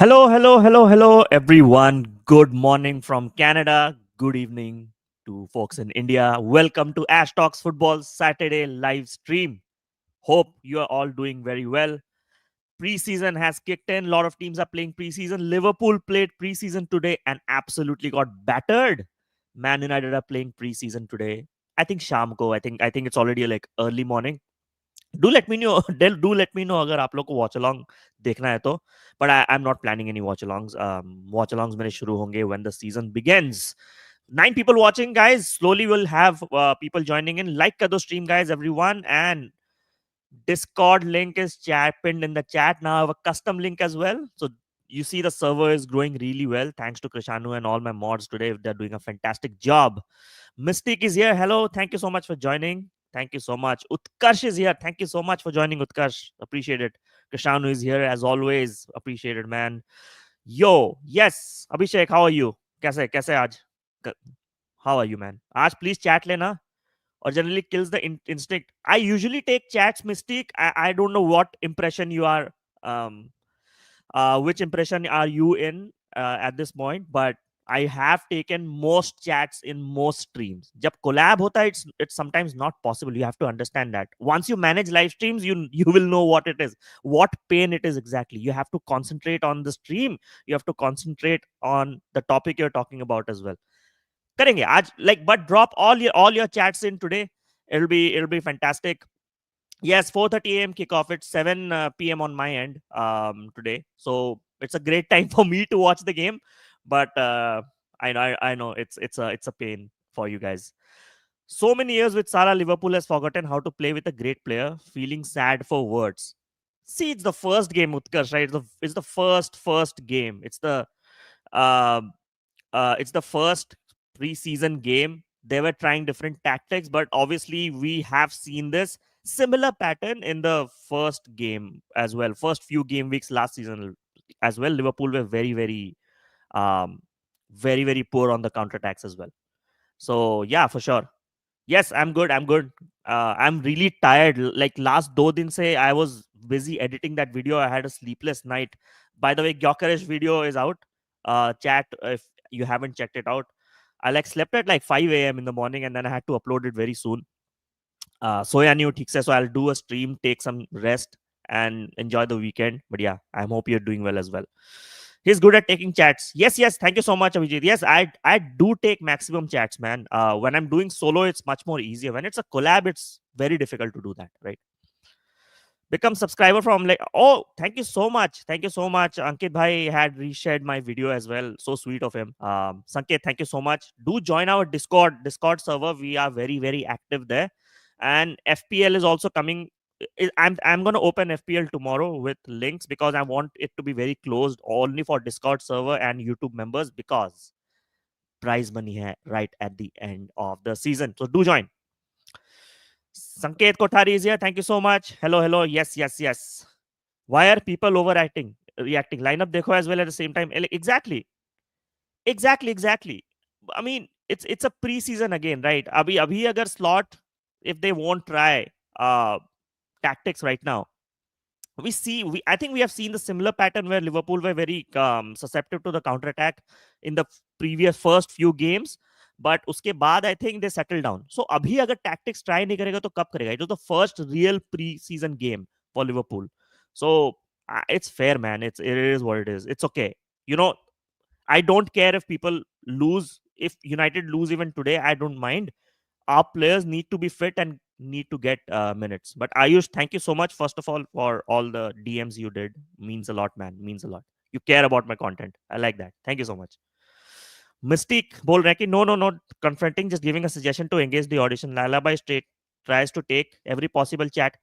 Hello, everyone. Good morning from Canada. Good evening to folks in India. Welcome to Ash Talks Football Saturday live stream. Hope you are all doing very well. Preseason has kicked in. A lot of teams are playing preseason. Liverpool played preseason today and absolutely got battered. Man United are playing preseason today. I think Shamko. I think it's already like early morning. Do let me know. Do let me know अगर आप लोग को watch along देखना है तो. But I'm not planning any watch alongs. Watch alongs मेरे शुरू होंगे when the season begins. 9 people watching, guys. Slowly we'll have people joining in. Like the stream, guys, everyone. And Discord link is pinned in the chat. Now I have a custom link as well. So you see the server is growing really well. Thanks to Krishanu and all my mods today. They're doing a fantastic job. Mystique is here. Hello. Thank you so much for joining. Thank you so much. Utkarsh is here. Thank you so much for joining, Utkarsh. Appreciate it. Krishanu is here as always. Appreciate it, man. Yo, yes. Abhishek, how are you? कैसे आज? How are you, man? आज please chat लेना. Or generally kills the instinct. I usually take chats, Mystique. I don't know what impression you are, which impression are you in at this point, but I have taken most chats in most streams. Jab collab hota hai, it's sometimes not possible. You have to understand that. Once you manage live streams, you will know what it is, what pain it is exactly. You have to concentrate on the stream. You have to concentrate on the topic you're talking about as well. करेंगे आज but drop all your chats in today. It'll be fantastic. Yes, 4:30 a.m. kickoff. It's 7 p.m. on my end today, so it's a great time for me to watch the game. But I know it's a pain for you guys. So many years with Salah, Liverpool has forgotten how to play with a great player. Feeling sad for words. See, it's the first game, Utkarsh, right? It's the first game. Uh, it's the first preseason game. They were trying different tactics, but obviously we have seen this similar pattern in the first game as well. First few game weeks last season as well. Liverpool were um, very poor on the counterattacks as well. So yeah, for sure. Yes, I'm good. I'm really tired. Like last 2 दिन से I was busy editing that video. I had a sleepless night. By the way, Gyökeres video is out. Chat if you haven't checked it out. I slept at 5 a.m. in the morning and then I had to upload it very soon. सोया नहीं हूँ ठीक से, so I'll do a stream, take some rest and enjoy the weekend. But yeah, I hope you're doing well as well. He's good at taking chats. Yes. Thank you so much, Abhijit. Yes, I do take maximum chats, man. When I'm doing solo, it's much more easier. When it's a collab, it's very difficult to do that, right? Become subscriber from oh, thank you so much. Ankit bhai had reshared my video as well. So sweet of him. Sanket, thank you so much. Do join our Discord server. We are very active there. And FPL is also coming. I'm going to open FPL tomorrow with links because I want it to be very closed only for Discord server and YouTube members because prize money hai right at the end of the season. So do join. Sanket Kothari is here. Thank you so much. Hello. Yes. Why are people reacting? Lineup dekho as well at the same time. Exactly. I mean, it's a preseason again, right? Abhi agar slot, if they won't try tactics right now, I think we have seen the similar pattern where Liverpool were very susceptible to the counter attack in the previous first few games, but uske baad I think they settled down. So abhi agar tactics try nahi karega to kab karega? It was the first real preseason game for Liverpool. So it's fair, man. It is what it is. It's okay. I don't care if people lose. If United lose even today, I don't mind. Our players need to be fit and need to get minutes. But Ayush, thank you so much, first of all, for all the DMs you did. Means a lot, man. Means a lot. You care about my content. I like that. Thank you so much. Mystique bol raha hai ki no, not confronting, just giving a suggestion to engage the audition. Lullaby straight tries to take every possible chat.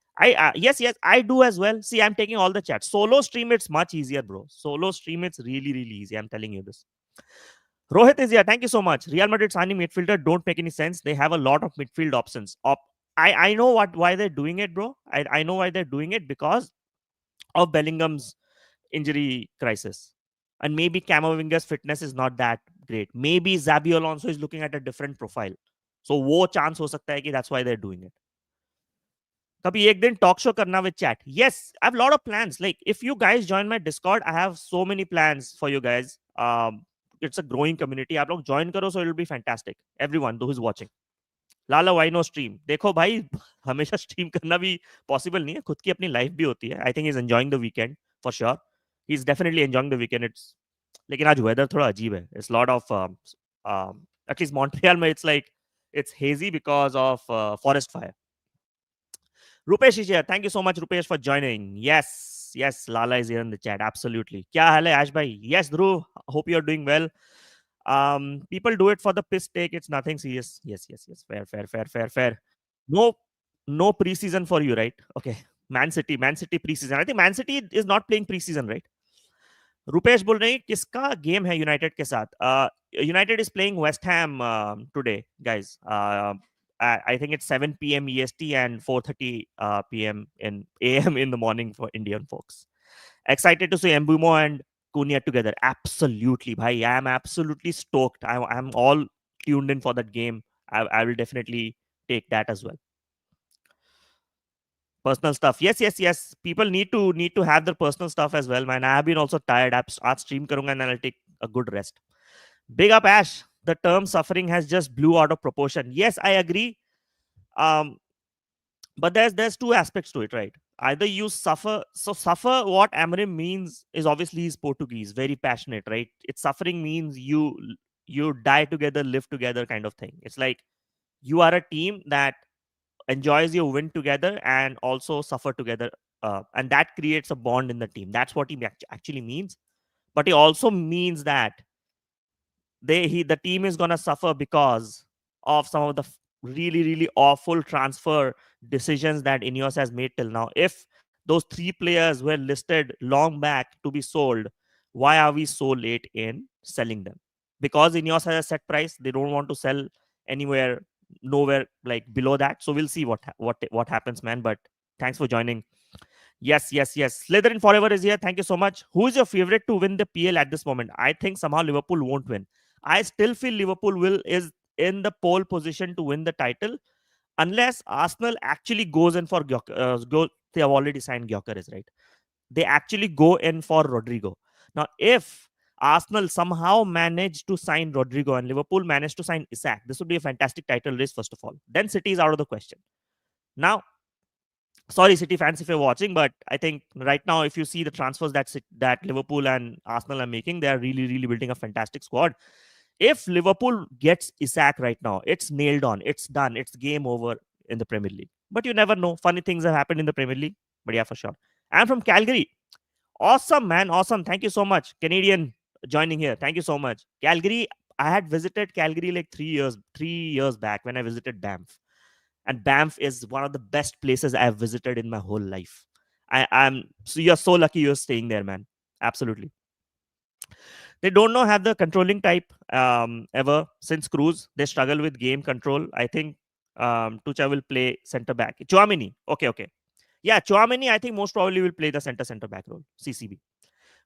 Yes, I do as well. See, I'm taking all the chats. Solo stream, it's much easier, bro. Solo stream, it's really easy. I'm telling you this. Rohit is here. Thank you so much. Real Madrid signing midfielder don't make any sense. They have a lot of midfield options. I know why they're doing it, bro. I know why they're doing it because of Bellingham's injury crisis. And maybe Camavinga's fitness is not that great. Maybe Xabi Alonso is looking at a different profile. So wo chance ho sakta hai ki that's why they're doing it. कभी एक दिन talk show करना with chat. Yes, I have a lot of plans. Like if you guys join my Discord, I have so many plans for you guys. It's a growing community. आप लोग join करो, so it will be fantastic. Everyone who is watching. लाला why no stream देखो भाई, हमेशा stream करना भी possible नहीं है, खुद की अपनी लाइफ भी होती है. I think is enjoying the weekend for sure. He is definitely enjoying the weekend. It's लेकिन आज वेदर थोड़ा अजीब है. It's lot of at least Montreal में it's like it's hazy because of forest fire. Rupesh is here. Thank you so much, Rupesh, for joining. Yes, yes, Lala is here in the chat. Absolutely. Kya hal hai, Ash bhai? Yes, Dhruv. Hope you're doing well. People do it for the piss take. It's nothing serious. Yes, yes, yes. Fair, fair, fair, fair, fair. No, no preseason for you, right? Okay. Man City preseason. I think Man City is not playing preseason, right? Rupesh बोल रहे हैं किसका game है United के साथ. United is playing West Ham today guys. I think it's 7 p.m. EST and 4:30 p.m. in AM in the morning for Indian folks. Excited to see Mbumo and Cunha together. Absolutely, bhai. I am absolutely stoked. I'm all tuned in for that game. I will definitely take that as well. Personal stuff. Yes, yes, yes. People need to have their personal stuff as well, man. I have been also tired. I'll stream karunga and then I'll take a good rest. Big up, Ash. The term suffering has just blew out of proportion. Yes, I agree. But there's two aspects to it, right? Either you suffer. So suffer, what Amorim means is obviously he's Portuguese, very passionate, right? It's suffering means you die together, live together, kind of thing. It's like you are a team that enjoys your win together and also suffer together, and that creates a bond in the team. That's what he actually means. But he also means that the team is gonna suffer because of some of the really really awful transfer decisions that INEOS has made till now. If those three players were listed long back to be sold, why are we so late in selling them? Because INEOS has a set price. They don't want to sell anywhere, nowhere like below that. So we'll see what happens, man. But thanks for joining. Yes, yes, yes. Slytherin Forever is here. Thank you so much. Who is your favorite to win the PL at this moment? I think somehow Liverpool won't win. I still feel Liverpool will is in the pole position to win the title unless Arsenal actually goes in for go. They have already signed Gyökeres, right? They actually go in for Rodrigo. Now, if Arsenal somehow manage to sign Rodrigo and Liverpool manage to sign Isak, this would be a fantastic title race, first of all. Then City is out of the question. Now, sorry, City fans, if you're watching, but I think right now, if you see the transfers that Liverpool and Arsenal are making, they are really, really building a fantastic squad. If Liverpool gets Isak right now, it's nailed on. It's done. It's game over in the Premier League. But you never know. Funny things have happened in the Premier League. But yeah, for sure. I'm from Calgary. Awesome, man. Awesome. Thank you so much. Canadian joining here. Thank you so much. Calgary, I had visited Calgary like 3 years back when I visited Banff. And Banff is one of the best places I've visited in my whole life. I'm so you're so lucky you're staying there, man. Absolutely. They don't know have the controlling type ever since Cruz. They struggle with game control. I think Tucha will play center back. Chouameni. Okay. Yeah, Chouameni, I think most probably will play the center back role. CCB.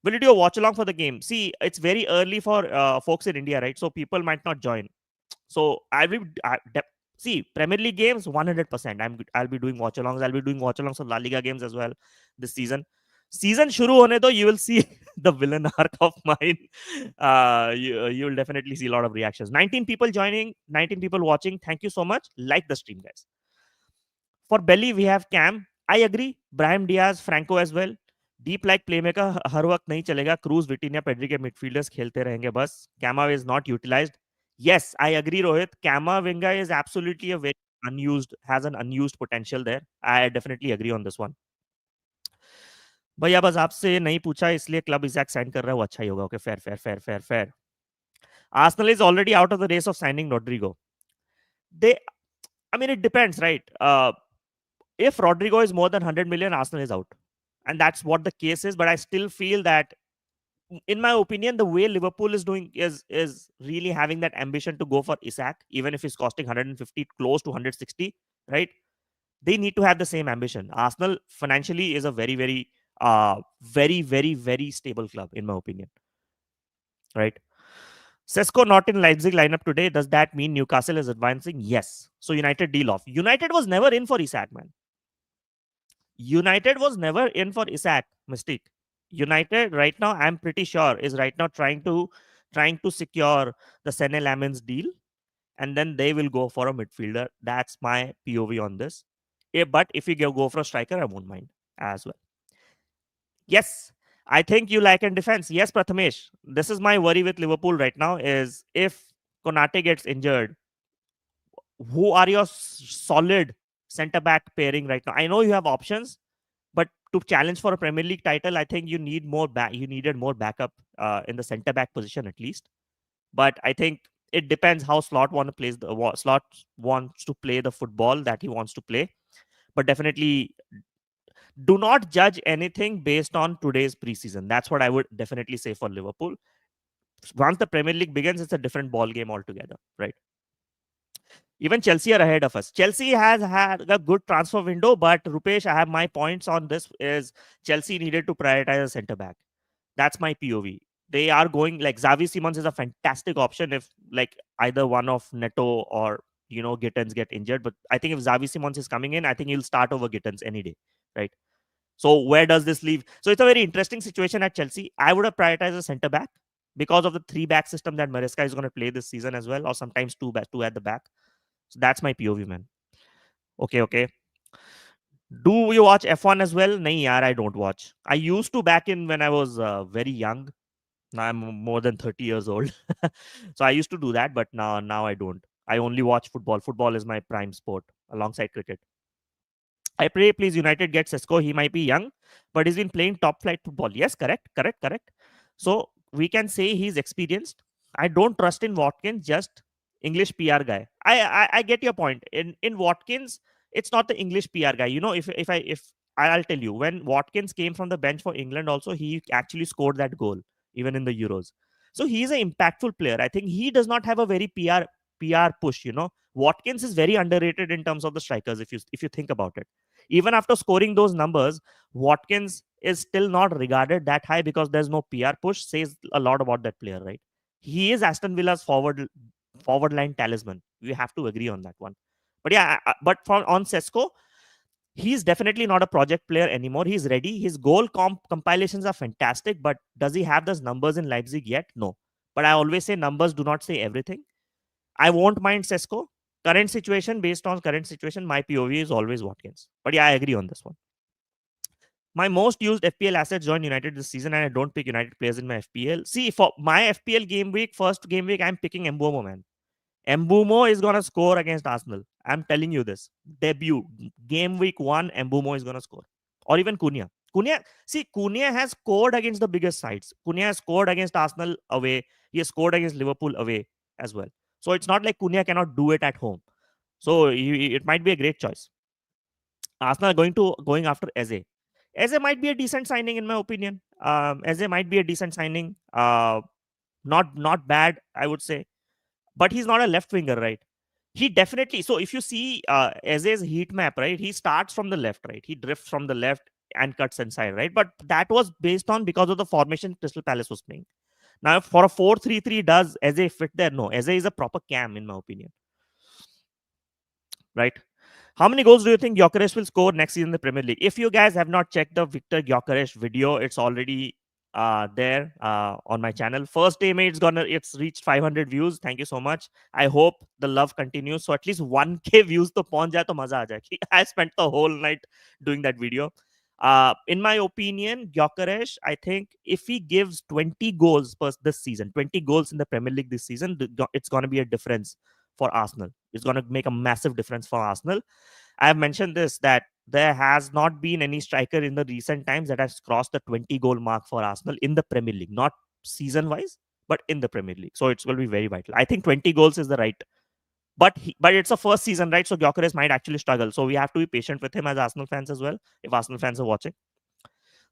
Will you do a watch along for the game? See, it's very early for folks in India, right? So people might not join. So see Premier League games 100%. I'll be doing watch alongs. I'll be doing watch alongs for La Liga games as well this season. Season shuru hone do, you will see the villain arc of mine. You will definitely see a lot of reactions. 19 people joining, 19 people watching. Thank you so much. Like the stream, guys. For Belly, we have Cam. I agree. Brahim Diaz, Franco as well. Deep like playmaker हर वक्त नहीं चलेगा. Kroos, Vitinha, Pedri के midfielders खेलते रहेंगे बस. कैमा is not utilized. Yes, I agree, Rohit. Kamavinga is absolutely a very has an unused potential there. I definitely agree on this one. भैया बस आपसे नहीं पूछा इसलिए क्लब इजैक साइन कर रहा है वो अच्छा ही होगा. Okay, fair. Arsenal is already out of the race of signing Rodrigo. I mean, it depends, right? If Rodrigo is more than 100 million, Arsenal is out. And that's what the case is. But I still feel that, in my opinion, the way Liverpool is doing is really having that ambition to go for Isak, even if it's costing 150, close to 160, right? They need to have the same ambition. Arsenal financially is a very, very stable club, in my opinion, right? Sesko not in Leipzig lineup today. Does that mean Newcastle is advancing? Yes. So United deal off. United was never in for Isak, man. United was never in for Isak, Mystique. United right now, I'm pretty sure, is right now trying to secure the Sene Lamens deal, and then they will go for a midfielder. That's my POV on this. But if you go for a striker, I won't mind as well. Yes, I think you like in defense. Yes, Prathamesh. This is my worry with Liverpool right now is if Konate gets injured, who are your solid centre back pairing right now? I know you have options, but to challenge for a Premier League title, I think you need more back. You needed more backup in the centre back position at least. But I think it depends how Slot Slot wants to play the football that he wants to play. But definitely do not judge anything based on today's preseason. That's what I would definitely say for Liverpool. Once the Premier League begins, it's a different ball game altogether, right? Even Chelsea are ahead of us. Chelsea has had a good transfer window, but Rupesh, I have my points on this. Is Chelsea needed to prioritize a centre back? That's my POV. They are going like Xavi Simons is a fantastic option if like either one of Neto or Gittins get injured. But I think if Xavi Simons is coming in, I think he'll start over Gittins any day, right? So where does this leave? So it's a very interesting situation at Chelsea. I would have prioritized a centre back because of the three back system that Maresca is going to play this season as well, or sometimes two at the back. So that's my POV, man. Okay. Do you watch F1 as well? Nahi, yaar, I don't watch. I used to back in when I was very young. Now I'm more than 30 years old. So I used to do that, but now I don't. I only watch football. Football is my prime sport alongside cricket. I pray, please, United get Sesko. He might be young, but he's been playing top flight football. Yes, correct. So we can say he's experienced. I don't trust in Watkins, just English PR guy. I get your point. In Watkins, it's not the English PR guy. If I'll tell you, when Watkins came from the bench for England, also he actually scored that goal even in the Euros. So he's an impactful player. I think he does not have a very PR push. Watkins is very underrated in terms of the strikers. If you think about it, even after scoring those numbers, Watkins is still not regarded that high because there's no PR push. Says a lot about that player, right? He is Aston Villa's forward line talisman. We have to agree on that one. But yeah, but on Sesko, he's definitely not a project player anymore. He's ready. His goal compilations are fantastic, but does he have those numbers in Leipzig yet? No. But I always say numbers do not say everything. I won't mind Sesko. Current situation, based on current situation, my POV is always Watkins. But yeah, I agree on this one. My most used FPL assets joined United this season, and I don't pick United players in my FPL. See, for my FPL game week, first game week, I'm picking Mbomo, man. Mbumo is gonna score against Arsenal. I'm telling you this. Debut game week 1, Mbumo is gonna score, or even Cunha. Cunha has scored against the biggest sides. Cunha has scored against Arsenal away. He has scored against Liverpool away as well. So it's not like Cunha cannot do it at home. So it might be a great choice. Arsenal are going after Eze. Eze might be a decent signing in my opinion. Eze might be a decent signing. Not bad, I would say, but he's not a left winger, right? He definitely. So if you see Eze's heat map, right, he starts from the left, right? He drifts from the left and cuts inside, right? But that was based on because of the formation Crystal Palace was playing. Now, for a 4-3-3, does Eze fit there? No. Eze is a proper cam, in my opinion, right? How many goals do you think Gyökeres will score next season in the Premier League? If you guys have not checked the Victor Gyökeres video, it's already there on my channel. First day, mate, it's reached 500 views. Thank you so much. I hope the love continues. So at least 1K views to pahunch jaye to maza aa jaye. I spent the whole night doing that video. In my opinion, Gyökeres, I think if he gives 20 goals this season, 20 goals in the Premier League this season, it's going to be a difference for Arsenal. It's going to make a massive difference for Arsenal. I have mentioned this, that there has not been any striker in the recent times that has crossed the 20 goal mark for Arsenal in the Premier League, not season wise, but in the Premier League. So it's going to be very vital. I think 20 goals is the right. But it's a first season, right? So Gyökeres might actually struggle. So we have to be patient with him as Arsenal fans as well, if Arsenal fans are watching.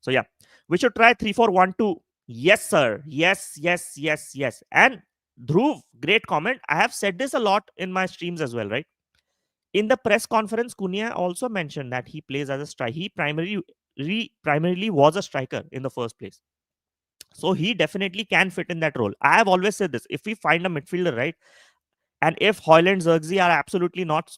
So yeah, we should try 3-4-1-2. Yes, sir. Yes. And Dhruv, great comment. I have said this a lot in my streams as well, right? In the press conference, Cunha also mentioned that he plays as a striker. He primarily was a striker in the first place. So he definitely can fit in that role. I have always said this. If we find a midfielder, right, and if Højlund, Zirkzee are absolutely not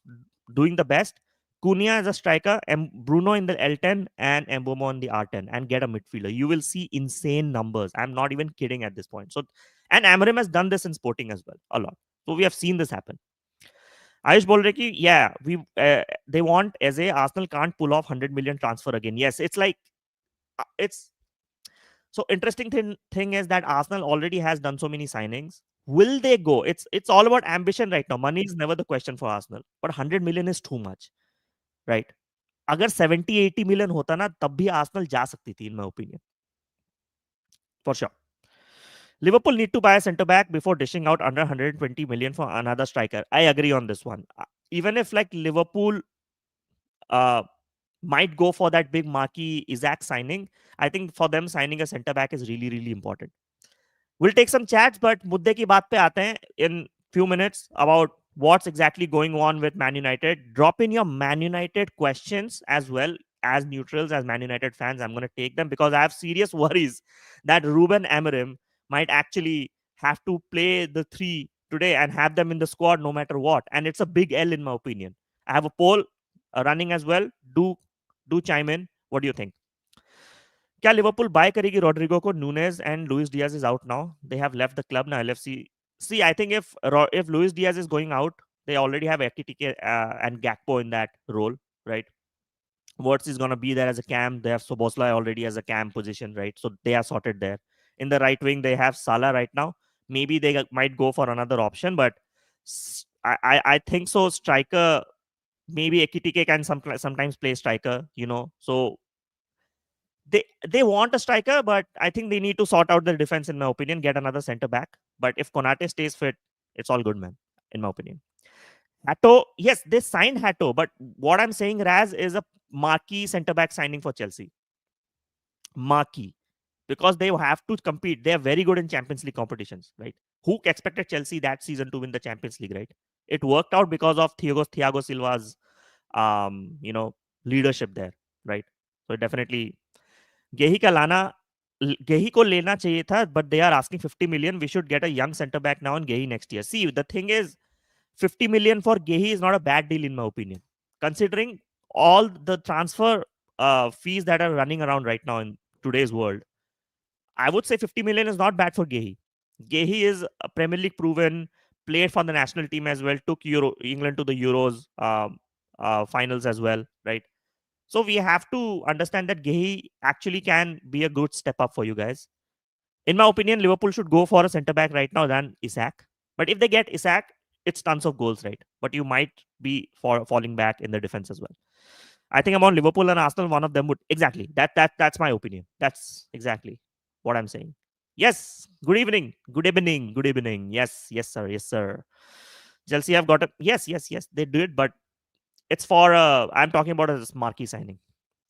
doing the best, Cunha as a striker, Bruno in the L10, and Mbomo in the R10, and get a midfielder. You will see insane numbers. I'm not even kidding at this point. So, and Amorim has done this in Sporting as well a lot. So we have seen this happen. Ayush बोल रहे कि yeah, they want Eze. Arsenal can't pull off 100 million transfer again. Yes, it's like it's so interesting thing is that Arsenal already has done so many signings. Will they go? It's all about ambition right now. Money is never the question for Arsenal, but 100 million is too much, right? अगर 70-80 million होता ना तब भी Arsenal जा सकती थी in my opinion for sure. Liverpool need to buy a centre back before dishing out under 120 million for another striker. I agree on this one. Even if like Liverpool uh, might go for that big marquee Isaac signing, I think for them signing a centre back is really really important. We'll take some chats, but मुद्दे की बात पे आते हैं in few minutes about what's exactly going on with Man United. Drop in your Man United questions as well as neutrals, as Man United fans. I'm going to take them because I have serious worries that Ruben Amorim might actually have to play the three today and have them in the squad no matter what. And it's a big L in my opinion. I have a poll running as well. Do chime in. What do you think? क्या Liverpool bye करेगी Rodrigo को? Nunez and Luis Diaz is out now. They have left the club now. LFC. See, I think if Luis Diaz is going out, they already have Ekitike and Gakpo in that role, right? Wirtz is going to be there as a cam. They have Soboslai already as a cam position, right? So they are sorted there. In the right wing, they have Salah right now. Maybe they might go for another option, but I think so. Striker, maybe Ekitike can sometimes play striker, you know. So they want a striker, but I think they need to sort out the defense, in my opinion, get another center back. But if Konate stays fit, it's all good, man, in my opinion. Hato, yes, they signed Hato, but what I'm saying, Raz, is a marquee center back signing for Chelsea. Marquee. Because they have to compete. They are very good in Champions League competitions, right? Who expected Chelsea that season to win the Champions League, right? It worked out because of Thiago Silva's leadership there, right? So definitely गेही का लाना गेही को लेना चाहिए था, but they are asking 50 million. We should get a young center back now and Gehi next year. See, the thing is 50 million for Gehi is not a bad deal in my opinion, considering all the transfer fees that are running around right now in today's world. I would say 50 million is not bad for Gehi. Gehi is a Premier League proven, played for the national team as well, took England to the Euros finals as well, right? So we have to understand that Gehi actually can be a good step up for you guys. In my opinion, Liverpool should go for a centre back right now than Isak. But if they get Isak, it's tons of goals, right? But you might be falling back in the defense as well. I think among Liverpool and Arsenal, one of them would exactly that's my opinion. That's exactly what I'm saying. Yes. Good evening. Good evening. Good evening. Yes. Yes, sir. Yes, sir. Chelsea have got a yes. They did, but it's for I'm talking about a marquee signing.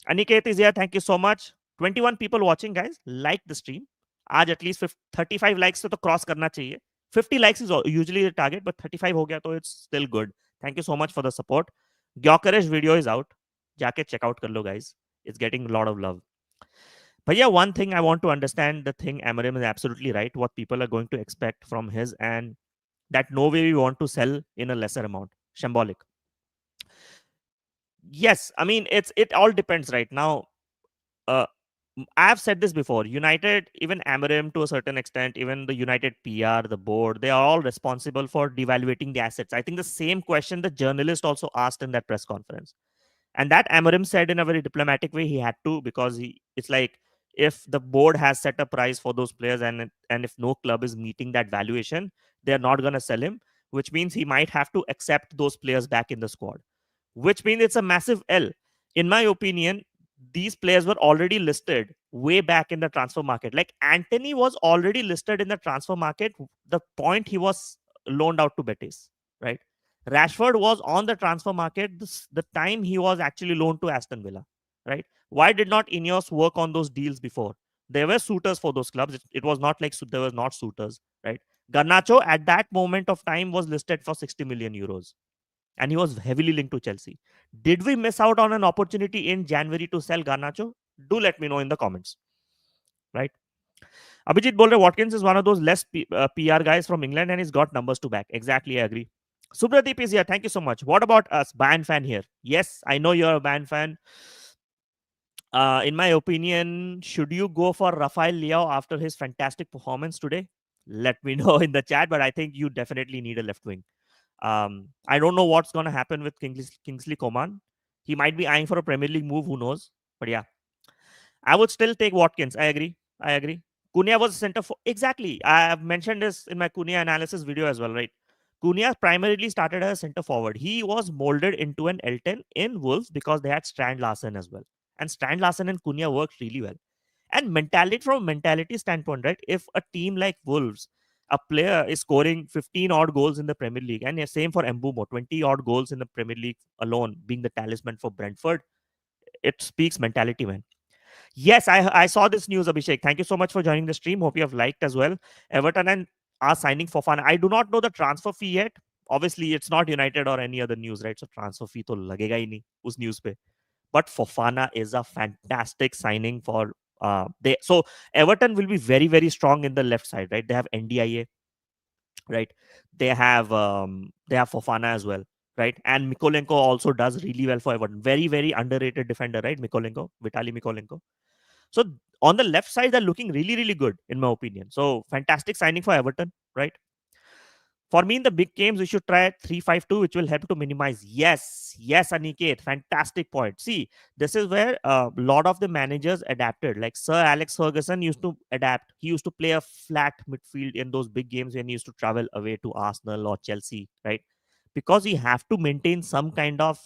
Aniket is here. Thank you so much. 21 people watching, guys. Like the stream. आज at least 35 likes से तो cross करना चाहिए. 50 likes is usually the target, but 35 हो गया तो it's still good. Thank you so much for the support. Gyökeres video is out. जाके check out कर लो, guys. It's getting a lot of love. But yeah, one thing I want to understand, the thing Amorim is absolutely right. What people are going to expect from his, and that no way we want to sell in a lesser amount. Shambolic. Yes, I mean it all depends right now. I have said this before. United, even Amorim to a certain extent, even the United PR, the board, they are all responsible for devaluating the assets. I think the same question the journalist also asked in that press conference, and that Amorim said in a very diplomatic way he had to, because it's like, if the board has set a price for those players and if no club is meeting that valuation, they're not going to sell him, which means he might have to accept those players back in the squad, which means it's a massive L. In my opinion, these players were already listed way back in the transfer market. Like Antony was already listed in the transfer market the point he was loaned out to Betis, right? Rashford was on the transfer market the time he was actually loaned to Aston Villa, right? Why did not INEOS work on those deals before? There were suitors for those clubs. It was not like there was not suitors, right? Garnacho at that moment of time was listed for 60 million euros, and he was heavily linked to Chelsea. Did we miss out on an opportunity in January to sell Garnacho? Do let me know in the comments, right? Abhijit Bolre, Watkins is one of those less PR guys from England and he's got numbers to back. Exactly, I agree. Subradeep is here. Thank you so much. What about us, band fan here? Yes, I know you're a band fan. In my opinion, should you go for Rafael Leao after his fantastic performance today? Let me know in the chat, but I think you definitely need a left wing. I don't know what's going to happen with Kingsley Coman. He might be eyeing for a Premier League move. Who knows? But yeah, I would still take Watkins. I agree. I agree. Cunha was center for exactly. I have mentioned this in my Cunha analysis video as well, right? Cunha primarily started as a center forward. He was molded into an L10 in Wolves because they had Strand Larsen as well. And Strand Larsen and Cunha worked really well. And mentality, from a mentality standpoint, right? If a team like Wolves, a player is scoring 15 odd goals in the Premier League, and same for Mbumo, 20 odd goals in the Premier League alone, being the talisman for Brentford, it speaks mentality, man. Yes, I saw this news, Abhishek. Thank you so much for joining the stream. Hope you have liked as well. Everton and are signing for fun. I do not know the transfer fee yet. Obviously, it's not United or any other news, right? So transfer fee to lagega hi nahi us news pe. But Fofana is a fantastic signing for they. So Everton will be very very strong in the left side, right? They have NDIA, right? They have Fofana as well, right? And Mikolenko also does really well for Everton. Very very underrated defender, right? Mikolenko, Vitali Mikolenko. So on the left side, they're looking really, really good, in my opinion. So fantastic signing for Everton, right? For me, in the big games, we should try 3-5-2, which will help to minimize. Yes, yes, Aniket, fantastic point. See, this is where a lot of the managers adapted. Like Sir Alex Ferguson used to adapt. He used to play a flat midfield in those big games when he used to travel away to Arsenal or Chelsea, right? Because you have to maintain some kind of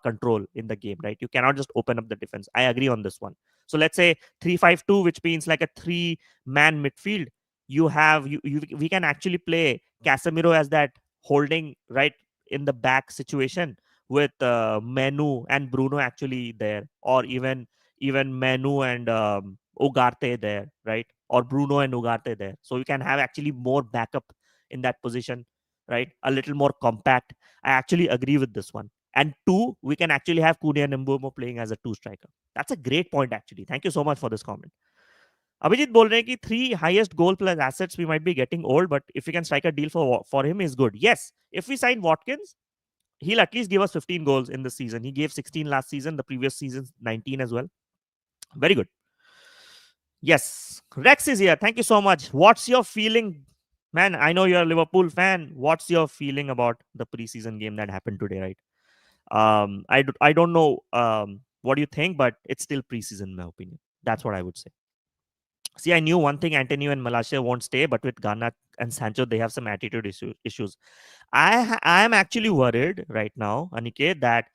control in the game, right? You cannot just open up the defense. I agree on this one. So let's say 3-5-2, which means like a three-man midfield. We can actually play Casemiro as that holding right in the back situation with Menu and Bruno actually there, or even Menu and Ugarte there, right? Or Bruno and Ugarte there. So we can have actually more backup in that position, right? A little more compact. I actually agree with this one. And two, we can actually have Cunha and Mbomo playing as a two striker. That's a great point, actually. Thank you so much for this comment. Abhijit बोल रहे हैं कि 3 highest goal plus assets we might be getting old, but if we can strike a deal for him is good. Yes, if we sign Watkins, he'll at least give us 15 goals in the season. He gave 16 last season, the previous season 19 as well. Very good. Yes, Rex is here. Thank you so much. What's your feeling, man? I know you're a Liverpool fan. What's your feeling about the preseason game that happened today, right? I don't know what do you think, but it's still preseason in my opinion. That's what I would say. See, I knew one thing: Antony and Malaysia won't stay, but with Garnacho and Sancho, they have some attitude issues. I am actually worried right now, Aniket, that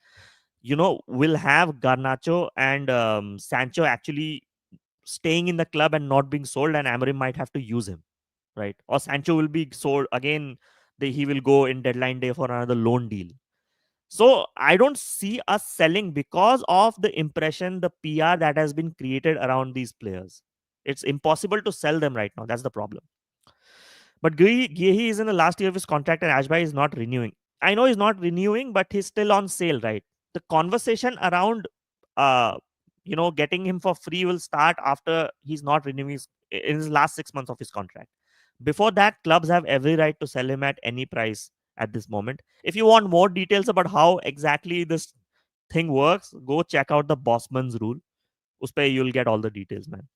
we'll have Garnacho and Sancho actually staying in the club and not being sold, and Amorim might have to use him, right? Or Sancho will be sold again. He will go in deadline day for another loan deal. So I don't see us selling because of the impression, the PR that has been created around these players. It's impossible to sell them right now. That's the problem. But Gehi is in the last year of his contract and Ashby is not renewing. I know he's not renewing, but he's still on sale, right? The conversation around, uh, getting him for free will start after he's not renewing in his last 6 months of his contract. Before that, clubs have every right to sell him at any price at this moment. If you want more details about how exactly this thing works, go check out the Bossman's rule. Uspe you'll get all the details, man.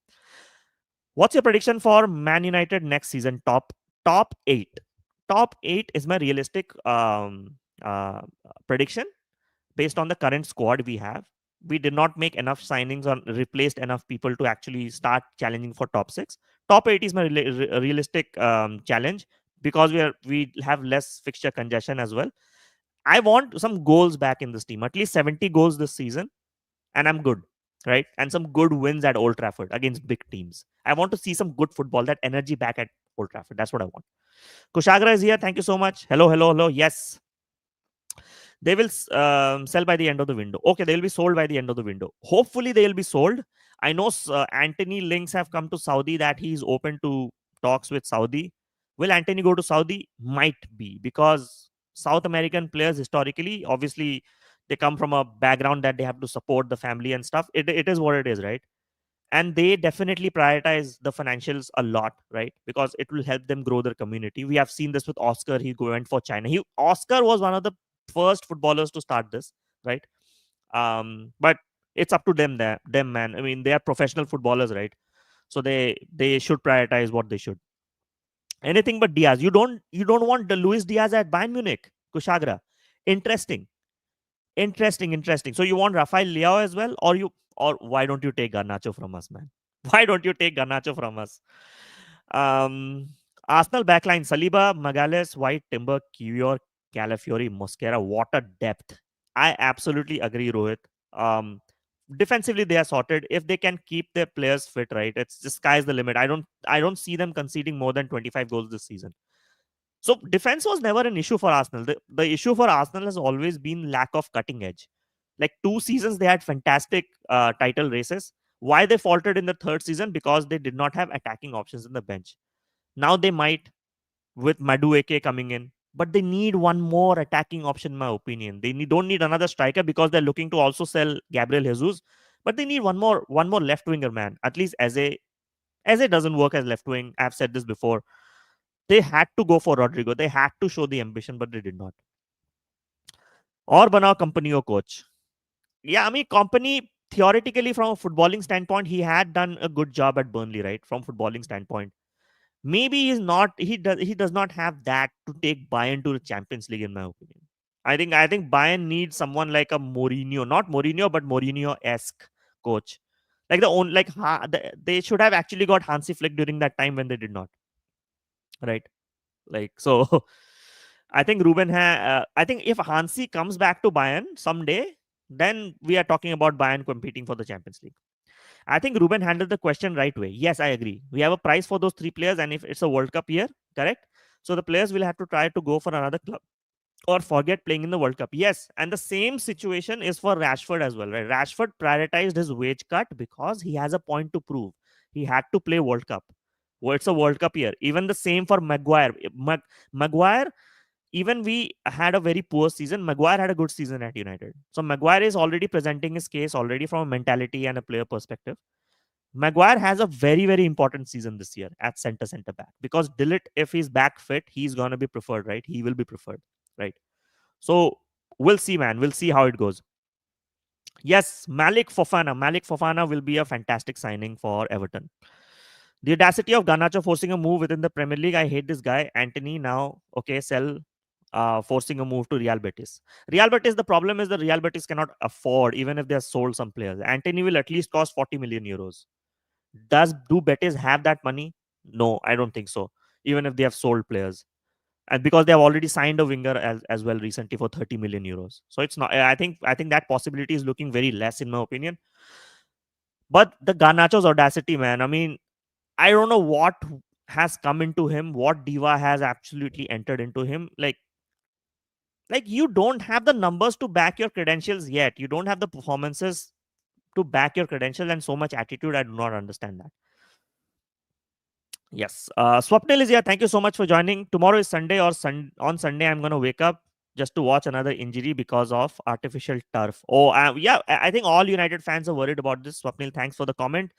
What's your prediction for Man United next season? Top eight. Top eight is my realistic prediction based on the current squad we have. We did not make enough signings or replaced enough people to actually start challenging for top six. Top eight is my realistic challenge because we have less fixture congestion as well. I want some goals back in this team, at least 70 goals this season, and I'm good, right? And some good wins at Old Trafford against big teams. I want to see some good football, that energy back at Old Trafford. That's what I want. Kushagra is here. Thank you so much. Hello, hello, hello. Yes. They will sell by the end of the window. Okay, they will be sold by the end of the window. Hopefully, they will be sold. I know Antony links have come to Saudi that he's open to talks with Saudi. Will Antony go to Saudi? Might be, because South American players historically, obviously, they come from a background that they have to support the family and stuff. It is what it is, right? and they definitely prioritize the financials a lot, right? Because it will help them grow their community. We have seen this with Oscar. He went for China. Oscar was one of the first footballers to start this, right? But it's up to them, man. I mean, they are professional footballers, right? So they should prioritize what they should. Anything but Diaz. You don't want the Luis Diaz at Bayern Munich, Kushagra. Interesting. Interesting. So you want Rafael Leao as well, or why don't you take Garnacho from us, man? Why don't you take Garnacho from us? Um, Arsenal backline: Saliba, Magalhaes, White, Timber, Kiwior, Calafiori, Mosquera. What a depth! I absolutely agree, Rohit. Um, Defensively they are sorted. If they can keep their players fit, right, it's the sky's the limit. I don't see them conceding more than 25 goals this season. So defense was never an issue for Arsenal. The issue for Arsenal has always been lack of cutting edge. Like 2 seasons, they had fantastic title races. Why they faltered in the third season? Because they did not have attacking options in the bench. Now they might, with Madueke coming in, but they need one more attacking option, in my opinion. Don't need another striker because they're looking to also sell Gabriel Jesus, but they need one more left winger, man. At least Eze doesn't work as left wing. I've said this before. They had to go for Rodrigo. They had to show the ambition, but they did not. Or banao company or coach. Yeah, I mean, company theoretically from a footballing standpoint, he had done a good job at Burnley, right? From footballing standpoint, maybe he's not. He does not have that to take Bayern to the Champions League, in my opinion. I think Bayern needs someone like a Mourinho, not Mourinho, but Mourinho-esque coach. Like they should have actually got Hansi Flick during that time when they did not, right? Like so, I think if Hansi comes back to Bayern someday, then we are talking about Bayern competing for the Champions League. I think Ruben handled the question right way. Yes, I agree. We have a price for those three players, and if it's a World Cup year, correct? So the players will have to try to go for another club or forget playing in the World Cup. Yes, and the same situation is for Rashford as well, right? Rashford prioritized his wage cut because he has a point to prove. He had to play World Cup. Well, it's a World Cup year. Even the same for Maguire. Maguire, even we had a very poor season. Maguire had a good season at United. So Maguire is already presenting his case already from a mentality and a player perspective. Maguire has a very, very important season this year at center back because Dillit, if he's back fit, he's gonna be preferred, right? He will be preferred, right? So we'll see, man. We'll see how it goes. Yes, Malik Fofana. Malik Fofana will be a fantastic signing for Everton. The audacity of Garnacho forcing a move within the Premier League. I hate this guy. Antony now, okay, sell, forcing a move to Real Betis. Real Betis, the problem is the Real Betis cannot afford, even if they have sold some players. Antony will at least cost 40 million euros. Do Betis have that money? No, I don't think so. Even if they have sold players, and because they have already signed a winger as well recently for 30 million euros, so it's not. I think that possibility is looking very less, in my opinion. But the Garnacho's audacity, man. I mean, I don't know what has come into him, what diva has absolutely entered into him. Like you don't have the numbers to back your credentials yet. You don't have the performances to back your credentials, and so much attitude. I do not understand that. Yes. Swapnil is here. Thank you so much for joining. Tomorrow is Sunday, or on Sunday, I'm going to wake up just to watch another injury because of artificial turf. Oh, yeah. I think all United fans are worried about this. Swapnil, thanks for the comment.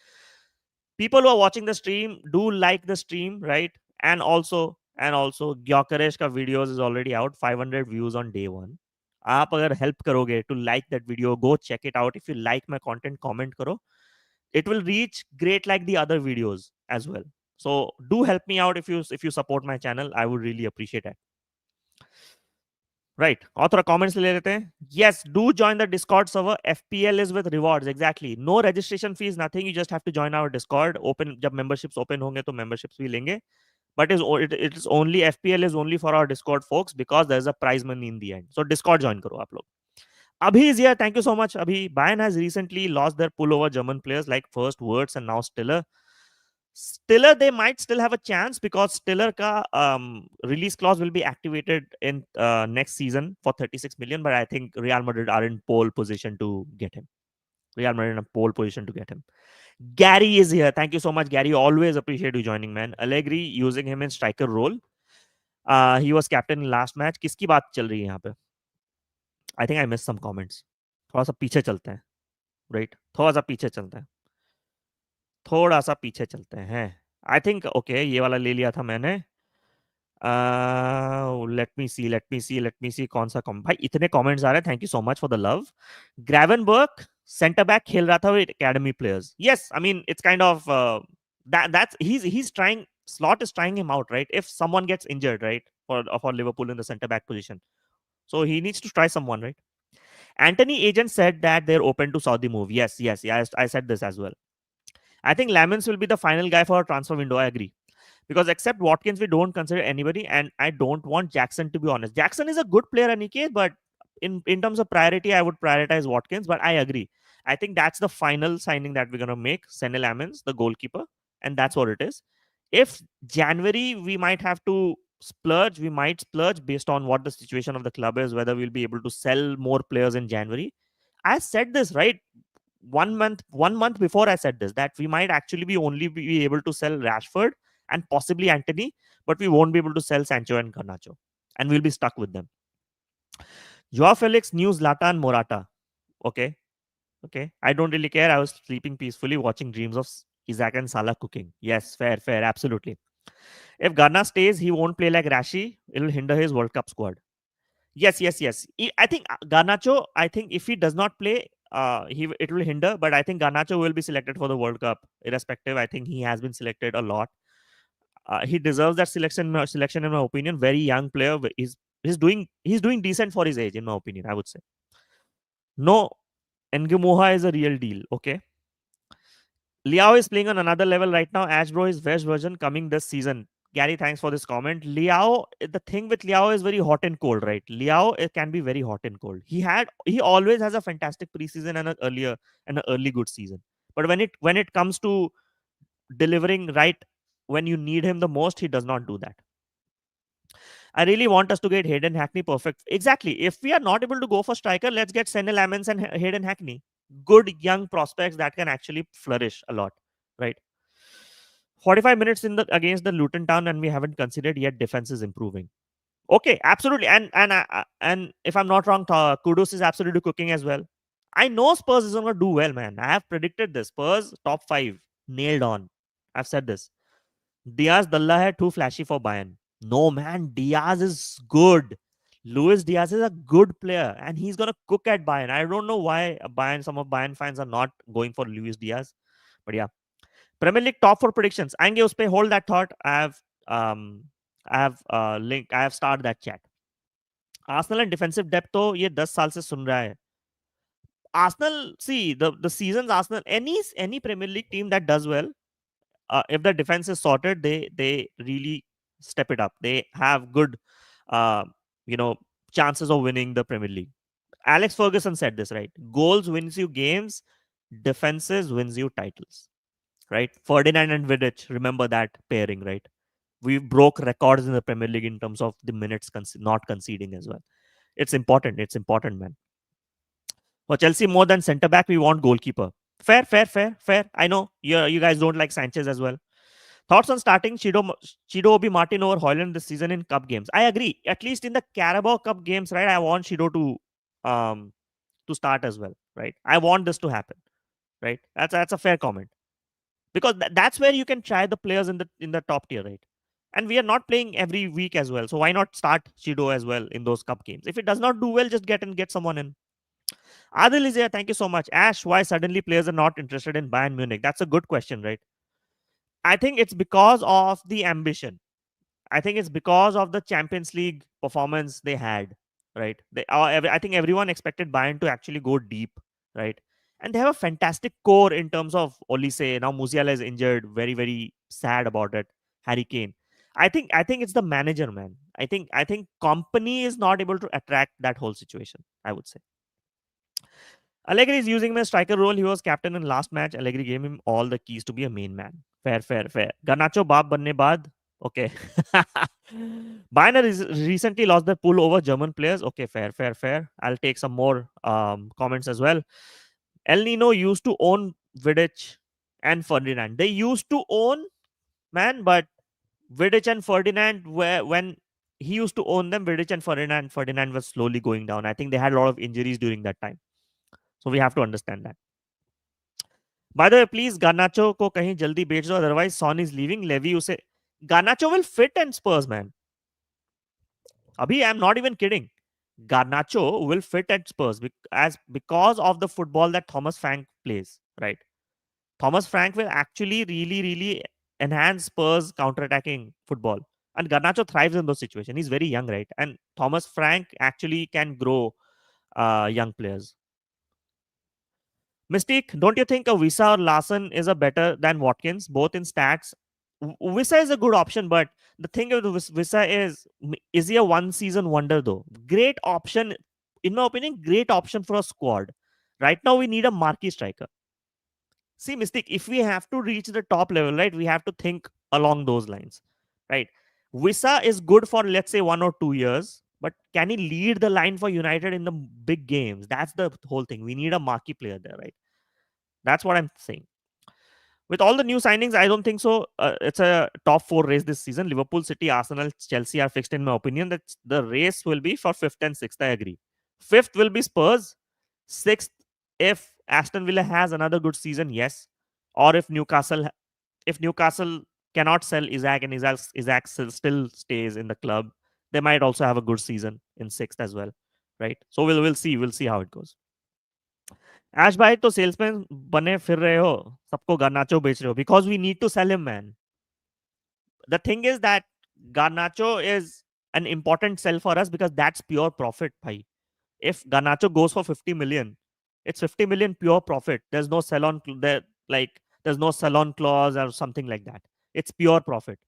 People who are watching the stream, do like the stream, right? And also Gyökeres ka videos is already out. 500 views on day one. आप अगर help करोगे to like that video, go check it out. If you like my content, comment करो. It will reach great like the other videos as well. So do help me out if you support my channel. I would really appreciate it. Right. और थोड़ा comments ले लेते हैं. Yes, do join the Discord server. FPL is with rewards. Exactly. No registration fees, nothing. You just have to join our Discord. Open जब memberships open होंगे तो memberships भी लेंगे. But it is only FPL is only for our Discord folks because there's a prize money in the end. So Discord join करो आप लोग. Abhi is here. Thank you so much, Abhi. Bayern has recently lost their pull over German players like first Wirtz and now Stiller. Stiller, they might still have a chance because Stiller ka release clause will be activated in next season for 36 million. But I think Real Madrid are in pole position to get him. Real Madrid in a pole position to get him. Gary is here. Thank you so much, Gary. Always appreciate you joining, man. Allegri using him in striker role. He was captain in last match. किसकी बात चल रही है यहाँ पे? I think I missed some comments. थोड़ा सा पीछे चलते हैं, right? थोड़ा सा पीछे चलते हैं. थोड़ा सा पीछे चलते हैं. आई थिंक ओके ये वाला ले लिया था मैंने. लेट मी सी कौन सा कॉमेंट. भाई इतने कमेंट्स आ रहे हैं. Thank you so much for the love. Gravenberch centre back खेल रहा था with academy players. Yes, I mean it's kind of that's he's trying. Slot is trying him out, right? If someone gets injured, right, for Liverpool in the center back position, so he needs to try someone, right? Anthony agent said that they're open to Saudi move. Yes, I said this as well. I think Lamens will be the final guy for a transfer window. I agree. Because except Watkins, we don't consider anybody, and I don't want Jackson, to be honest. Jackson is a good player, Aniket, but in terms of priority, I would prioritize Watkins. But I agree. I think that's the final signing that we're gonna make. Senel Lamens, the goalkeeper, and that's what it is. If January we might have to splurge, we might splurge based on what the situation of the club is, whether we'll be able to sell more players in January. I said this right 1 month before. I said this, that we might actually be able to sell Rashford and possibly Antony, but we won't be able to sell Sancho and Garnacho, and we'll be stuck with them. Joao Felix, News, Lata, and Morata. Okay, okay. I don't really care. I was sleeping peacefully, watching dreams of Isaac and Salah cooking. Yes, fair, absolutely. If Garna stays, he won't play like Rashi. It'll hinder his World Cup squad. Yes. I think Garnacho. I think if he does not play, it will hinder. But I think Garnacho will be selected for the World Cup, irrespective. I think he has been selected a lot. He deserves that selection in my opinion. Very young player. He's doing decent for his age, in my opinion. I would say. No, Ngumoha is a real deal. Okay. Liao is playing on another level right now. Ash Bro is best version coming this season. Gary, thanks for this comment. Liao, the thing with Liao is very hot and cold, right? Liao, it can be very hot and cold. He always has a fantastic preseason and an early good season. But when it comes to delivering right when you need him the most, he does not do that. I really want us to get Hayden Hackney perfect. Exactly. If we are not able to go for striker, let's get Senel Lamens and Hayden Hackney. Good young prospects that can actually flourish a lot, right? 45 minutes against the Luton Town, and we haven't considered yet defense is improving. Okay, absolutely. And if I'm not wrong, Kudos is absolutely cooking as well. I know Spurs is going to do well, man. I have predicted this. Spurs top 5 nailed on. I've said this. Diaz Dalla hai too flashy for Bayern. No, man, Diaz is good. Luis Diaz is a good player, and he's gonna cook at Bayern. I don't know why some of Bayern fans are not going for Luis Diaz, but yeah. Premier League top 4 predictions. आएंगे उस पे. Hold that thought. I have started that chat. Arsenal and defensive depth तो ये 10 साल से सुन रहा है. Arsenal, see the seasons Arsenal, any Premier League team that does well, if the defense is sorted, they really step it up. They have good, uh, chances of winning the Premier League. Alex Ferguson said this, right? Goals wins you games, defenses wins you titles, right? Ferdinand and Vidic, remember that pairing, right? We broke records in the Premier League in terms of the minutes not conceding as well. It's important. It's important, man. For Chelsea, more than centre back, we want goalkeeper. Fair. I know you guys don't like Sanchez as well. Thoughts on starting Chido Obi Martin over Hoyland this season in cup games? I agree. At least in the Carabao Cup games, right? I want Chido to start as well, right? I want this to happen, right? That's a fair comment, because that's where you can try the players in the top tier, right? And we are not playing every week as well, so why not start Chido as well in those cup games? If it does not do well, just get someone in. Adil is here. Thank you so much. Ash, why suddenly players are not interested in Bayern Munich? That's a good question, right? I think it's because of the ambition. I think it's because of the Champions League performance they had, right? I think everyone expected Bayern to actually go deep, right? And they have a fantastic core in terms of Olise. Now Musiala is injured. Very, very sad about it. Harry Kane. I think it's the manager, man. I think company is not able to attract that whole situation, I would say. Allegri is using him as striker role. He was captain in last match. Allegri gave him all the keys to be a main man. Fair. Garnacho baap banne baad. Okay. Bayern recently lost their pool over German players. Okay, fair. I'll take some more comments as well. El Nino used to own Vidic and Ferdinand. They used to own, man, but Vidic and Ferdinand, when he used to own them, Vidic and Ferdinand was slowly going down. I think they had a lot of injuries during that time. So we have to understand that. By the way, please Garnacho को कहीं जल्दी बेच दो, otherwise Son is leaving. Levy उसे Garnacho will fit in Spurs, man. Abhi, I'm not even kidding. Garnacho will fit at Spurs as because of the football that Thomas Frank plays, right? Thomas Frank will actually really enhance Spurs counter-attacking football. And Garnacho thrives in those situations. He's very young, right? And Thomas Frank actually can grow young players. Mystique, don't you think a Visa or Larson is a better than Watkins, both in stats? Visa is a good option, but the thing with Visa is he a one season wonder though? Great option, in my opinion, great option for a squad. Right now, we need a marquee striker. See, Mystic, if we have to reach the top level, right, we have to think along those lines, right? Visa is good for, let's say, 1 or 2 years, but can he lead the line for United in the big games? That's the whole thing. We need a marquee player there, right? That's what I'm saying. With all the new signings, I don't think so. It's a top four race this season. Liverpool, City, Arsenal, Chelsea are fixed, in my opinion. That the race will be for fifth and sixth. I agree. Fifth will be Spurs. Sixth, if Aston Villa has another good season, yes. Or if Newcastle cannot sell Isaac and Isaac still stays in the club, they might also have a good season in sixth as well, right? So we'll see how it goes. Ash भाई तो salesman बने फिर रहे हो, सबको Garnacho बेच रहे हो because we need to sell him, man. The thing is that Garnacho is an important sell for us because that's pure profit, bhai. If Garnacho goes for 50 million, it's 50 million pure profit. There's no sell on there, like there's no sell on clause or something like that. It's pure profit.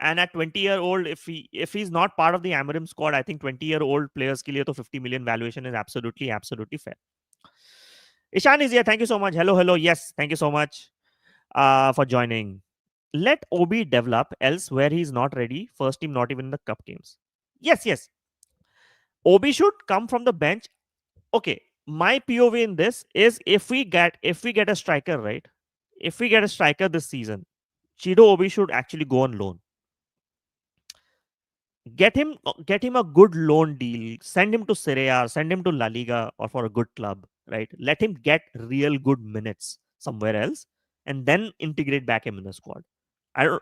And at 20-year-old, if he's not part of the Amorim squad, I think 20-year-old players ke liye to 50 million valuation is absolutely fair. Ishan is here. Thank you so much. Hello. Yes, thank you so much for joining. Let Obi develop, else where he's not ready, first team not even in the cup games. Yes. Obi should come from the bench. Okay, my POV in this is if we get a striker, right? If we get a striker this season, Chido Obi should actually go on loan. Get him a good loan deal. Send him to Serie A, send him to La Liga or for a good club, right? Let him get real good minutes somewhere else, and then integrate back him in the squad.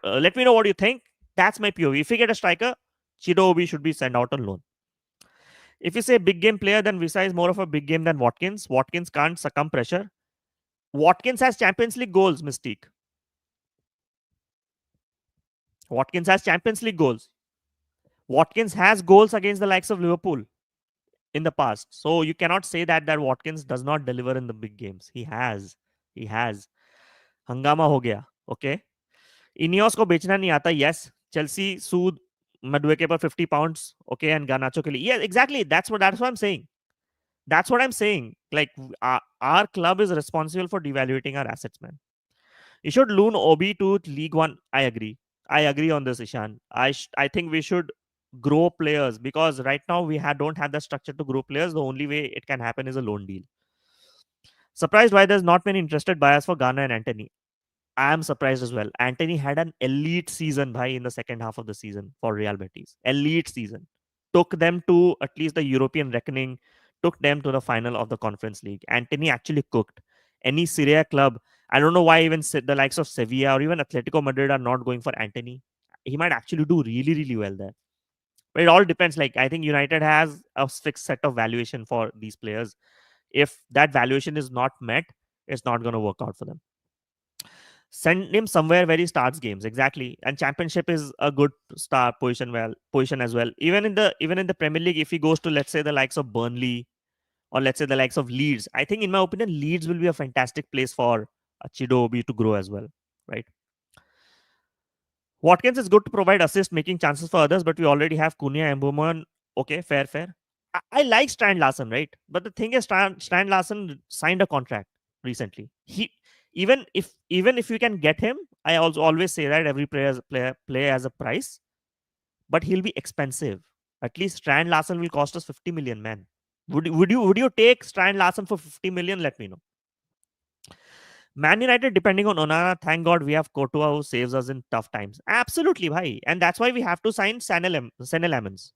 Let me know what you think. That's my POV. If we get a striker, Chido Obi should be sent out on loan. If you say big game player, then Visa is more of a big game than Watkins. Watkins can't succumb pressure. Watkins has Champions League goals, Mystique. Watkins has Champions League goals. Watkins has goals against the likes of Liverpool in the past. So you cannot say that Watkins does not deliver in the big games. He has. Hangama ho gaya. Okay. Ineos को बेचना नहीं आता. Yes. Chelsea sued Madueke for 50 pounds. Okay. And Garnacho ke liye. Yeah, exactly. That's what I'm saying. Like our club is responsible for devaluating our assets, man. You should loan Obi to League One. I agree on this, Ishan. I think we should grow players because right now we don't have the structure to grow players. The only way it can happen is a loan deal. Surprised why there's not many interested buyers for Ghana and Antony. I am surprised as well. Antony had an elite season, bhai, in the second half of the season for Real Betis. Elite season. Took them to at least the European reckoning, took them to the final of the Conference League. Antony actually cooked. Any Serie A club, I don't know why even the likes of Sevilla or even Atletico Madrid are not going for Antony. He might actually do really well there. But it all depends. Like, I think United has a fixed set of valuation for these players. If that valuation is not met, it's not going to work out for them. Send him somewhere where he starts games. Exactly. And championship is a good start position as well. Even in the Premier League, if he goes to, let's say, the likes of Burnley or let's say the likes of Leeds, I think in my opinion, Leeds will be a fantastic place for Chido Obi to grow as well. Right. Watkins is good to provide assist, making chances for others, but we already have Cunha and Bowman. Okay, fair. I like Strand Larson, right? But the thing is, Strand Larson signed a contract recently. He even if you can get him, I also always say that every player has a price, but he'll be expensive. At least Strand Larson will cost us 50 million, man. Would you take Strand Larson for 50 million? Let me know. Man United, depending on Onana, thank God we have Courtois who saves us in tough times. Absolutely, bhai. And that's why we have to sign Senel Lemons.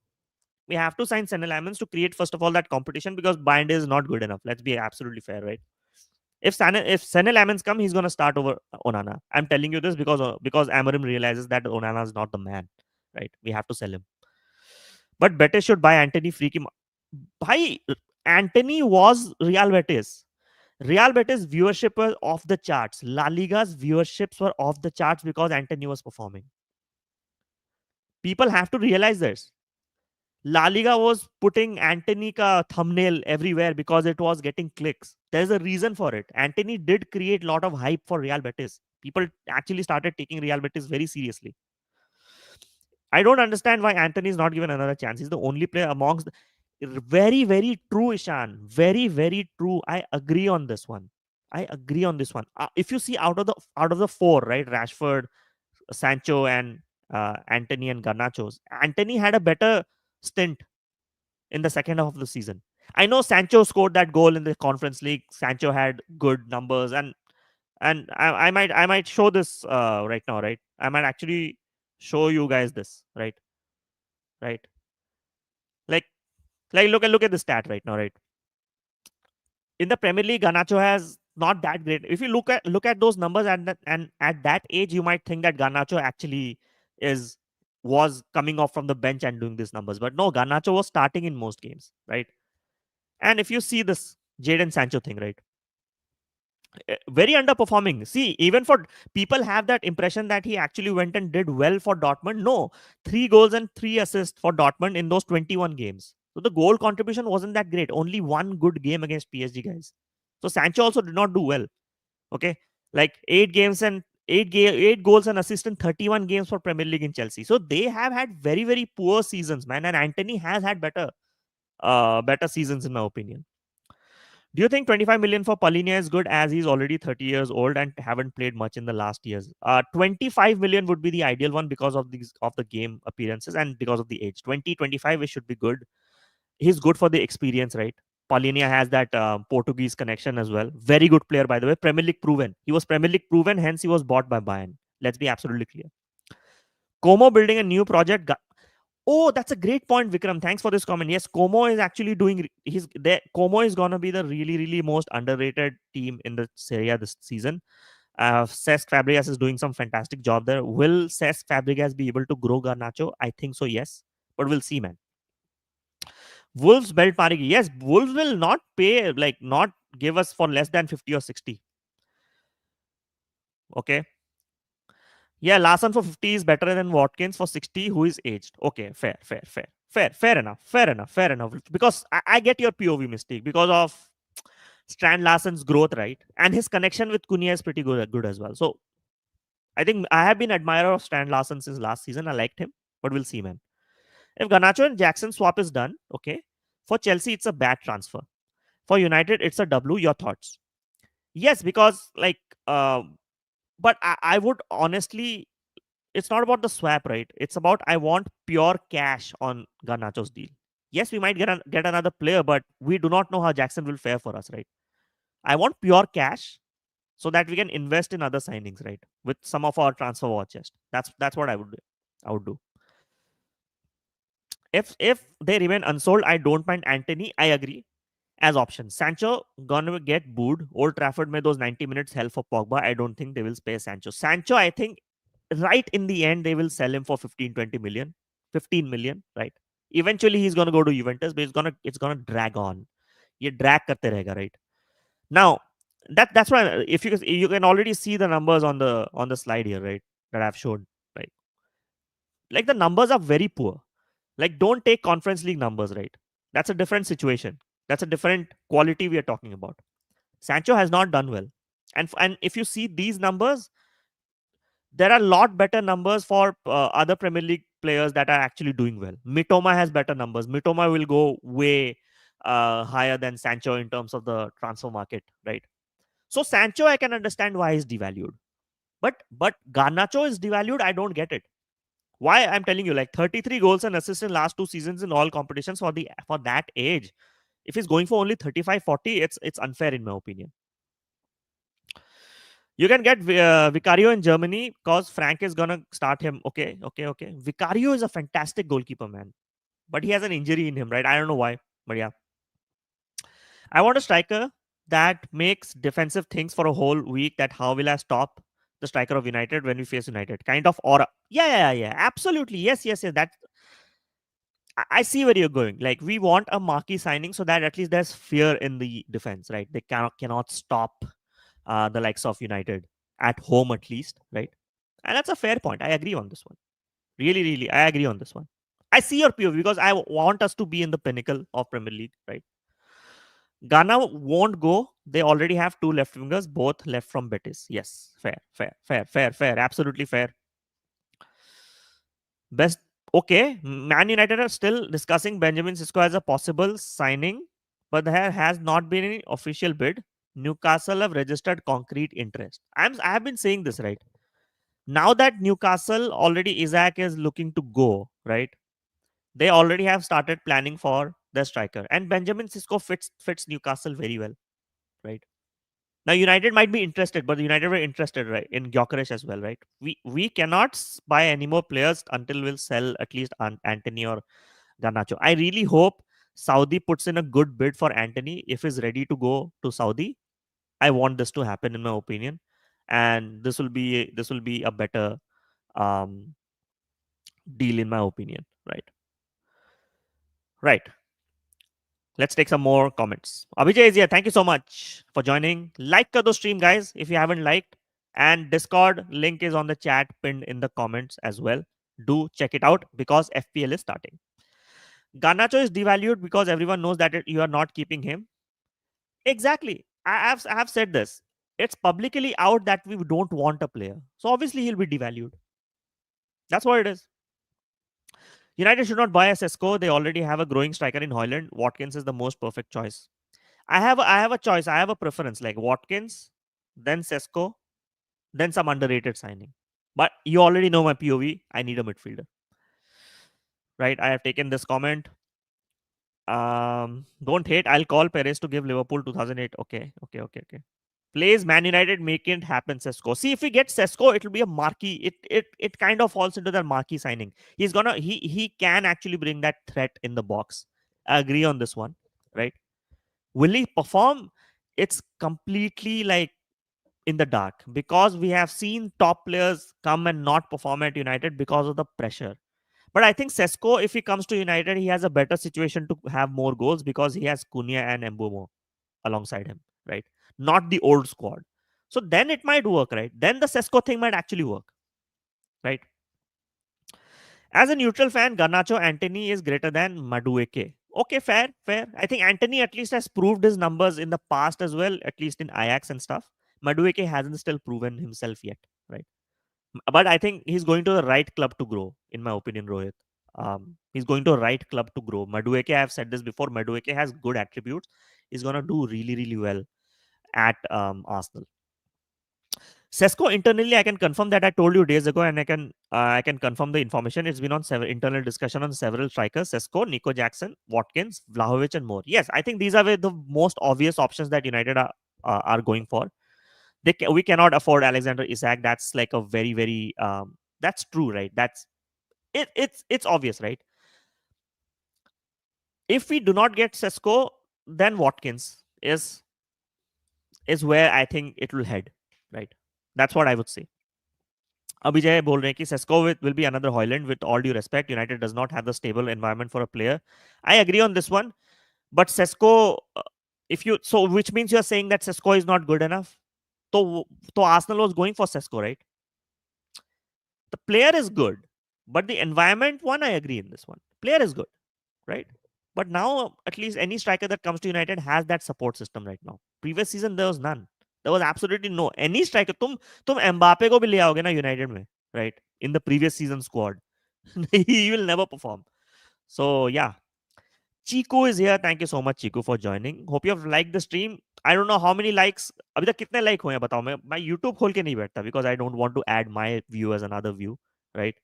We have to sign Senel Lemons to create, first of all, that competition because Bind is not good enough. Let's be absolutely fair, right? If Sene Lamens come, he's gonna start over Onana. I'm telling you this because Amorim realizes that Onana is not the man, right? We have to sell him. But Betis should buy Antony free. Bhai, Antony was Real Betis. Real Betis viewership was off the charts. La Liga's viewerships were off the charts because Antony was performing. People have to realize this. La Liga was putting Antony ka thumbnail everywhere because it was getting clicks. There's a reason for it. Antony did create a lot of hype for Real Betis. People actually started taking Real Betis very seriously. I don't understand why Antony is not given another chance. He's the only player amongst very, very true, Ishan. Very, very true. I agree on this one. I agree on this one. If you see out of the four, right, Rashford, Sancho, and Antony and Garnacho's, Antony had a better stint in the second half of the season. I know Sancho scored that goal in the Conference League. Sancho had good numbers, and I might show this right now, right? I might actually show you guys this, right? Right? Like look at the stat right now, right? In the Premier League, Garnacho has not that great. If you look at those numbers and at that age, you might think that Garnacho actually is was coming off from the bench and doing these numbers. But no, Garnacho was starting in most games, right? And if you see this Jadon Sancho thing, right? Very underperforming. See, even for people have that impression that he actually went and did well for Dortmund. No, 3 goals and 3 assists for Dortmund in those 21 games. So the goal contribution wasn't that great. Only one good game against PSG, guys. So Sancho also did not do well. Okay, like 8 games and 8 goals and assists in 31 games for Premier League in Chelsea. So they have had very very poor seasons, man. And Antony has had better seasons in my opinion. Do you think 25 million for Palinia is good as he's already 30 years old and haven't played much in the last years? 25 million would be the ideal one because of these of the game appearances and because of the age. 2025 it should be good. He's good for the experience, right? Palinia has that Portuguese connection as well. Very good player, by the way. Premier League proven. He was Premier League proven, hence he was bought by Bayern. Let's be absolutely clear. Como building a new project. Oh, that's a great point, Vikram. Thanks for this comment. Yes, Como is actually doing. He's there. Como is gonna be the really, really most underrated team in the Serie A this season. Cesc Fabregas is doing some fantastic job there. Will Cesc Fabregas be able to grow Garnacho? I think so. Yes, but we'll see, man. Wolves belt Marigi. Yes, Wolves will not pay not give us for less than 50 or 60. Okay. Yeah, Larson for 50 is better than Watkins for 60, who is aged. Okay, fair enough. Because I get your POV mistake because of Strand Larsen's growth, right? And his connection with Cunha is pretty good as well. So I think I have been admirer of Strand Larsen since last season. I liked him, but we'll see, man. If Garnacho and Jackson swap is done, okay. For Chelsea, it's a bad transfer. For United, it's a W. Your thoughts? Yes, because but I would honestly, it's not about the swap, right? It's about I want pure cash on Garnacho's deal. Yes, we might get another player, but we do not know how Jackson will fare for us, right? I want pure cash so that we can invest in other signings, right? With some of our transfer war chest. That's what I would do. If they remain unsold, I don't mind Antony. I agree. As options. Sancho gonna get booed. Old Trafford made those 90 minutes hell for Pogba. I don't think they will spare Sancho. Sancho, I think right in the end, they will sell him for 15, 20 million. 15 million, right? Eventually he's gonna go to Juventus, but it's gonna drag on. Ye drag karte rahega, right? Now, that's why if you can already see the numbers on the slide here, right? That I've showed, right? Like the numbers are very poor. Like, don't take Conference League numbers, right? That's a different situation. That's a different quality we are talking about. Sancho has not done well. And if you see these numbers, there are a lot better numbers for other Premier League players that are actually doing well. Mitoma has better numbers. Mitoma will go way higher than Sancho in terms of the transfer market, right? So Sancho, I can understand why he's devalued. But Garnacho is devalued. I don't get it. Why? I'm telling you, like 33 goals and assists in last 2 seasons in all competitions for that age. If he's going for only 35, 40, it's unfair in my opinion. You can get Vicario in Germany because Frank is gonna start him. Okay. Vicario is a fantastic goalkeeper, man, but he has an injury in him, right? I don't know why, but yeah. I want a striker that makes defensive things for a whole week, that how will I stop the striker of United when we face United kind of aura. Yeah, absolutely, yes. That I see where you're going. Like, we want a marquee signing so that at least there's fear in the defense, right? They cannot stop the likes of United at home, at least, right? And that's a fair point. I agree on this one. Really, I agree on this one. I see your POV because I want us to be in the pinnacle of Premier League, right? Ghana won't go. They already have two left wingers, both left from Betis. Yes, fair. Absolutely fair. Best. Okay, Man United are still discussing Benjamin Sisko as a possible signing, but there has not been any official bid. Newcastle have registered concrete interest. I have been saying this, right? Now that Newcastle already Isaac is looking to go, right? They already have started planning for the striker, and Benjamin Sisko fits Newcastle very well, right? Now United might be interested, but the United were interested, right, in Gyökeres as well, right? We cannot buy any more players until we'll sell at least Antony or Garnacho. I really hope Saudi puts in a good bid for Antony if he's ready to go to Saudi. I want this to happen, in my opinion, and this will be a better um, deal, in my opinion, right? Right. Let's take some more comments. Abhijay is here. Thank you so much for joining. Like the stream, guys, if you haven't liked. And Discord link is on the chat pinned in the comments as well. Do check it out because FPL is starting. Garnacho is devalued because everyone knows that you are not keeping him. Exactly. I have said this. It's publicly out that we don't want a player. So obviously he'll be devalued. That's what it is. United should not buy a Sesko. They already have a growing striker in Hoyland. Watkins is the most perfect choice. I have a choice. I have a preference, like Watkins, then Sesko, then some underrated signing. But you already know my POV. I need a midfielder. Right? I have taken this comment. Don't hate. I'll call Perez to give Liverpool 2008. Okay. Plays Man United, make it happen, Sesko. See, if we get Sesko, it'll be a marquee. It kind of falls into that marquee signing. He can actually bring that threat in the box. I agree on this one, right? Will he perform? It's completely like in the dark because we have seen top players come and not perform at United because of the pressure. But I think Sesko, if he comes to United, he has a better situation to have more goals because he has Cunha and Mbumo alongside him, right? Not the old squad. So then it might work, right? Then the Sesko thing might actually work, right? As a neutral fan, Garnacho Antony is greater than Madueke. Okay, fair. I think Antony at least has proved his numbers in the past as well, at least in Ajax and stuff. Madueke hasn't still proven himself yet, right? But I think he's going to the right club to grow, in my opinion, Rohit. He's going to a right club to grow. Madueke, I've said this before, Madueke has good attributes. He's going to do really well at Arsenal. Sesko internally, I can confirm that I told you days ago, and I can confirm the information. It's been on several internal discussion on several strikers: Sesko, Nico Jackson, Watkins, Vlahovic, and more. Yes, I think these are the most obvious options that United are going for. We cannot afford Alexander Isak. That's like a very that's true, right? That's it. It's obvious, right? If we do not get Sesko, then Watkins is where I think it will head, right? That's what I would say. Abhijay बोल रहे हैं कि Sesko will be another Hoyland. With all due respect, United does not have the stable environment for a player. I agree on this one, but Sesko, if you so which means you're saying that Sesko is not good enough. So Arsenal was going for Sesko, right? The player is good, but the environment one, I agree in this one. Player is good, right? But now at least any striker that comes to United has that support system right now. Previous season there was none. There was absolutely no any striker. तुम Mbappe को भी ले आओगे ना United में, right? In the previous season squad, he will never perform. So yeah, Chiku is here. Thank you so much, Chiku, for joining. Hope you have liked the stream. I don't know how many likes. अभी तक कितने like हुए हैं बताओ. मैं YouTube खोल के नहीं बैठता because I don't want to add my view as another view, right?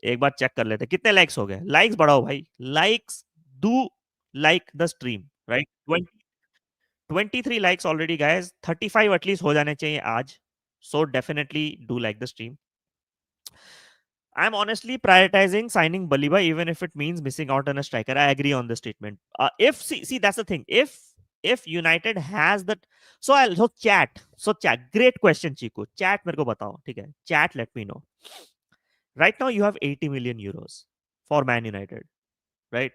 एक बार चेक कर लेते कितने लाइक्स हो गए. लाइक्स बढ़ाओ भाई. Likes, do like the stream, right? 23 likes already, guys. 35 at least हो जाने चाहिए आज. So definitely do like the stream. I'm honestly prioritizing signing Baliba even if it means missing out on a striker. I agree on this statement. If see that's the thing. If if United has that, so chat, great question, Chiku. Chat मेरे को बताओ, ठीक है? Chat, let me know. Right now, you have 80 million euros for Man United, right?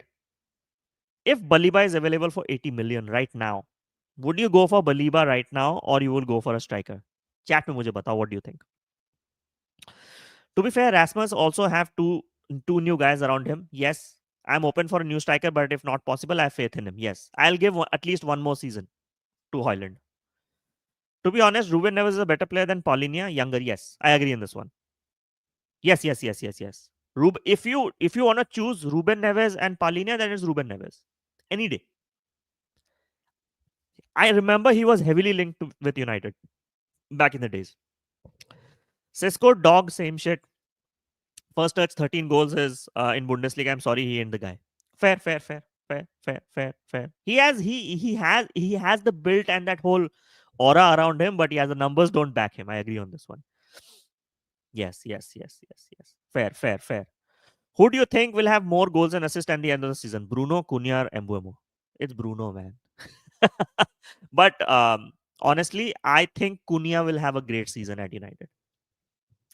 If Baliba is available for 80 million right now, would you go for Baliba right now, or you will go for a striker? Chat में मुझे बताओ, what do you think? To be fair, Rasmus also have two new guys around him. Yes, I'm open for a new striker, but if not possible, I have faith in him. Yes, I'll give at least one more season to Hoyland. To be honest, Ruben Neves is a better player than Paulinia. Younger, yes, I agree in this one. Yes. If you want to choose Ruben Neves and Paulinia, then it's Ruben Neves any day. I remember he was heavily linked with United back in the days. Cisco dog, same shit. First touch, 13 goals is in Bundesliga. I'm sorry, he ain't the guy. Fair. He has the build and that whole aura around him, but the numbers don't back him. I agree on this one. Yes. Fair. Who do you think will have more goals and assists at the end of the season? Bruno, Cunha, or Mbuemo? It's Bruno, man. But honestly, I think Cunha will have a great season at United.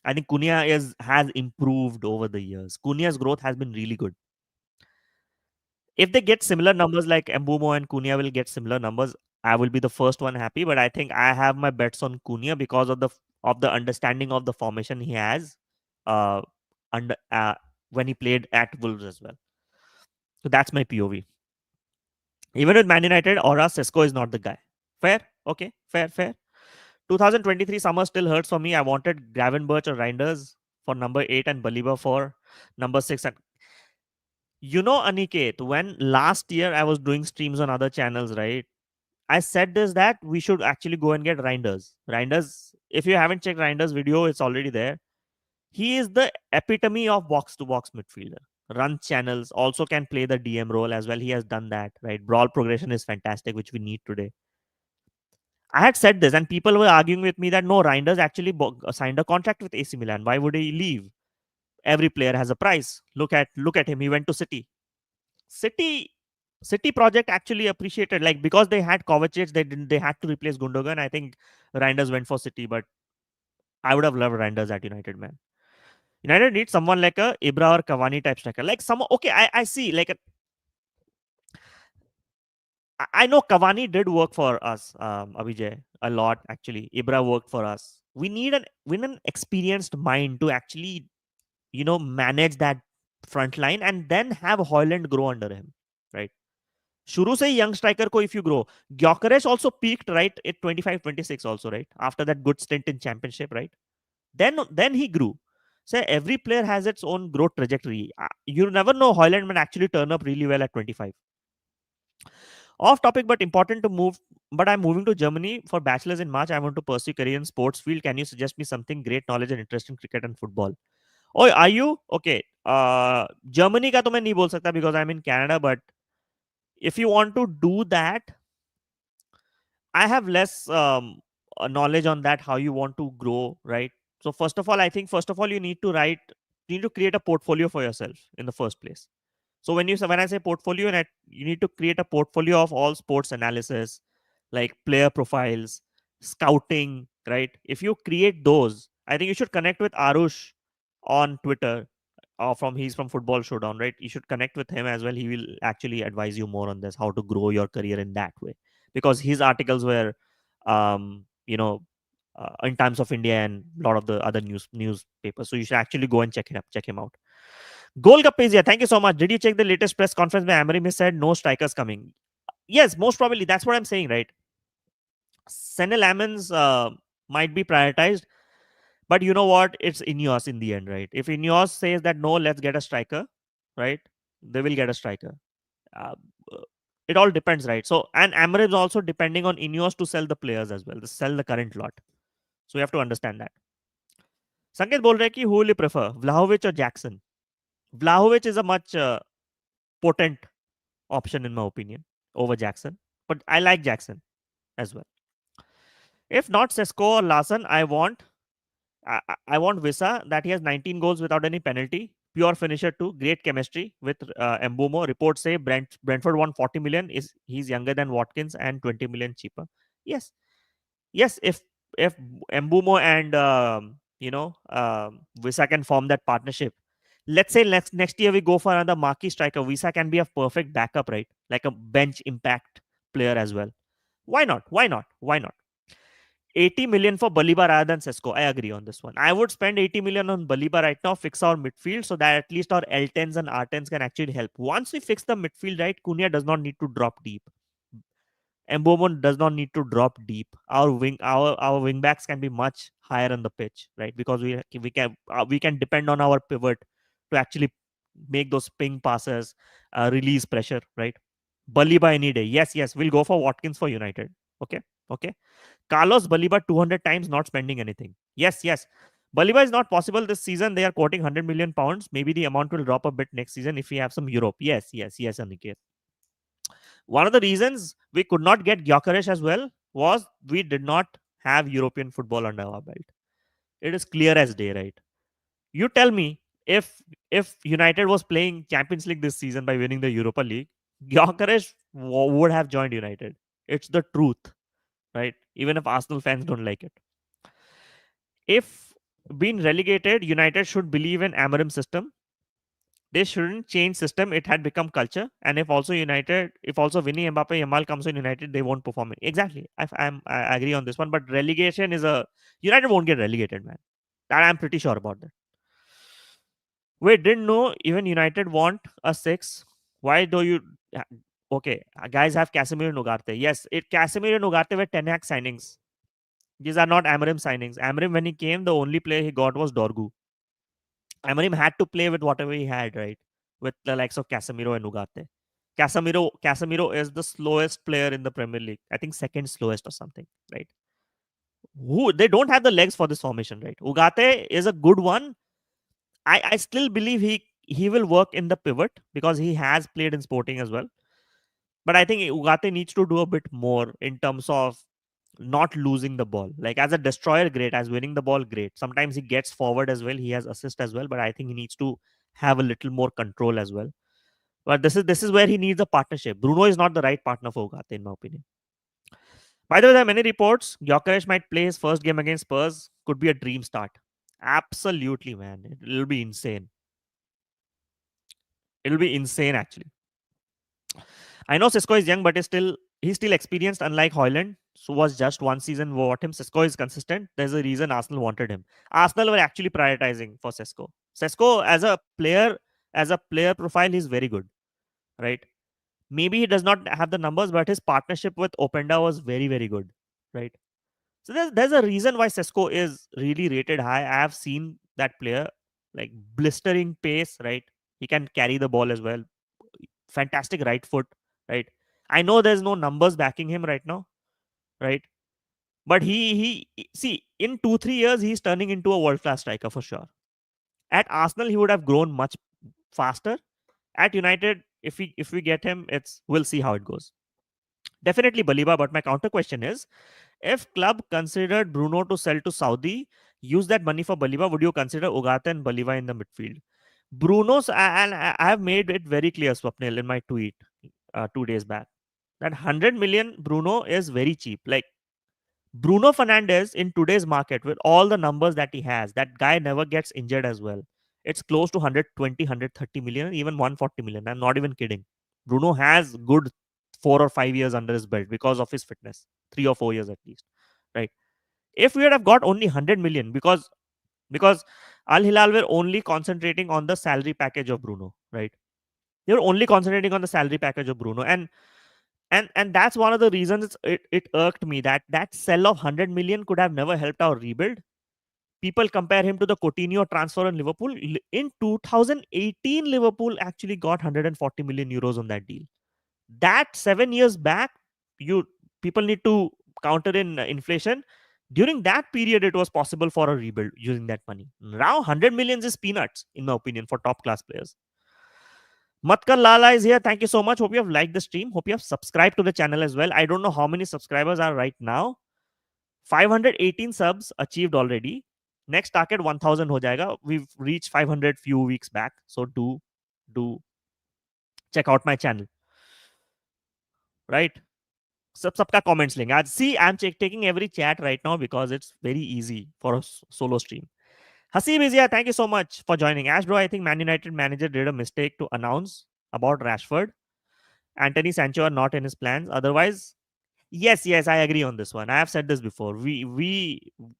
I think Cunha has improved over the years. Cunha's growth has been really good. If they get similar numbers like Mbumo and Cunha will get similar numbers, I will be the first one happy. But I think I have my bets on Cunha because of the understanding of the formation he has uh, under when he played at Wolves as well. So that's my POV. Even with Man United, Aura Sesko is not the guy. Fair? Okay. Fair. 2023 summer still hurts for me. I wanted Gravenberch or Reinders for number 8 and Baliba for number 6. And Aniket, when last year I was doing streams on other channels, right? I said this that we should actually go and get Reinders. Reinders, if you haven't checked Reinders' video, it's already there. He is the epitome of box to box midfielder. Runs channels, also can play the DM role as well. He has done that, right? Brawl progression is fantastic, which we need today. I had said this, and people were arguing with me that no, Reinders actually signed a contract with AC Milan. Why would he leave? Every player has a price. Look at him. He went to City. City project actually appreciated, like, because they had Kovacic, they had to replace Gundogan. I think Reinders went for City, but I would have loved Reinders at United, man. United needs someone like a Ibra or Cavani type striker. Like someone, okay, I see. Like I know Cavani did work for us, Abhijay, a lot actually. Ibra worked for us. We need an experienced mind to actually, manage that front line and then have Hoyland grow under him, right? शुरू से ही young striker को if you grow. Gyökeres also peaked, right, at 25, 26 also, right? After that good stint in championship, right? Then he grew. So every player has its own growth trajectory. You never know, Hoyland might actually turn up really well at 25. Off topic, but important to move. But I'm moving to Germany for bachelor's in March. I want to pursue career in sports field. Can you suggest me something great knowledge and interest in cricket and football? Oh, are you okay? Germany का तो मैं नहीं बोल सकता because I'm in Canada. But if you want to do that, I have less knowledge on that. How you want to grow, right? So first of all, I think you need to create a portfolio for yourself in the first place. So when I say portfolio, you need to create a portfolio of all sports analysis, like player profiles, scouting, right? If you create those, I think you should connect with Arush on Twitter, or he's from Football Showdown, right? You should connect with him as well. He will actually advise you more on this, how to grow your career in that way, because his articles were, um, you know, in Times of India and a lot of the other newspapers. So you should actually go and check him out. Goal Gappezia, thank you so much. Did you check the latest press conference by Amorim? He said no strikers coming. Yes, most probably. That's what I'm saying, right? Senne Lamens might be prioritized, but you know what? It's INEOS in the end, right? If INEOS says that no, let's get a striker, right? They will get a striker. Uh, it all depends, right? So, and Amorim is also depending on INEOS to sell the players as well, to sell the current lot. So you have to understand that. Sanket बोल रहे हैं कि who will you prefer, Vlahovic or Jackson? Vlahovic is a much potent option in my opinion over Jackson, but I like Jackson as well. If not Sesko or Larson, I want Visa, that he has 19 goals without any penalty. pure finisher too. Great chemistry with Mbumo. Reports say Brentford won 40 million. Is he's younger than Watkins and 20 million cheaper? Yes, yes. If Mbumo and Visa can form that partnership. Let's say next year we go for another marquee striker. Visa can be a perfect backup, right? Like a bench impact player as well. Why not? Why not? Why not? 80 million for Baliba rather than Sesko. I agree on this one. I would spend 80 million on Baliba right now, fix our midfield so that at least our L10s and R10s can actually help. Once we fix the midfield right, Cunha does not need to drop deep. Mbomon does not need to drop deep. Our wing backs can be much higher on the pitch, right? Because we can depend on our pivot to actually make those ping passes, release pressure, right? Baliba any day. Yes, yes, we'll go for Watkins for United. Okay, okay. Carlos Baliba 200 times not spending anything. Yes, yes. Baliba is not possible this season. They are quoting 100 million pounds. Maybe the amount will drop a bit next season if we have some Europe. Yes, yes, yes, Aniket. One of the reasons we could not get Gyökeres as well was we did not have European football under our belt. It is clear as day, right? You tell me if United was playing Champions League this season by winning the Europa League, Gyökeres would have joined United. It's the truth, right? Even if Arsenal fans don't like it. If being relegated, United should believe in Amorim system. They shouldn't change system. It had become culture. And if also Vinny, Mbappe, Yamal comes in United, they won't perform it. Exactly. I agree on this one. But relegation is a United won't get relegated, man. That I'm pretty sure about that. We didn't know even United want a six. Why do you? Okay, guys have Casemiro and Ugarte. Yes, Casemiro and Ugarte were 10 lakh signings. These are not Amorim signings. Amorim, when he came, the only player he got was Dorgu. Amorim had to play with whatever he had, right? With the likes of Casemiro and Ugarte. Casemiro is the slowest player in the Premier League. I think second slowest or something, right? Who they don't have the legs for this formation, right? Ugarte is a good one. I still believe he will work in the pivot because he has played in Sporting as well. But I think Ugarte needs to do a bit more in terms of not losing the ball. Like as a destroyer, great. As winning the ball, great. Sometimes he gets forward as well. He has assist as well. But I think he needs to have a little more control as well. But this is where he needs a partnership. Bruno is not the right partner for Ugarte, in my opinion. By the way, there are many reports. Gyökeres might play his first game against Spurs. Could be a dream start. Absolutely, man. It'll be insane. It'll be insane, actually. I know Sesko is young, but he's still experienced, unlike Højlund, who was just one season what him. Sesko is consistent. There's a reason Arsenal wanted him. Arsenal were actually prioritizing for Sesko. Sesko as a player profile, he's very good, right? Maybe he does not have the numbers, but his partnership with Openda was very, very good, right? So there's a reason why Sesko is really rated high. I have seen that player like blistering pace, right? He can carry the ball as well. Fantastic right foot, right? I know there's no numbers backing him right now, right? But he see in 2-3 years he's turning into a world class striker for sure. At Arsenal he would have grown much faster. At United, if we get him, we'll see how it goes. Definitely Baliba, but my counter question is, if club considered Bruno to sell to Saudi, use that money for Baliba, would you consider Ugarte and Baliba in the midfield? Bruno's, and I have made it very clear, Swapnil, in my tweet 2 days back, that 100 million Bruno is very cheap. Like Bruno Fernandes in today's market, with all the numbers that he has, that guy never gets injured as well. It's close to 120, 130 million, even 140 million. I'm not even kidding. Bruno has good 4 or 5 years under his belt because of his fitness, 3 or 4 years at least, right? If we would have got only 100 million, because Al Hilal were only concentrating on the salary package of Bruno, right? They were only concentrating on the salary package of Bruno, and that's one of the reasons it irked me that sell of 100 million could have never helped our rebuild. People compare him to the Coutinho transfer in Liverpool. In 2018, Liverpool actually got 140 million euros on that deal. That 7 years back, you people need to counter in inflation. During that period, it was possible for a rebuild using that money. Now, 100 millions is peanuts, in my opinion, for top class players. Matkar Lala is here. Thank you so much. Hope you have liked the stream. Hope you have subscribed to the channel as well. I don't know how many subscribers are right now. 518 subs achieved already. Next target 1000 हो जाएगा. We've reached 500 few weeks back. So do check out my channel. Right? सबका comments लेंगे आज. See, I'm taking every chat right now because it's very easy for a solo stream. Hasib is here. Thank you so much for joining. Ash bro, I think Man United manager did a mistake to announce about Rashford. Antony, Sancho are not in his plans. Otherwise, yes, I agree on this one. I have said this before.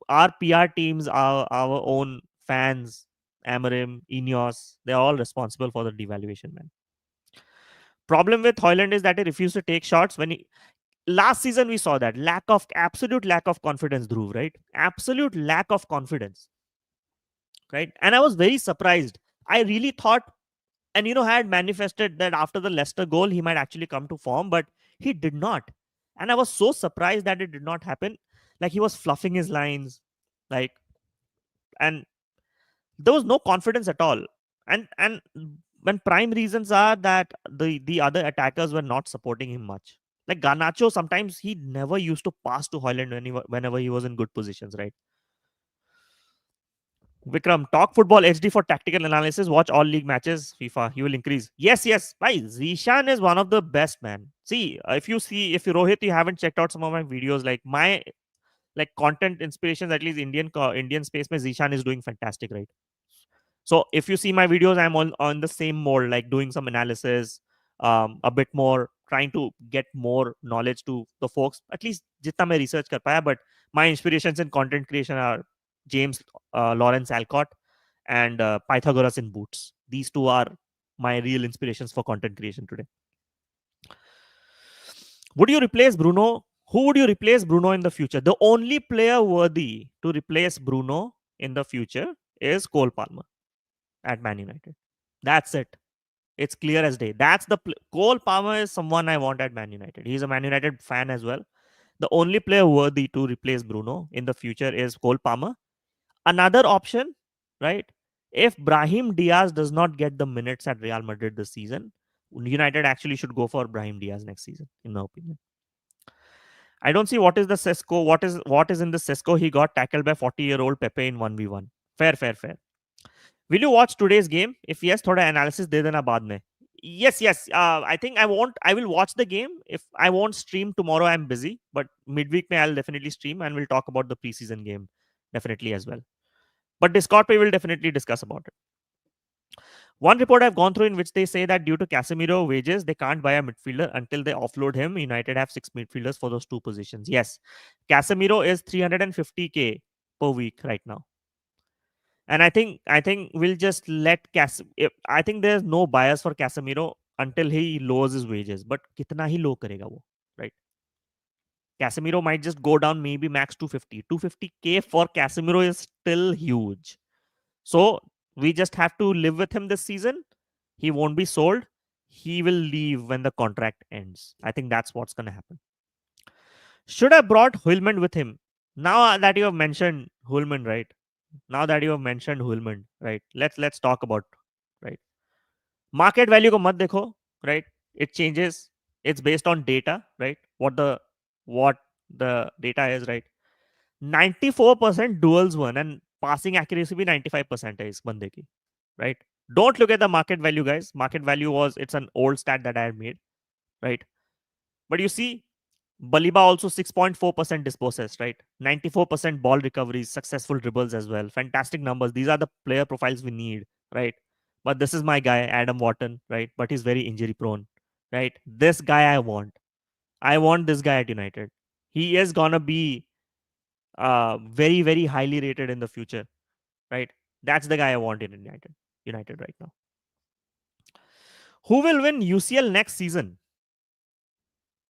Our PR teams, our own fans, Amorim, INEOS, they're all responsible for the devaluation, man. Problem with Hoyland is that he refused to take shots when he last season we saw that absolute lack of confidence, Dhruv, right? Absolute lack of confidence, right? And I was very surprised. I really thought, and had manifested that after the Leicester goal he might actually come to form, but he did not. And I was so surprised that it did not happen. Like he was fluffing his lines, like, and there was no confidence at all. And when prime reasons are that the other attackers were not supporting him much. Like Garnacho, sometimes he never used to pass to Hoyland whenever he was in good positions, right? Vikram, talk football HD for tactical analysis. Watch all league matches. FIFA, you will increase. Yes. Bhai, Zishan is one of the best, man. See, if you Rohit, you haven't checked out some of my videos, like my content inspirations, at least Indian space, mein Zishan is doing fantastic, right? So if you see my videos, I'm on the same mode, like doing some analysis, a bit more, trying to get more knowledge to the folks. At least jitna main research kar paya, but my inspirations in content creation are James Lawrence Alcott and Pythagoras in Boots. These two are my real inspirations for content creation today. Would you replace Bruno? Who would you replace Bruno in the future? The only player worthy to replace Bruno in the future is Cole Palmer at Man United. That's it. It's clear as day. That's Cole Palmer is someone I want at Man United. He's a Man United fan as well. The only player worthy to replace Bruno in the future is Cole Palmer. Another option, right? If Brahim Diaz does not get the minutes at Real Madrid this season, United actually should go for Brahim Diaz next season, in my opinion. I don't see what is the Sesko. What is in the Sesko? He got tackled by 40-year-old Pepe in 1v1. Fair. Will you watch today's game? If yes, थोड़ा analysis दे देना बाद में. Yes. I think I won't. I will watch the game. If I won't stream tomorrow, I'm busy. But midweek, I'll definitely stream and we'll talk about the preseason game definitely as well. But Discord, we will definitely discuss about it. One report I've gone through in which they say that due to Casemiro wages, they can't buy a midfielder until they offload him. United have 6 midfielders for those 2 positions. Yes, Casemiro is 350k per week right now. And I think we'll just let I think there's no bias for Casemiro until he lowers his wages. But kitna hi low karega wo, right? Casemiro might just go down maybe max 250. 250k for Casemiro is still huge. So we just have to live with him this season. He won't be sold. He will leave when the contract ends. I think that's what's going to happen. Should have brought Hulman with him. Now that you have mentioned Hulman, right? Right? Let's talk about, right? Market value ko mat dekho, right? It changes. It's based on data, right? What the data is, right? 94% duels won and passing accuracy bhi 95% hai is bande ki, right? Don't look at the market value, guys. Market value it's an old stat that I had made, right? But you see, Baliba also 6.4% dispossessed, right? 94% ball recoveries, successful dribbles as well. Fantastic numbers. These are the player profiles we need, right? But this is my guy, Adam Wharton, right? But he's very injury prone, right? This guy I want. I want this guy at United. He is gonna be very, very highly rated in the future, right? That's the guy I want in United right now. Who will win UCL next season?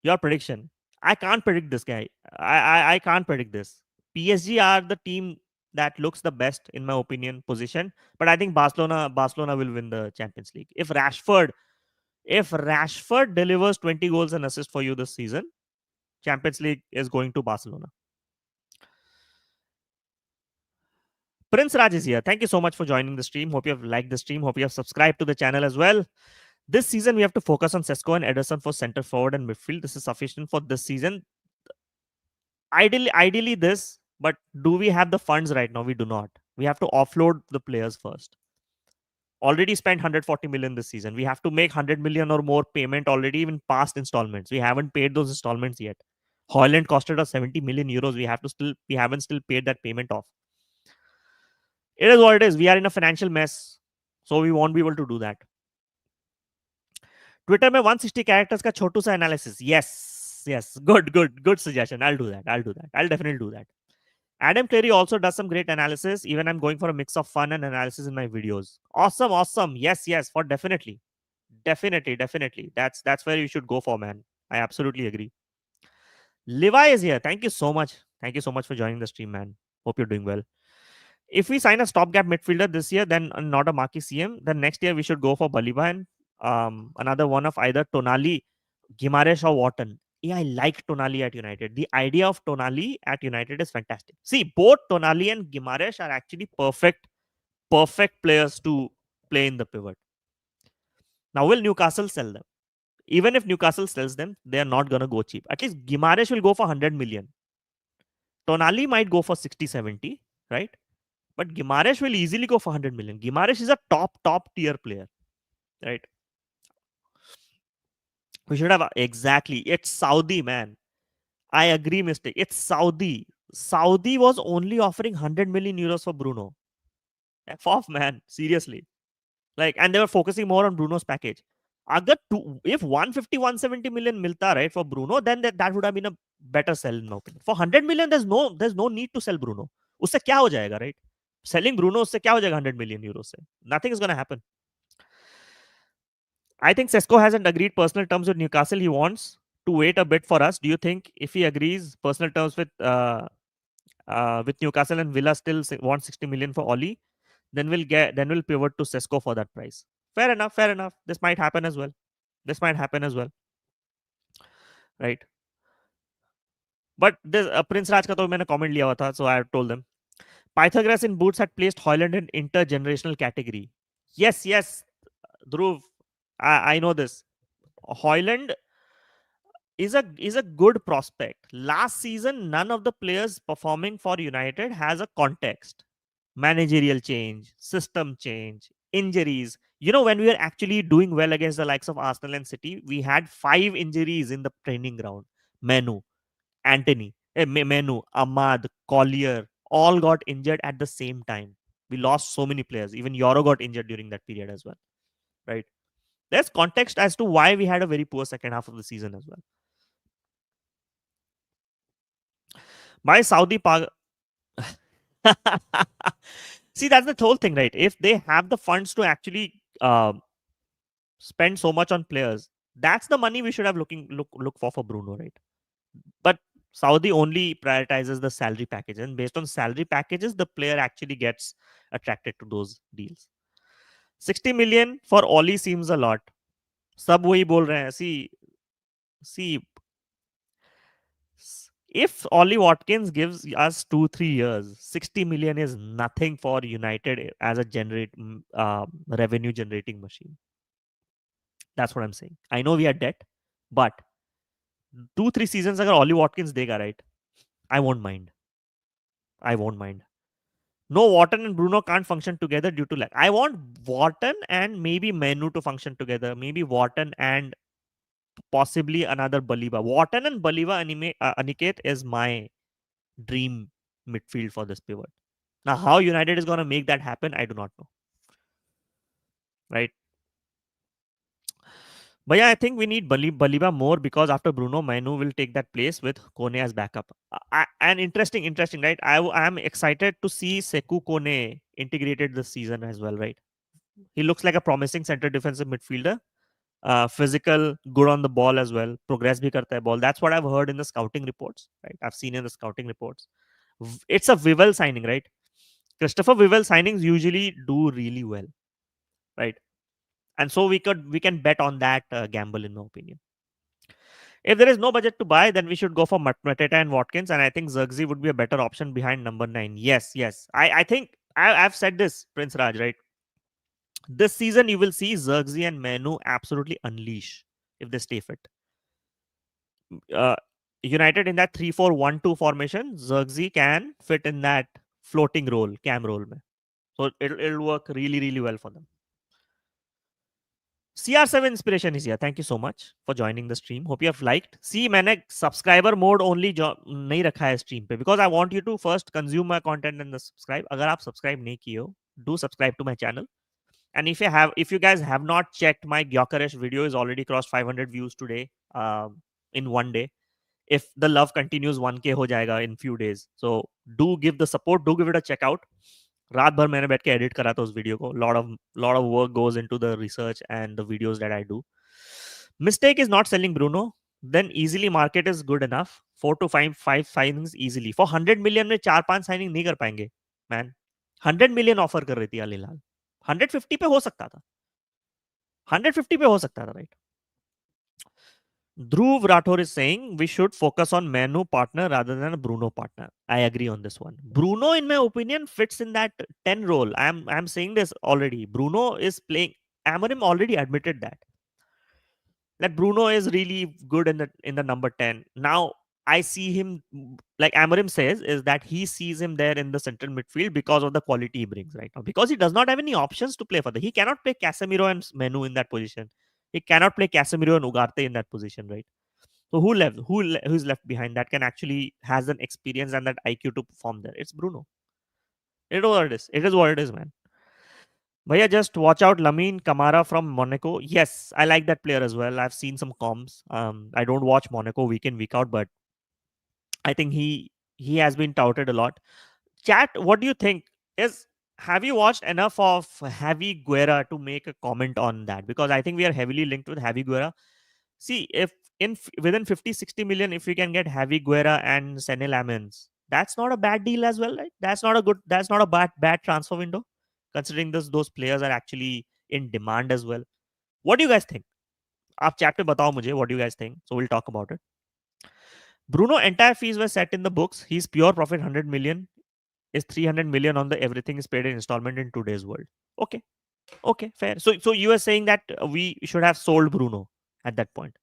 Your prediction. I can't predict this guy. I can't predict this. PSG are the team that looks the best in my opinion position, but I think Barcelona will win the Champions League. If Rashford delivers 20 goals and assists for you this season, Champions League is going to Barcelona. Prince Raj is here. Thank you so much for joining the stream. Hope you have liked the stream. Hope you have subscribed to the channel as well. This season, we have to focus on Sesko and Ederson for center forward and midfield. This is sufficient for this season. Ideally this, but do we have the funds right now? We do not. We have to offload the players first. Already spent 140 million this season. We have to make 100 million or more payment already, even past installments. We haven't paid those installments yet. Holland costed us 70 million euros. We haven't still paid that payment off. It is what it is. We are in a financial mess, so we won't be able to do that. Twitter में 160 characters का छोटू सा analysis. Yes. Good suggestion. I'll do that. I'll definitely do that. Adam Cleary also does some great analysis. Even I'm going for a mix of fun and analysis in my videos. Awesome. Yes. For definitely. That's where you should go for, man. I absolutely agree. Levi is here. Thank you so much. Thank you so much for joining the stream, man. Hope you're doing well. If we sign a stopgap midfielder this year, then not a marquee CM, then next year we should go for Baliba and another one of either Tonali, Gimaresh, or Wharton. Yeah, I like Tonali at United. The idea of Tonali at United is fantastic. See, both Tonali and Gimaresh are actually perfect players to play in the pivot. Now, will Newcastle sell them? Even if Newcastle sells them, they are not going to go cheap. At least Gimaresh will go for 100 million. Tonali might go for 60, 70, right? But Gimaresh will easily go for 100 million. Gimaresh is a top tier player, right? We should have exactly. It's Saudi, man. I agree, mistake. It's Saudi. Saudi was only offering 100 million euros for Bruno. F off, man. Seriously. Like, and they were focusing more on Bruno's package. If 150, 170 million milta, right, for Bruno, then that would have been a better sell in my opinion. For 100 million, there's no need to sell Bruno. उससे क्या हो जाएगा, right? Selling Bruno, उससे क्या हो जाएगा 100 million euros से? Nothing is going to happen. I think Sesko hasn't agreed personal terms with Newcastle. He wants to wait a bit for us. Do you think if he agrees personal terms with Newcastle and Villa still want 60 million for Oli, then we'll pivot to Sesko for that price. Fair enough. This might happen as well. Right? But this Prince Raj ka to maine comment liya hua tha, so I told them. Pythagoras in boots had placed Hoyland in intergenerational category. Yes, Dhruv, I know this. Hoyland is a good prospect. Last season, none of the players performing for United has a context. Managerial change, system change, injuries. You know, when we were actually doing well against the likes of Arsenal and City, we had 5 injuries in the training ground. Menu, Ahmad, Collier, all got injured at the same time. We lost so many players. Even Yoro got injured during that period as well. Right? There's context as to why we had a very poor second half of the season as well. My Saudi See, that's the whole thing, right? If they have the funds to actually spend so much on players, that's the money we should have look for Bruno, right? But Saudi only prioritizes the salary package, and based on salary packages, the player actually gets attracted to those deals. 60 million for Oli seems a lot. सब वही बोल रहे हैं. See, if Ollie Watkins gives us 2-3 years, 60 million is nothing for United as a revenue generating machine. That's what I'm saying. I know we are debt, but 2-3 seasons agar Ollie Watkins dega, right? I won't mind. No, Wharton and Bruno can't function together due to lack. I want Wharton and maybe Menu to function together. Maybe Wharton and possibly another Baliba. Wharton and Baliba Aniket is my dream midfield for this pivot. Now, how United is going to make that happen, I do not know. Right? But yeah, I think we need Baliba more because after Bruno, Manu will take that place with Kone as backup. And interesting, right? I am excited to see Sekou Kone integrated this season as well, right? He looks like a promising center defensive midfielder. Physical, good on the ball as well. Progress bhi karta hai ball. That's what I've heard in the scouting reports, right? I've seen in the scouting reports. It's a Vivel signing, right? Christopher Vivel signings usually do really well, right? And so we can bet on that gamble, in my opinion. If there is no budget to buy, then we should go for Mateta and Watkins, and I think Zirkzee would be a better option behind number 9. Yes. I think I've said this, Prince Raj, right? This season you will see Zirkzee and Menu absolutely unleash if they stay fit. United in that 3-4-1-2 formation, Zirkzee can fit in that floating role, cam role में. So it'll work really really well for them. CR7 inspiration is here. Thank you so much for joining the stream. Hope you have liked. See, मैंने subscriber mode only नहीं रखा है stream पे because I want you to first consume my content and the subscribe. अगर आप subscribe नहीं किए हो, do subscribe to my channel. And if you guys have not checked, my Gyökeres video is already crossed 500 views today, in one day. If the love continues, 1K हो जाएगा in few days. So do give the support, do give it a check out. रात भर मैंने बैठ के edit करा था उस वीडियो को. Lot of work goes into the research and the videos that I do. Mistake is not selling Bruno. Then easily market is good enough. 4 to 5 signings easily. For 100 million में 4-5 signing नहीं कर पाएंगे, man. 100 million offer कर रही थी अल हिलाल. 150 पे हो सकता था. 150 पे हो सकता था, right? Dhruv Rathore is saying we should focus on Manu partner rather than a Bruno partner. I agree on this one. Bruno, in my opinion, fits in that 10 role. I'm saying this already. Bruno is playing. Amorim already admitted that Bruno is really good in the number 10. Now I see him, like Amorim says, is that he sees him there in the central midfield because of the quality he brings right now. Because he does not have any options to play for. He cannot play Casemiro and Menu in that position. He cannot play Casemiro and Ugarte in that position, right? So who left? Who's left behind that can actually has an experience and that IQ to perform there? It's Bruno. It is what it is. It is what it is, man. Bhaiya, just watch out Lamine Kamara from Monaco. Yes, I like that player as well. I've seen some comms. I don't watch Monaco week in, week out, but I think he has been touted a lot. Chat, what do you think? Have you watched enough of Javi Guerra to make a comment on that? Because I think we are heavily linked with Javi Guerra. See, if within 50-60 million, if we can get Javi Guerra and Sene Lamens, that's not a bad deal as well, right? That's not a bad transfer window, considering those players are actually in demand as well. What do you guys think? आप chat पे बताओ मुझे what do you guys think? So we'll talk about it. Bruno entire fees were set in the books. He's pure profit 100 million. Is 300 million on the everything is paid in installment in today's world. Okay, fair. So you are saying that we should have sold Bruno at that point.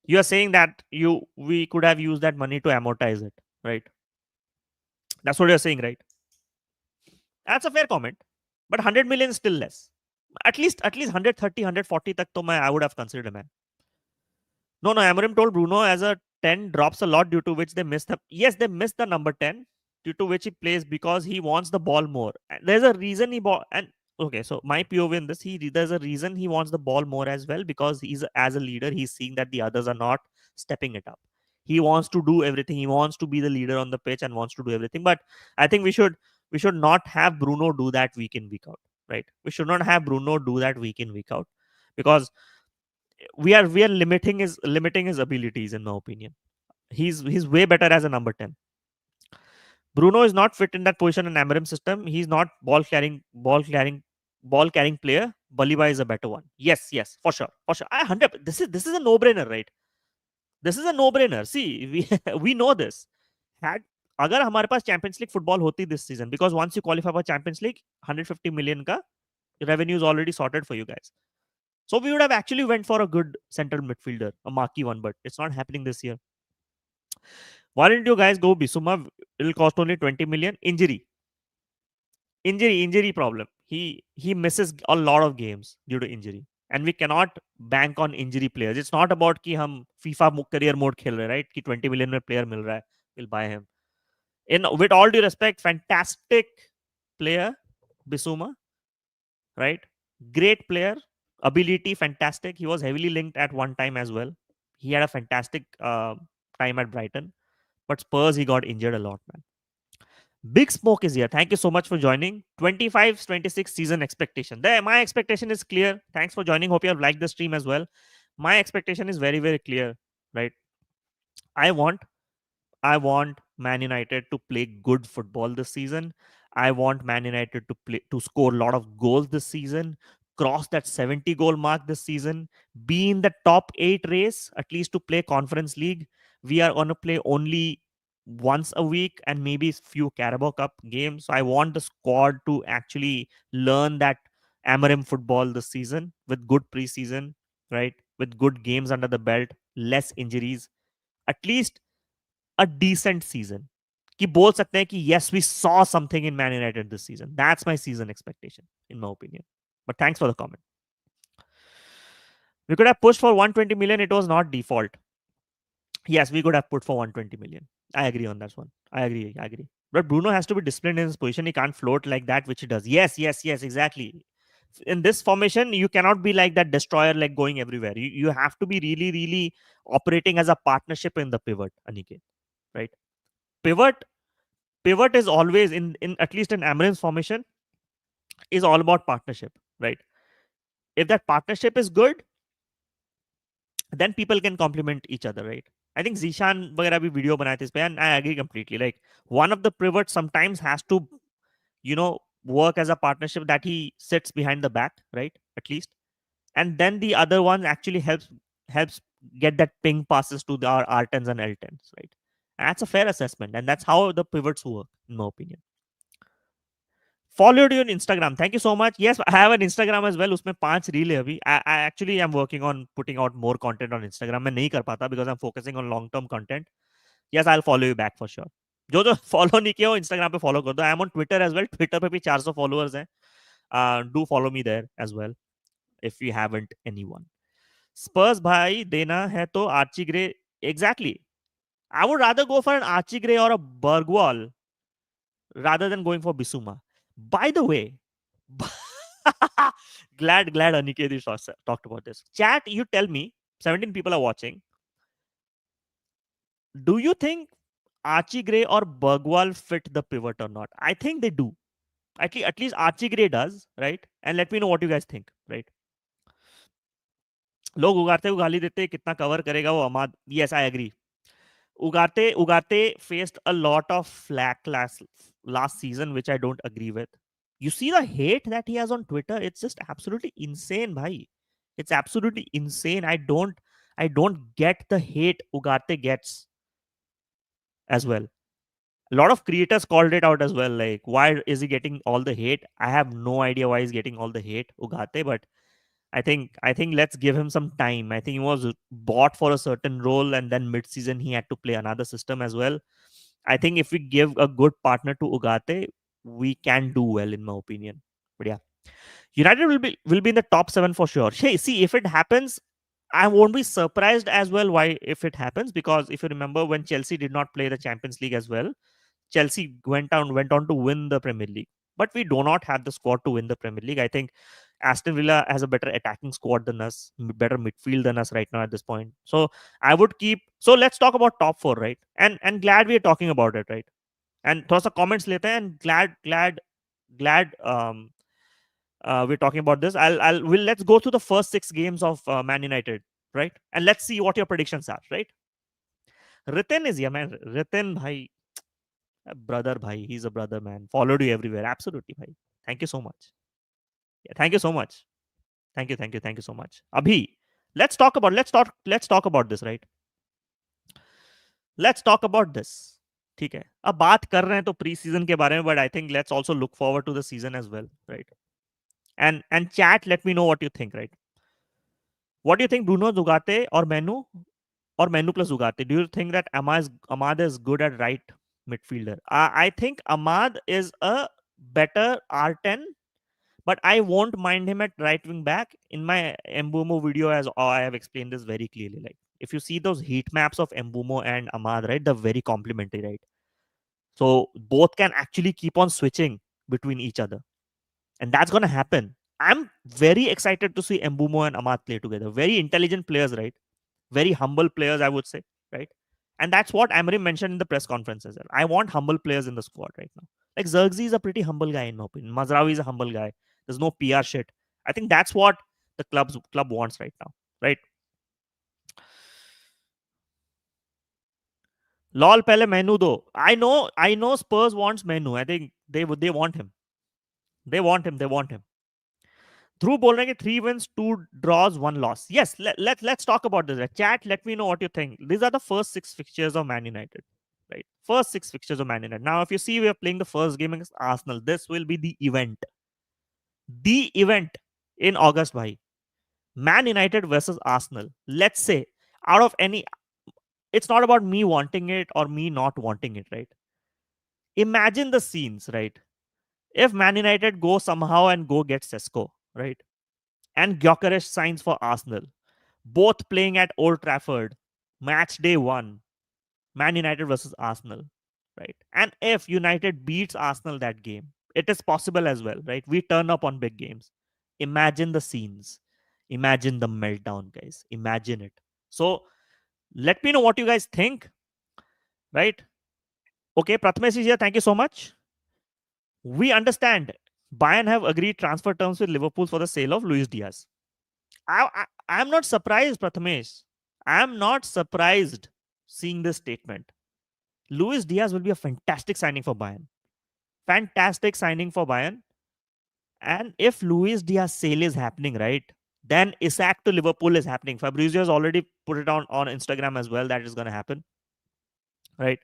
You are saying that we could have used that money to amortize it, right? That's what you're saying, right? That's a fair comment. But 100 million is still less. At least 130, 140 tak to I would have considered, man. No, Amorim told Bruno as a 10 drops a lot due to which they missed the. Yes, they missed the number 10 due to which he plays because he wants the ball more. And there's a reason he bought. And okay, so my POV in this, there's a reason he wants the ball more as well because he's as a leader, he's seeing that the others are not stepping it up. He wants to do everything. He wants to be the leader on the pitch and wants to do everything. But I think we should not have Bruno do that week in, week out. Right? We should not have Bruno do that week in, week out because we are limiting his abilities, in my opinion. He's way better as a number 10. Bruno is not fit in that position in Amorim system. He's not ball carrying player. Baliba is a better one. Yes, for sure. This is a no brainer, right? This is a no brainer. See, we know this. अगर हमारे पास champions league football होती this season, because once you qualify for Champions League, 150 million का revenue is already sorted for you guys. So we would have actually went for a good central midfielder, a marquee one, but it's not happening this year. Why didn't you guys go Bissouma? It'll cost only 20 million. Injury problem. He misses a lot of games due to injury. And we cannot bank on injury players. It's not about कि हम FIFA career mode खेल रहे, right? कि 20 million में player मिल रहा है, we'll buy him. With all due respect, fantastic player, Bissouma, right? Great player, ability fantastic. He was heavily linked at one time as well. He had a fantastic time at Brighton, but Spurs he got injured a lot, man. Big Smoke is here. Thank you so much for joining. 25-26 season expectation. There, my expectation is clear. Thanks for joining. Hope you have liked the stream as well. My expectation is very, very clear, right? I want Man United to play good football this season. I want Man United to score a lot of goals this season, cross that 70 goal mark this season, be in the top 8 race, at least to play Conference League. We are going to play only once a week and maybe few Carabao Cup games. So I want the squad to actually learn that Amorim football this season with good preseason, right? With good games under the belt, less injuries, at least a decent season. कि बोल सकते हैं कि yes we saw something in Man United this season. That's my season expectation in my opinion. But thanks for the comment. We could have pushed for 120 million. It was not default. Yes, we could have put for 120 million. I agree on that one. I agree. I agree. But Bruno has to be disciplined in his position. He can't float like that, which he does. Yes, yes, yes, exactly. In this formation, you cannot be like that destroyer, like going everywhere. You have to be really, really operating as a partnership in the pivot, Aniket. Right? Pivot, pivot is always in at least in Amarin's formation, is all about partnership, right? If that partnership is good, then people can complement each other, right? I think Zishan वगैरह भी video बनाए थे इस पे, and I agree completely. Like one of the pivots sometimes has to, you know, work as a partnership that he sits behind the back, right? At least, and then the other one actually helps get that ping passes to our R10s and L10s, right? And that's a fair assessment, and that's how the pivots work, in my opinion. Followed you on Instagram. Thank you so much. Yes, I have an Instagram as well. उसमें 5 reel है अभी. I actually am working on putting out more content on Instagram. मैं नहीं कर पाता because I'm focusing on long term content. Yes, I'll follow you back for sure. जो जो follow नहीं किया हो इंस्टाग्राम पे फॉलो कर दो. I am on Twitter as well. Twitter पे भी 400 फॉलोअर्स हैं. Do follow me there as well if you haven't anyone. Spurs भाई देना है तो Archie Gray. Exactly. I would rather go for an Archie Gray or a Bergwall rather than going for Bisuma. By the way, glad Aniket talked about this. Chat, you tell me, 17 people are watching. Do you think Archie Gray or Bergwall fit the pivot or not? I think they do. At least Archie Gray does, right? And let me know what you guys think, right? लोग उगाते ugali देते कितना cover करेगा वो अमाद. Yes, I agree. Ugarte faced a lot of flack last season, which I don't agree with. You see the hate that he has on Twitter? It's just absolutely insane, bhai. It's absolutely insane. I don't get the hate Ugarte gets as well. A lot of creators called it out as well. Like, why is he getting all the hate? I have no idea why he's getting all the hate, Ugarte, but I think let's give him some time. I think he was bought for a certain role, and then mid-season he had to play another system as well. I think if we give a good partner to Ugarte, we can do well, in my opinion. But yeah, United will be in the top 7 for sure. Hey, see, if it happens, I won't be surprised as well. Why, if it happens? Because if you remember when Chelsea did not play the Champions League as well, Chelsea went on to win the Premier League. But we do not have the squad to win the Premier League. I think Aston Villa has a better attacking squad than us, better midfield than us right now at this point. So I would keep. So let's talk about top 4, right? And glad we are talking about it, right? And थोड़ा सा comments लेते हैं, and glad we're talking about this. Let's go through the first 6 games of Man United, right? And let's see what your predictions are, right? Ritin is here, man. Ritin, bhai, brother, bhai. He's a brother, man. Followed you everywhere. Absolutely, bhai. Thank you so much. Yeah, thank you so much. Thank you so much. Abhi, let's talk about this, right? Let's talk about this. ठीक है, अब बात कर रहे हैं तो pre season के बारे में, but I think let's also look forward to the season as well, right? And chat, let me know what you think, right? What do you think, Bruno, Ugarte or Menu plus Ugarte? Do you think that Ahmad is good at right midfielder? I think Ahmad is a better R10, but I won't mind him at right wing back. In my Mbumo video, as I have explained this very clearly, like if you see those heat maps of Mbumo and Ahmad, right, they're very complementary, right? So both can actually keep on switching between each other, and that's gonna happen. I'm very excited to see Mbumo and Ahmad play together. Very intelligent players, right? Very humble players, I would say, right? And that's what Amorim mentioned in the press conference as well. I want humble players in the squad right now. Like Zirkzee is a pretty humble guy in my opinion. Mazraoui is a humble guy. There's no PR shit. I think that's what the club wants right now, right? Lol pele Menu though. I know Spurs wants Menu. I think they want him. They want him. They want him. Dhruv बोल रहे हैं कि 3 wins, 2 draws, 1 loss. Yes, let's talk about this. Chat, let me know what you think. These are the first 6 fixtures of Man United, right? First 6 fixtures of Man United. Now, if you see, we are playing the first game against Arsenal. This will be the event. The event in August, bhai. Man United versus Arsenal. Let's say, out of any, it's not about me wanting it or me not wanting it, right? Imagine the scenes, right? If Man United go somehow and go get Sesko, right? And Gyökeres signs for Arsenal, both playing at Old Trafford, match day one, Man United versus Arsenal, right? And if United beats Arsenal that game, it is possible as well, right? We turn up on big games. Imagine the scenes. Imagine the meltdown, guys. Imagine it. So let me know what you guys think, right? Okay, Prathamesh is here. Thank you so much. We understand Bayern have agreed transfer terms with Liverpool for the sale of Luis Diaz. I'm not surprised, Prathamesh. I'm not surprised seeing this statement. Luis Diaz will be a fantastic signing for Bayern. Fantastic signing for Bayern. And if Luis Diaz sale is happening, right, then Isak to Liverpool is happening. Fabrizio has already put it on Instagram as well that is going to happen, right?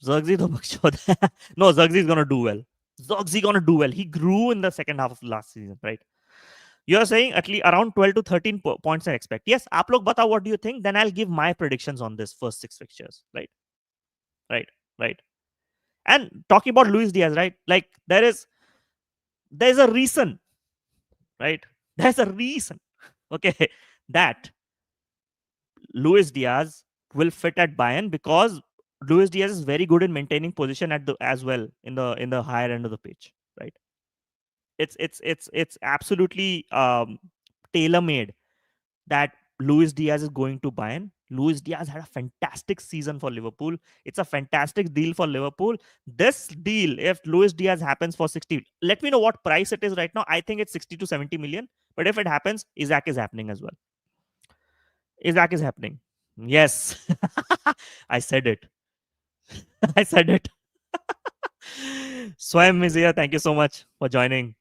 Zirkzee to Bakshod. No, Zirkzee is going to do well. Zirkzee going to do well. He grew in the second half of last season, right? You are saying at least around 12 to 13 points I expect. Yes, aap log batao what do you think? Then I'll give my predictions on this first 6 fixtures, right? Right, right. And talking about Luis Diaz, right? Like there's a reason, right? There's a reason, okay, that Luis Diaz will fit at Bayern because Luis Diaz is very good in maintaining position at the as well in the higher end of the pitch, right? It's absolutely tailor made that Luis Diaz is going to Bayern. Luis Diaz had a fantastic season for Liverpool. It's a fantastic deal for Liverpool. This deal, if Luis Diaz happens for 60, let me know what price it is right now. I think it's 60 to 70 million. But if it happens, Isaac is happening as well. Isaac is happening. Yes. I said it. I said it. Swam is here. Thank you so much for joining.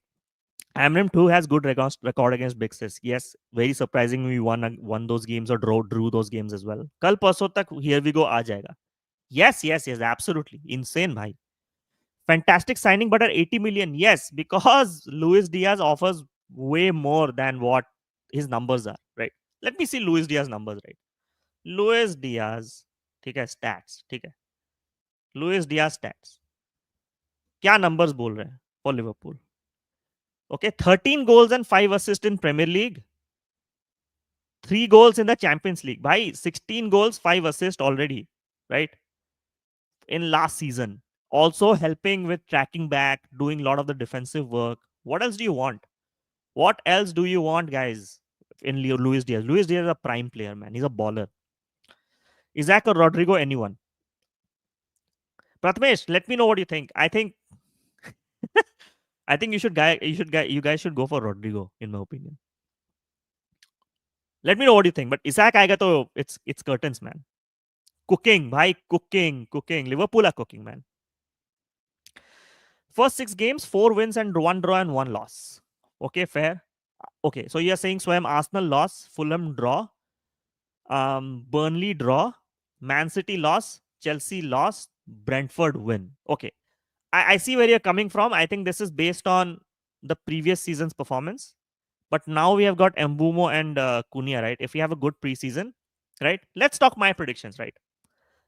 Amram too has good record against Big Sis. Yes, very surprising we won those games or drew those games as well. Kal परसों tak here we go aa jayega. Yes, yes, yes, absolutely. Insane, bhai. Fantastic signing, but at 80 million. Yes, because Luis Diaz offers way more than what his numbers are, right? Let me see Luis Diaz numbers, right? Luis Diaz, ठीक है, stats, ठीक है. Luis Diaz stats. क्या numbers बोल रहे हैं for Liverpool? Okay, 13 goals and 5 assists in Premier League. 3 goals in the Champions League. Bhai, 16 goals, 5 assists already, right? In last season. Also helping with tracking back, doing a lot of the defensive work. What else do you want? What else do you want, guys? In Luis Diaz. Luis Diaz is a prime player, man. He's a baller. Isaac or Rodrigo, anyone? Prathamesh, let me know what you think. I think I think you guys should go for Rodrigo, in my opinion. Let me know what you think. But Isaac aega to it's curtains, man. Cooking, bhai, cooking. Liverpool are cooking, man. First 6 games, 4 wins and 1 draw and 1 loss. Okay, fair. Okay, so you're saying Swam Arsenal loss, Fulham draw, Burnley draw, Man City loss, Chelsea loss, Brentford win. Okay, I see where you're coming from. I think this is based on the previous season's performance. But now we have got Mbumo and Cunha, right? If we have a good preseason, right? Let's talk my predictions, right?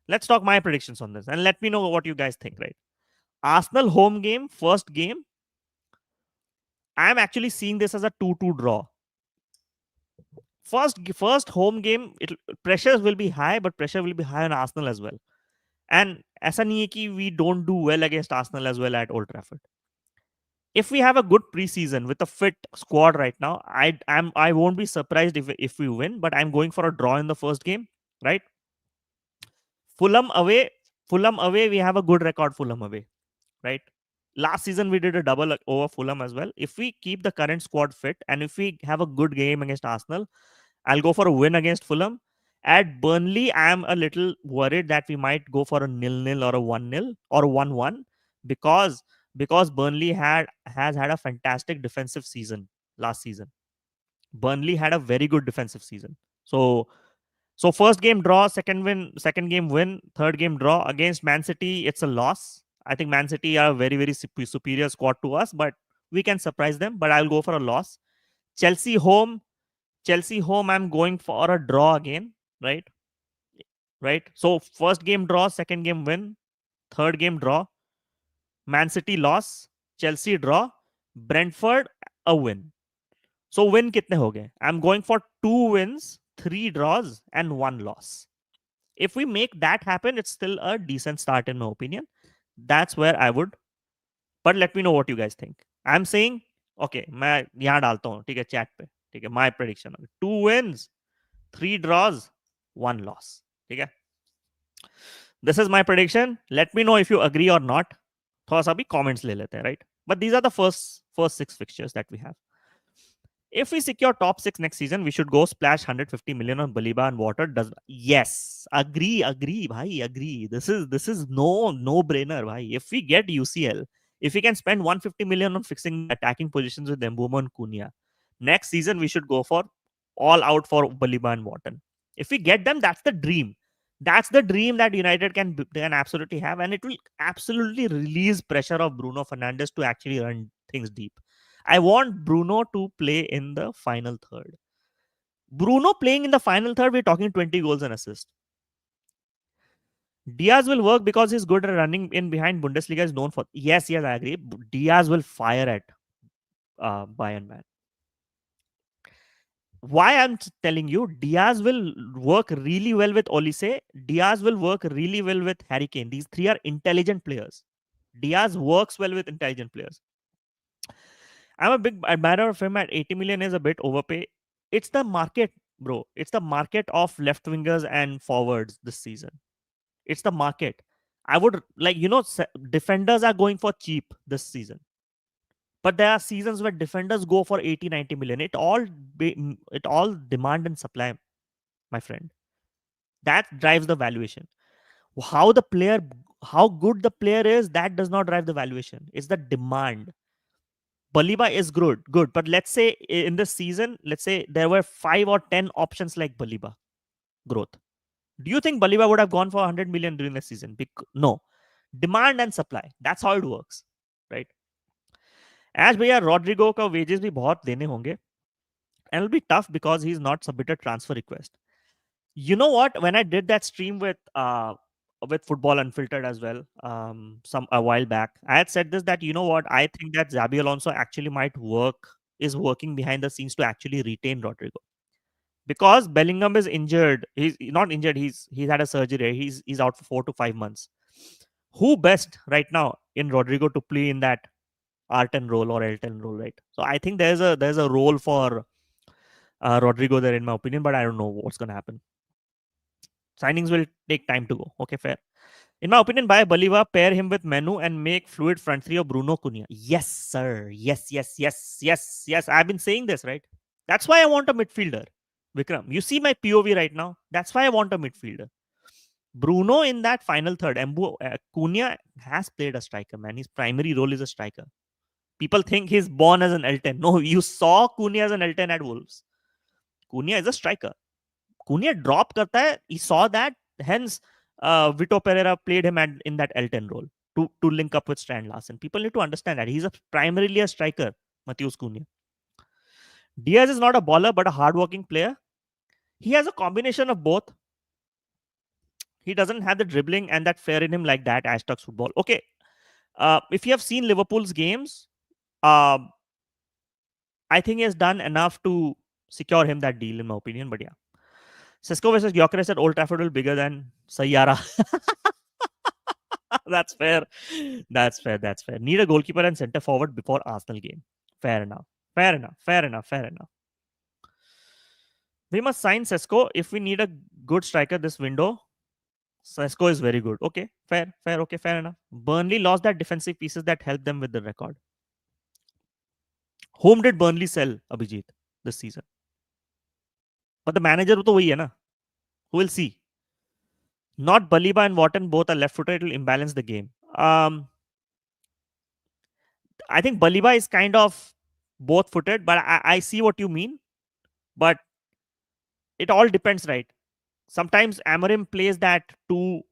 Let's talk my predictions on this and let me know what you guys think, right? Arsenal home game, first game. I'm actually seeing this as a 2-2 draw. First home game, pressures will be high, but pressure will be high on Arsenal as well. And ऐसा नहीं है कि we don't do well against Arsenal as well at Old Trafford. If we have a good preseason with a fit squad right now, I won't be surprised if we win, but I'm going for a draw in the first game, right? Fulham away, we have a good record. Fulham away, right? Last season we did a double over Fulham as well. If we keep the current squad fit and if we have a good game against Arsenal, I'll go for a win against Fulham. At Burnley, I am a little worried that we might go for a 0-0 or a 1-0 or a 1-1 because Burnley has had a fantastic defensive season last season. Burnley had a very good defensive season. So first game draw, second game win, third game draw against Man City. It's a loss. I think Man City are a very, very superior squad to us, but we can surprise them. But I'll go for a loss. Chelsea home, I'm going for a draw again, right? Right. So first game draw, second game win. third game draw, Man City loss, Chelsea draw, Brentford a win. So win kitne ho gaye? I'm going for 2 wins, 3 draws and 1 loss. If we make that happen, it's still a decent start in my opinion. That's where I would. But let me know what you guys think. I'm saying, okay, मैं यहाँ डालता हूँ, ठीक है, chat पे, ठीक है, my prediction, 2 wins, 3 draws, 1 loss, ठीक है. This is my prediction. Let me know if you agree or not. थोड़ा सा भी comments ले लेते हैं, right? But these are the first 6 fixtures that we have. If we secure top 6 next season, we should go splash 150 million on Baliba and Water. Does yes, agree, bhai, agree. This is no brainer, bhai. If we get UCL, if we can spend 150 million on fixing attacking positions with Mbeumo and Cunha, next season we should go for all out for Baliba and Wharton. If we get them, that's the dream. That's the dream that United can absolutely have, and it will absolutely release pressure of Bruno Fernandes to actually run things deep. I want Bruno to play in the final third. Bruno playing in the final third, we're talking 20 goals and assists. Diaz will work because he's good at running in behind. Bundesliga is known for. Yes, I agree. Diaz will fire at Bayern, man. Why I'm telling you, Diaz will work really well with Olise. Diaz will work really well with Harry Kane. These three are intelligent players. Diaz works well with intelligent players. I'm a big admirer of him at 80 million is a bit overpay. It's the market, bro. It's the market of left wingers and forwards this season. It's the market. I would like, defenders are going for cheap this season. But there are seasons where defenders go for 80, 90 million. It all demand and supply, my friend. That drives the valuation. How good the player is, that does not drive the valuation. It's the demand. Baliba is good, but let's say in this season, let's say there were 5 or 10 options like Baliba growth. Do you think Baliba would have gone for 100 million during the season? No. Demand and supply. That's how it works, right? As भैया Rodrigo का wages भी बहुत देने होंगे, and it'll be tough because he's not submitted transfer request. You know what? When I did that stream with Football Unfiltered as well, a while back, I had said this, that you know what? I think that Xabi Alonso actually is working behind the scenes to actually retain Rodrigo, because Bellingham is injured. He's not injured. He's had a surgery. He's out for 4 to 5 months. Who best right now in Rodrigo to play in that R10 role or L10 role, right? So I think there's a role for Rodrigo there, in my opinion, but I don't know what's going to happen. Signings will take time to go. Okay, fair. In my opinion, buy Baliba, pair him with Menu, and make fluid front three of Bruno Cunha. Yes, sir. Yes. I've been saying this, right? That's why I want a midfielder. Vikram, you see my POV right now. That's why I want a midfielder. Bruno in that final third. Cunha has played a striker, man. His primary role is a striker. People think he's born as an L10. No, you saw Cunha as an L10 at Wolves. Cunha is a striker. Cunha drop karta hai. He saw that. Hence, Vito Pereira played him in that L10 role to link up with Strand Larsen. People need to understand that. He's primarily a striker, Matheus Cunha. Diaz is not a baller, but a hardworking player. He has a combination of both. He doesn't have the dribbling and that flair in him like that Ash Tuck's football. Okay. If you have seen Liverpool's games, I think he has done enough to secure him that deal, in my opinion. But yeah. Cisco versus Gyökeres at Old Trafford will be bigger than Sayara. That's fair. Need a goalkeeper and centre forward before Arsenal game. Fair enough. We must sign Sesko if we need a good striker this window. Sesko is very good. Okay, fair. Okay, fair enough. Burnley lost that defensive pieces that helped them with the record. Whom did Burnley sell, Abhijit, this season? But the manager to wahi hai na. Who will see? Not Baliba and Wharton both are left-footed. It will imbalance the game. I think Baliba is kind of both-footed, but I see what you mean. But it all depends, right? Sometimes Amorim plays that two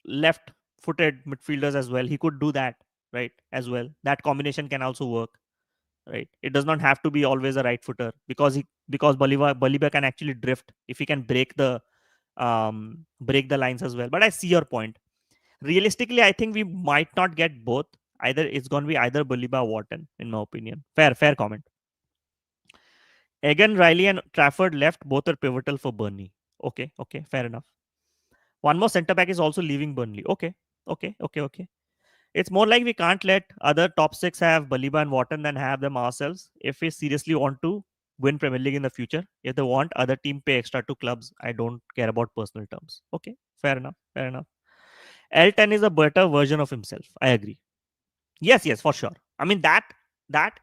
left-footed midfielders as well. He could do that, right, as well. That combination can also work, right? It does not have to be always a right footer, because Baliba can actually drift if he can break the lines as well. But I see your point. Realistically, I think we might not get both. Either it's going to be either Baliba or Wharton, in my opinion. Fair comment. Egan, Riley, and Trafford left. Both are pivotal for Burnley. Okay, fair enough. One more centre back is also leaving Burnley. Okay. It's more like we can't let other top six have Baliba and Wharton than have them ourselves. If we seriously want to win Premier League in the future, if they want other team pay extra to clubs, I don't care about personal terms. Okay, fair enough. L10 is a better version of himself. I agree. Yes, for sure. I mean that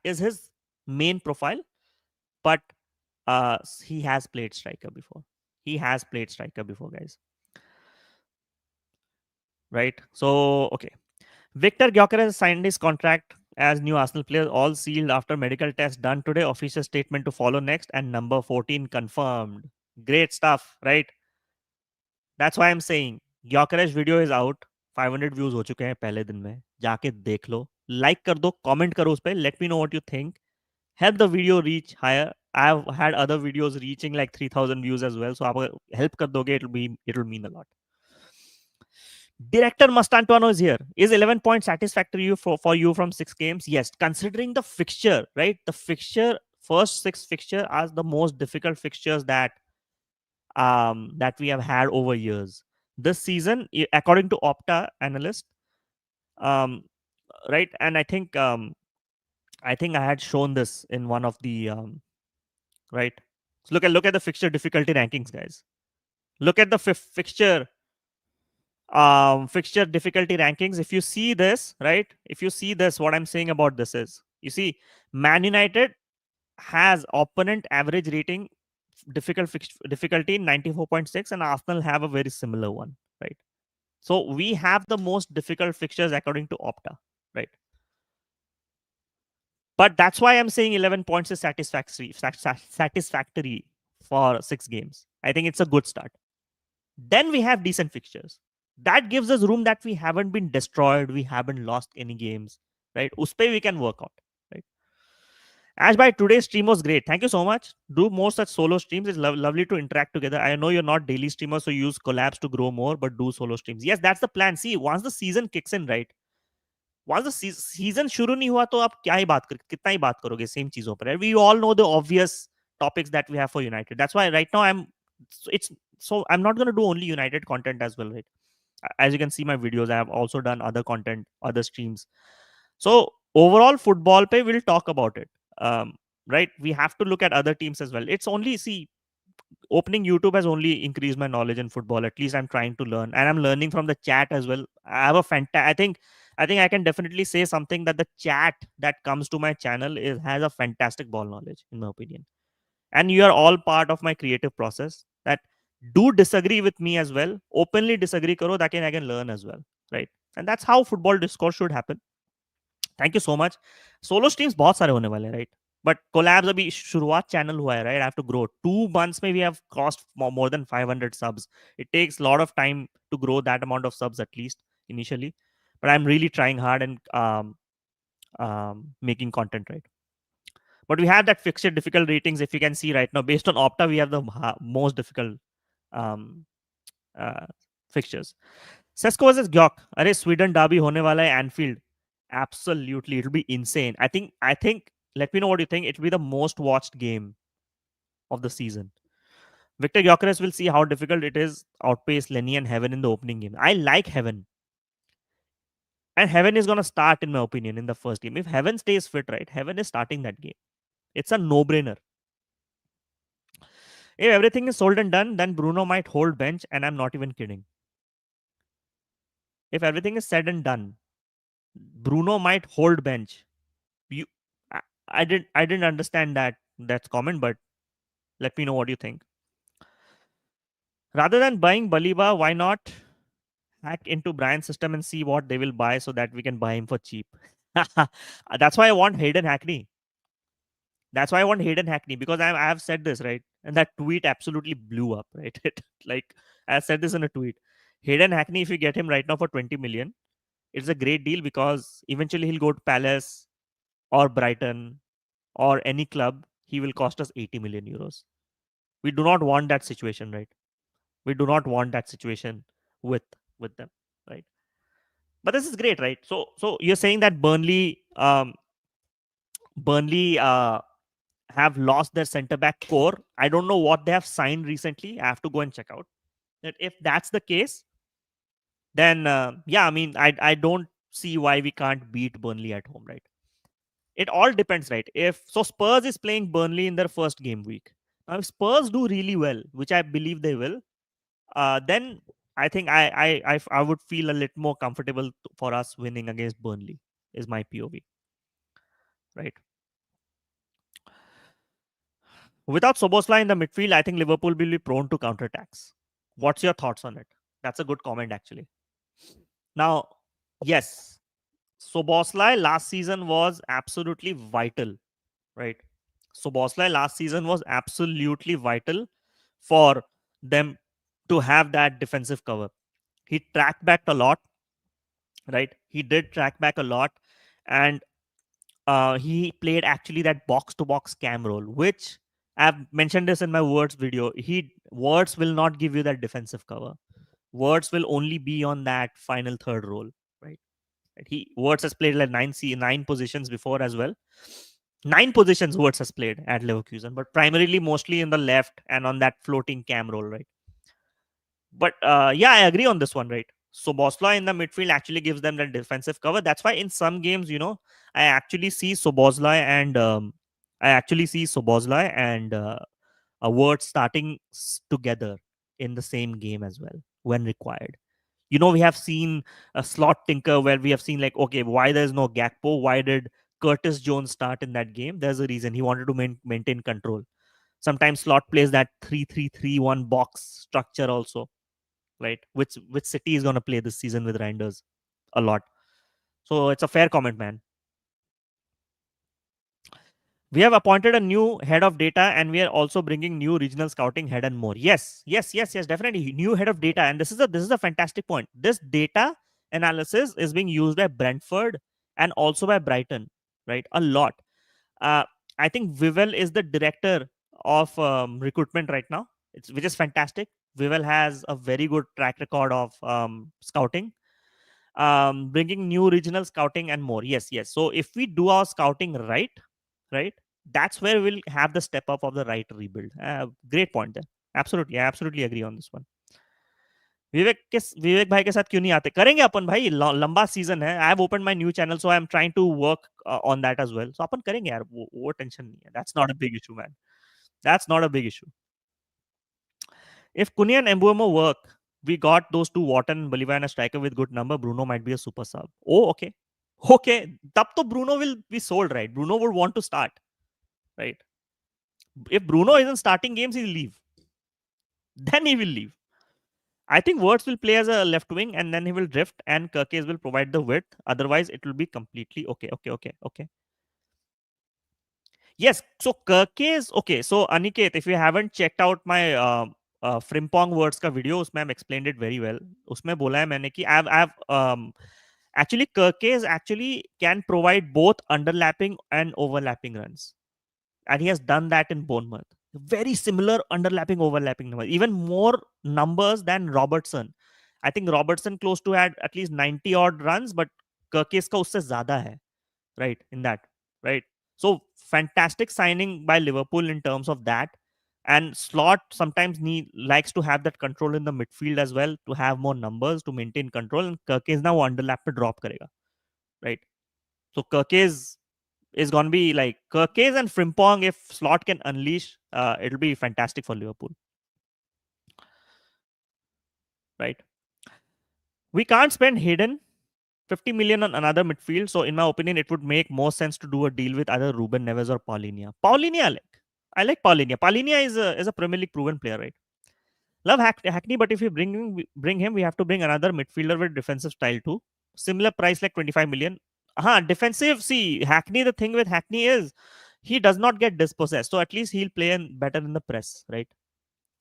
is his main profile, but he has played striker before. Guys. Right? So okay. Victor Gyökeres signed his contract as new Arsenal player, all sealed after medical test done today. Official statement to follow next, and number 14 confirmed. Great stuff, right? That's why I'm saying Gyökeres video is out. 500 views हो चुके हैं पहले दिन में. जाके देख लो, like कर दो, कमेंट करो उस पर. Let me know what you think. Help the video reach higher. I've had other videos reaching like 3,000 views as well. So आप help कर दोगे, it'll mean a lot. Director Mastantuano is here. Is 11 points satisfactory for you from 6 games? Yes, considering the fixture, right? The fixture, first 6 fixture are the most difficult fixtures that we have had over years. This season, according to Opta analyst, um, right, and I think I had shown this in one of the right. So look at the fixture difficulty rankings, guys. Look at the fixture difficulty rankings. If you see this, right? If you see this, what I'm saying about this is, you see, Man United has opponent average rating difficulty 94.6, and Arsenal have a very similar one, right? So we have the most difficult fixtures according to Opta, right? But that's why I'm saying 11 points is satisfactory for 6 games. I think it's a good start. Then we have decent fixtures. That gives us room that we haven't been destroyed, we haven't lost any games, right? Uspe we can work out, right? Ash, by today's stream was great. Thank you so much. Do more such solo streams. It's lovely to interact together. I know you're not daily streamers, so use collabs to grow more, but do solo streams. Yes, that's the plan. See, once the season kicks in, right? Once the season शुरू नहीं हुआ तो आप क्या ही बात कितना ही बात करोगे सेम चीजों पर. We all know the obvious topics that we have for United. That's why right now I'm not going to do only United content as well, right? As you can see my videos, I have also done other content, other streams. So overall football pay, we'll talk about it. Right, we have to look at other teams as well. It's only, see, opening YouTube has only increased my knowledge in football. At least I'm trying to learn, and I'm learning from the chat as well. I have a I think I can definitely say something that the chat that comes to my channel has a fantastic ball knowledge, in my opinion. And you are all part of my creative process. That do disagree with me as well. Openly disagree karo, that I can learn as well, right? And that's how football discourse should happen. Thank you so much. Solo streams बहुत सारे होने वाले हैं, right? But collabs अभी शुरुआत channel हुआ है, right? I have to grow 2 months में we have crossed more than 500 subs. It takes a lot of time to grow that amount of subs, at least initially, but I'm really trying hard and making content, right? But we have that fixed difficult ratings. If you can see right now, based on Opta, we have the most difficult um, fixtures. Sesko versus Gyok. अरे Sweden Derby होने वाला है Enfield. Absolutely, it'll be insane. I think. Let me know what you think. It'll be the most watched game of the season. Victor Gyökeres will see how difficult it is. Outpace Lenny and Heaven in the opening game. I like Heaven, and Heaven is gonna start, in my opinion, in the first game. If Heaven stays fit, right, Heaven is starting that game. It's a no-brainer. If everything is sold and done, then Bruno might hold bench, and I'm not even kidding. If everything is said and done, Bruno might hold bench. You, I didn't understand that's comment, but let me know what you think. Rather than buying Baliba, why not hack into Brian's system and see what they will buy so that we can buy him for cheap? That's why I want Hayden Hackney. Because I have said this, right? And that tweet absolutely blew up, right? Like, I said this in a tweet. Hayden Hackney, if you get him right now for 20 million, it's a great deal because eventually he'll go to Palace or Brighton or any club. He will cost us 80 million euros. We do not want that situation, right? We do not want that situation with them, right? But this is great, right? So you're saying that Burnley have lost their centre back core. I don't know what they have signed recently. I have to go and check out. That if that's the case, then yeah, I mean, I don't see why we can't beat Burnley at home, right? It all depends, right? If so, Spurs is playing Burnley in their first game week. Now, if Spurs do really well, which I believe they will, then I think I would feel a little more comfortable for us winning against Burnley. Is my POV, right? Without Soboslai in the midfield, I think Liverpool will be prone to counterattacks. What's your thoughts on it? That's a good comment, actually. Now, yes, Soboslai last season was absolutely vital, right? Soboslai last season was absolutely vital for them to have that defensive cover. He tracked back a lot, right? He did track back a lot, and he played actually that box to box cam role, which I've mentioned this in my words video. Words will not give you that defensive cover. Words will only be on that final third role, right? He Words has played like nine positions before as well. Nine positions Words has played at Leverkusen, but primarily mostly in the left and on that floating cam role, right? But yeah, I agree on this one, right? So Bosla in the midfield actually gives them that defensive cover. That's why in some games, I actually see Sobozlai and a Word starting together in the same game as well when required. We have seen a slot tinker where we have seen like, okay, why there's no Gakpo? Why did Curtis Jones start in that game? There's a reason. He wanted to maintain control. Sometimes slot plays that 3-3-3-1 box structure also, right? Which City is going to play this season with Reinders a lot. So it's a fair comment, man. We have appointed a new head of data, and we are also bringing new regional scouting head and more. Yes, definitely new head of data, and this is a fantastic point. This data analysis is being used by Brentford and also by Brighton, right? A lot. Uh, I think Vivel is the director of recruitment right now, which is fantastic. Vivel has a very good track record of scouting, bringing new regional scouting and more. Yes. So if we do our scouting right, that's where we'll have the step up of the right rebuild. Great point there. Absolutely, I absolutely agree on this one. विवेक भाई के साथ क्यों नहीं आते? करेंगे अपन भाई, लंबा season है. I have open my new channel, so I am trying to work on that as well. So अपन करेंगे यार, वो टेंशन नहीं है. That's not a big issue, man. That's not a big issue. If Kuni and Embuemo work, we got those two, Wharton, Bolivar, and a striker with good number. Bruno might be a super sub. Oh, okay. Okay. Tab to Bruno will be sold, right? Bruno would want to start, right? If Bruno isn't starting games, he'll leave. Then he will leave. I think Wirtz will play as a left wing and then he will drift and Kirkes will provide the width. Otherwise, it will be completely okay. Yes, so Kirkes, okay. So Aniket, if you haven't checked out my Frimpong words का video, उसमें I'm explained it very well. उसमें बोला है मैंने कि I've actually Kirkes actually can provide both underlapping and overlapping runs, and he has done that in Bournemouth. Very similar underlapping, overlapping numbers, even more numbers than Robertson. I think Robertson close to had at least 90 odd runs, but Kirkes का उससे ज़्यादा है, right? In that, right? So fantastic signing by Liverpool in terms of that. And Slot sometimes likes to have that control in the midfield as well, to have more numbers to maintain control. And Kirkes now underlap पे drop करेगा, right? So Kirkes is going to be like Kirkes and Frimpong. If Slot can unleash, it'll be fantastic for Liverpool, right? We can't spend hidden 50 million on another midfield. So, in my opinion, it would make more sense to do a deal with either Ruben Neves or Paulinia. I like Paulinia. Paulinia is a Premier League proven player, right? Love Hackney, but if we bring him, we have to bring another midfielder with defensive style too. Similar price like 25 million. Defensive. See, Hackney, the thing with Hackney is he does not get dispossessed. So at least he'll play better in the press, right?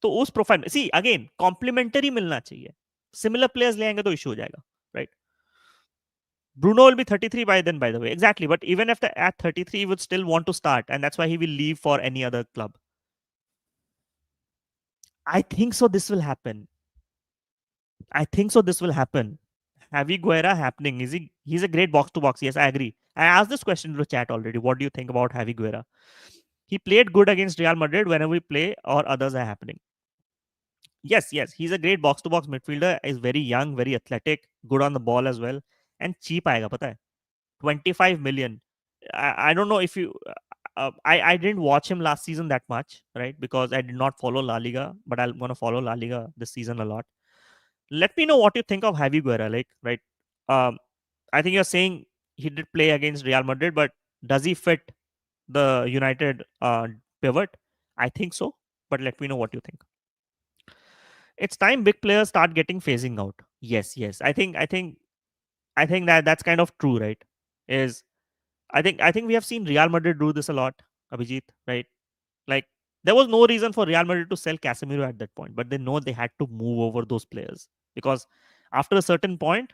तो उस profile में see again complementary मिलना चाहिए. Similar players ले आएंगे तो issue हो जाएगा, right? Bruno will be 33 by then, by the way. Exactly. But even after at 33, he would still want to start. And that's why he will leave for any other club. I think so. This will happen. Javi Guerra happening? Is he? He's a great box to box. Yes, I agree. I asked this question to the chat already. What do you think about Javi Guerra? He played good against Real Madrid whenever we play or others are happening. Yes, yes, he's a great box to box midfielder. Is very young, very athletic, good on the ball as well, and cheap आएगा पता है. 25 million. I don't know if you. I didn't watch him last season that much, right? Because I did not follow La Liga, but I'm gonna follow La Liga this season a lot. Let me know what you think of Javi Guerra, like, right? Um, I think you're saying he did play against Real Madrid, but does he fit the United pivot? I think so, but let me know what you think. It's time big players start getting phasing out. Yes, yes. I think that that's kind of true, right? Is I think we have seen Real Madrid do this a lot, Abhijit, right? Like there was no reason for Real Madrid to sell Casemiro at that point, but they know they had to move over those players because after a certain point,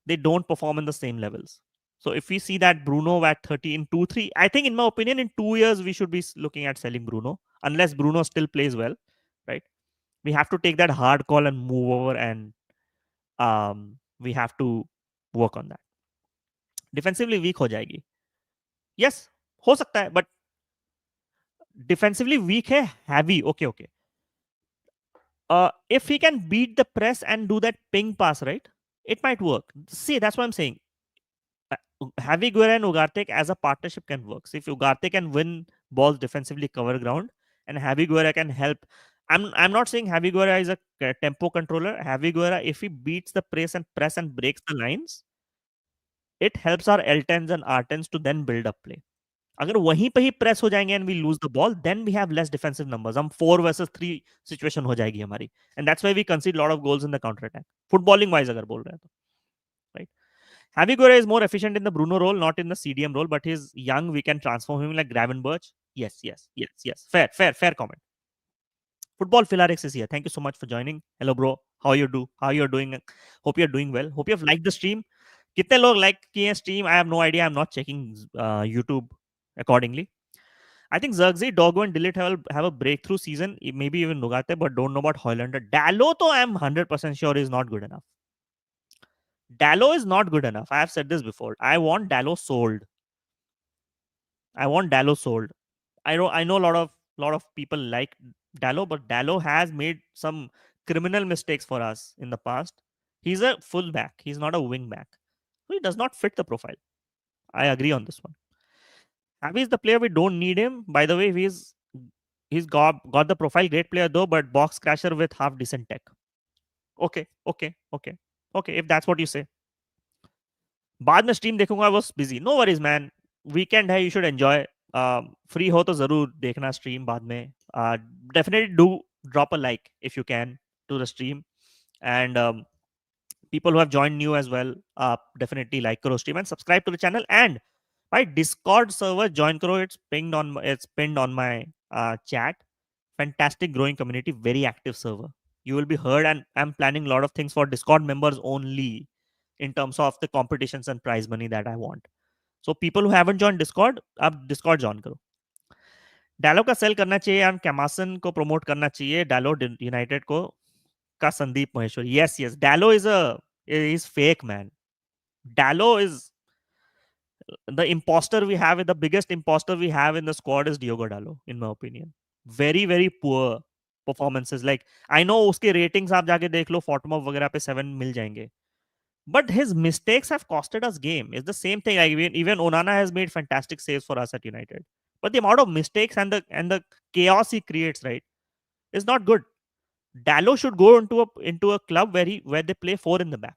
they don't perform in the same levels. So if we see that Bruno at 30 in 2-3, I think in my opinion, in 2 years we should be looking at selling Bruno unless Bruno still plays well, right? We have to take that hard call and move over, and we have to work on that. Defensively weak हो जाएगी. Yes, हो सकता है, but defensively weak है, heavy. Okay. If he can beat the press and do that ping pass, right, it might work. See, that's what I'm saying. Javi Guerra and Ugarte as a partnership can work. So if Ugarte can win balls defensively, cover ground, and Javi Guerra can help. I'm not saying Javi Guerra is a tempo controller. Javi Guerra, if he beats the press and breaks the lines, it helps our L10s and R10s to then build up play. अगर वहीं पे ही press हो जाएंगे and we lose the ball then we have less defensive numbers. हम 4 versus 3 situation हो जाएगी हमारी, and that's why we concede lot of goals in the counter attack footballing wise अगर बोल रहे हैं तो, right. Javi Guerra is more efficient in the Bruno role, not in the CDM role, but he's young. We can transform him like Gravenberch. Yes. Fair comment. Football Philarix is here. Thank you so much for joining. Hello, bro. How you're doing? Hope you're doing well. Hope you've liked the stream. कितने लोग like किए stream? I have no idea. I'm not checking YouTube accordingly. I think Zirkzee, Doggo, and Dillit have a breakthrough season. Maybe even Nugate, but don't know about Hoylander. Dallo, though, I'm 100% sure is not good enough. Dallo is not good enough. I have said this before. I want Dallo sold. I know a lot of people like Dallo, but Dallo has made some criminal mistakes for us in the past. He's a fullback. He's not a wing back. So he does not fit the profile. I agree on this one. Javi is the player we don't need him. By the way, he's got the profile, great player though, but box crasher with half decent tech. Okay. If that's what you say. बाद में stream देखूंगा. I was busy. No worries, man. Weekend है, you should enjoy. Free हो तो जरूर देखना stream बाद में. Definitely do drop a like if you can to the stream, and people who have joined new as well, definitely like karo stream and subscribe to the channel, and my Discord server join karo. It's pinned on my chat. Fantastic growing community, very active server. You will be heard, and I'm planning a lot of things for Discord members only in terms of the competitions and prize money that I want. So people who haven't joined Discord, अब Discord join करो. डालो का cell करना चाहिए और कैमासन को promote करना चाहिए. डालो यूनाइटेड को का Sandeep Maheshwari. Yes. Dallo is fake, man. Dallo is the imposter we have. The biggest imposter we have in the squad is Diogo Dallo, in my opinion. Very poor performances. Like I know उसके ratings आप जाके देख लो, Fortmov वगैरह पे 7 मिल जाएंगे. But his mistakes have costed us game. It's the same thing. Like even Onana has made fantastic saves for us at United. But the amount of mistakes and the chaos he creates, right, is not good. Dallo should go into a club where they play 4 in the back.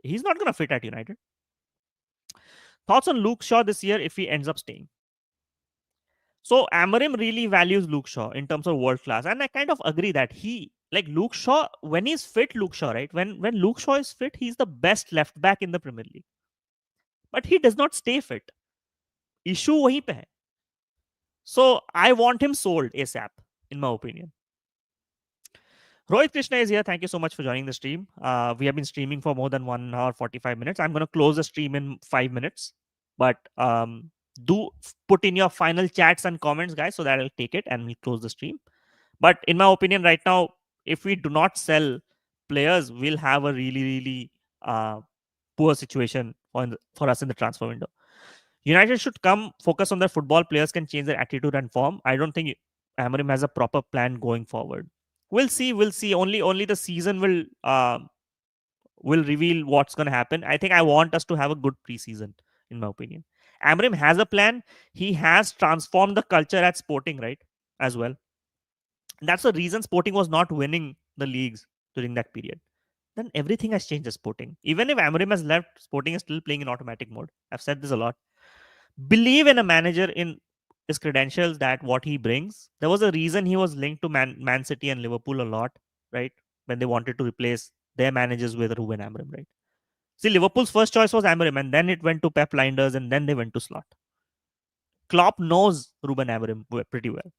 He's not gonna fit at United. Thoughts on Luke Shaw this year if he ends up staying? So Amorim really values Luke Shaw in terms of world class, and I kind of agree that like Luke Shaw, when he's fit, Luke Shaw, right? When Luke Shaw is fit, he's the best left back in the Premier League. But he does not stay fit. Issue वहीं पे है. So I want him sold ASAP, in my opinion. Rohit Krishna is here. Thank you so much for joining the stream. We have been streaming for more than 1 hour 45 minutes. I'm going to close the stream in 5 minutes. But do put in your final chats and comments, guys, so that I'll take it and we'll close the stream. But in my opinion, right now, if we do not sell players, we'll have a really uh, poor situation for us in the transfer window. United should come focus on their football. Players can change their attitude and form. I don't think Amorim has a proper plan going forward. We'll see. We'll see. Only the season will reveal what's going to happen. I think I want us to have a good preseason, in my opinion. Amorim has a plan. He has transformed the culture at Sporting, right, as well. That's the reason Sporting was not winning the leagues during that period. Then everything has changed at Sporting. Even if Amorim has left, Sporting is still playing in automatic mode. I've said this a lot. Believe in a manager, in his credentials, that what he brings. There was a reason he was linked to Man City and Liverpool a lot, right? When they wanted to replace their managers with Ruben Amorim, right? See, Liverpool's first choice was Amorim, and then it went to Pep Linders, and then they went to Slot. Klopp knows Ruben Amorim pretty well.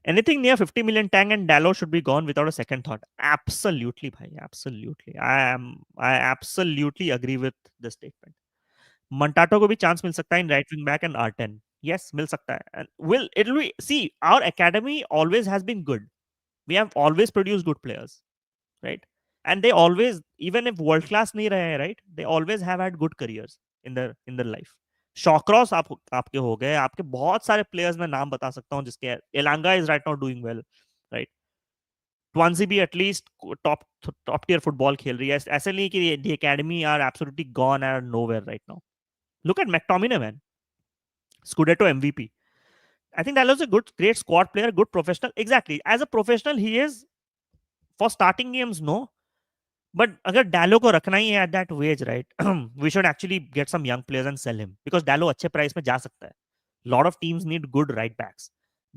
Anything near 50 million Tang and Dallo should be gone without a second thought. Absolutely, bhai. Absolutely. I absolutely agree with this statement. Montato को भी chance मिल सकता है in right wing back and R10. Yes, मिल सकता है. And it'll be, see, our academy always has been good. We have always produced good players, right? And they always, even if world class नहीं रहे हैं, right? They always have had good careers in their life. शॉक्रॉस आपके हो गए, आपके बहुत सारे players मैं नाम बता सकता हूँ जिसके Elanga is right now doing well, right? ट्वांसी भी एटलीस्ट टॉप टियर फुटबॉल खेल रही है. ऐसे नहीं कि the academy are absolutely gone are nowhere right now. Look at McTominay, man. Scudetto MVP. I think that was a great squad player, good professional. Exactly. As a professional, he is, for starting games, no. But अगर डालो को रखना ही है at that wage, right? We should actually get some young players and sell him because डालो अच्छे price में जा सकता है. Lot of teams need good right backs.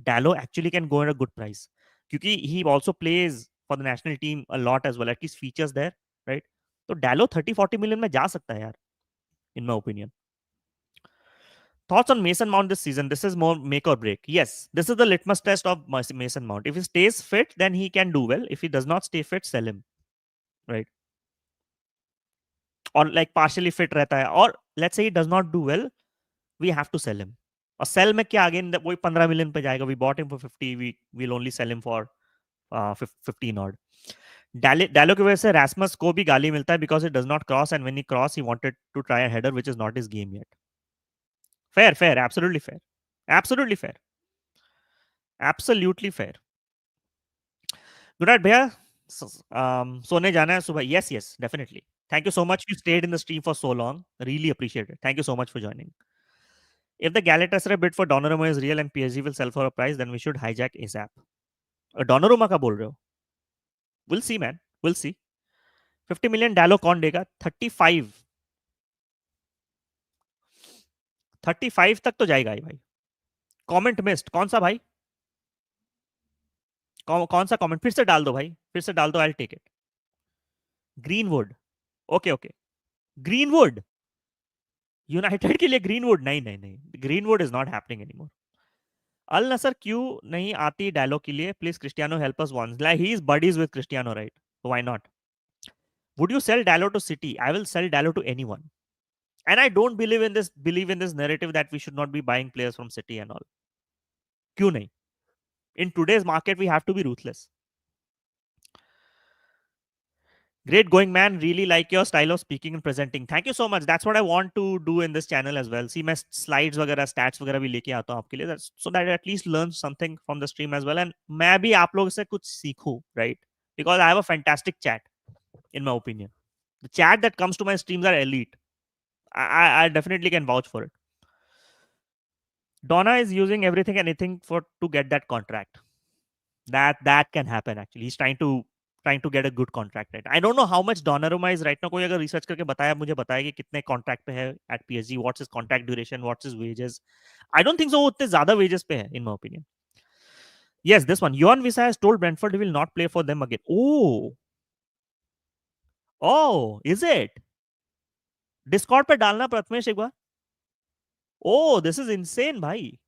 Dallo actually can go at a good price क्योंकि he also plays for the national team a lot as well. At least features there, right? तो डालो 30-40 million में जा सकता है यार, in my opinion. Thoughts on Mason Mount this season? This is more make or break. Yes, this is the litmus test of Mason Mount. If he stays fit, then he can do well. If he does not stay fit, sell him, right? Or like partially fit रहता है, or let's say he does not do well, we have to sell him. और sell में क्या again वही 15 million पे जाएगा. We bought him for 50. We will only sell him for 15 odd. डालो की वजह से Rasmus को भी गाली मिलता है because he does not cross, and when he cross, he wanted to try a header, which is not his game yet. Fair, absolutely fair. Absolutely fair. Absolutely fair. Good night, भैया. सोने जाना है सुबह. Yes, definitely. Thank you so much. You stayed in the stream for so long. Really appreciate it. Thank you so much for joining. If the Galatasaray bid for Donnarumma is real and PSG will sell for a price, then we should hijack ASAP. Donnarumma का बोल रहे हो? We'll see, man. We'll see. 50 million डालो कौन देगा? 35. 35 तक तो जाएगा ही भाई. Comment missed. कौन सा भाई? कौन सा कमेंट? फिर से डाल दो भाई. फिर से डाल दो. I'll take it. Greenwood. Okay. Greenwood. United के लिए ग्रीनवुड? नहीं. Greenwood is not happening anymore. Al Nassr क्यों नहीं आती डायलॉग के लिए? Please Cristiano help us once. Like he is buddies with Cristiano, right? Why not? Would you sell Dallo to City? I will sell Dallo to anyone. And I don't believe in this narrative that we should not be buying players from City and all. क्यों नहीं? In today's market, we have to be ruthless. Great going, man. Really like your style of speaking and presenting. Thank you so much. That's what I want to do in this channel as well. See, मैं slides वगैरह, stats वगैरह भी लेके आता हूँ आपके लिए, so that I at least learn something from the stream as well. And मैं भी आप लोगों से कुछ सीखूं, right? Because I have a fantastic chat, in my opinion. The chat that comes to my streams are elite. I definitely can vouch for it. Donna is using everything and anything to get that contract. That can happen actually. He's trying to get a good contract, right? I don't know how much Donnarumma is right now. कोई अगर research करके बताया, मुझे बताया कि कितने contract पे है at PSG, what's his contract duration, what's his wages. I don't think so उतने ज़्यादा wages पे है, in my opinion. Yes, this one. Johan Visa has told Brentford he will not play for them again. Oh, is it? Discord पे डालना प्रथमेश एक बार. Oh, this is insane, भाई.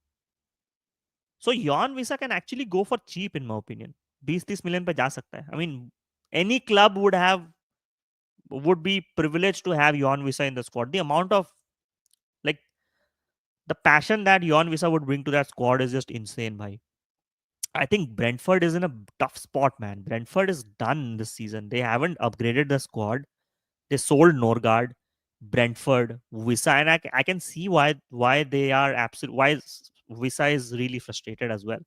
So Johan Visa can actually go for cheap, in my opinion. 20-30 million पे जा सकता है. I mean, any club would be privileged to have Johan Visa in the squad. The amount of like the passion that Johan Visa would bring to that squad is just insane, bhai. I think Brentford is in a tough spot, man. Brentford is done this season. They haven't upgraded the squad. They sold Norgard, Brentford, Visa, and I can see why they are why Visa is really frustrated as well.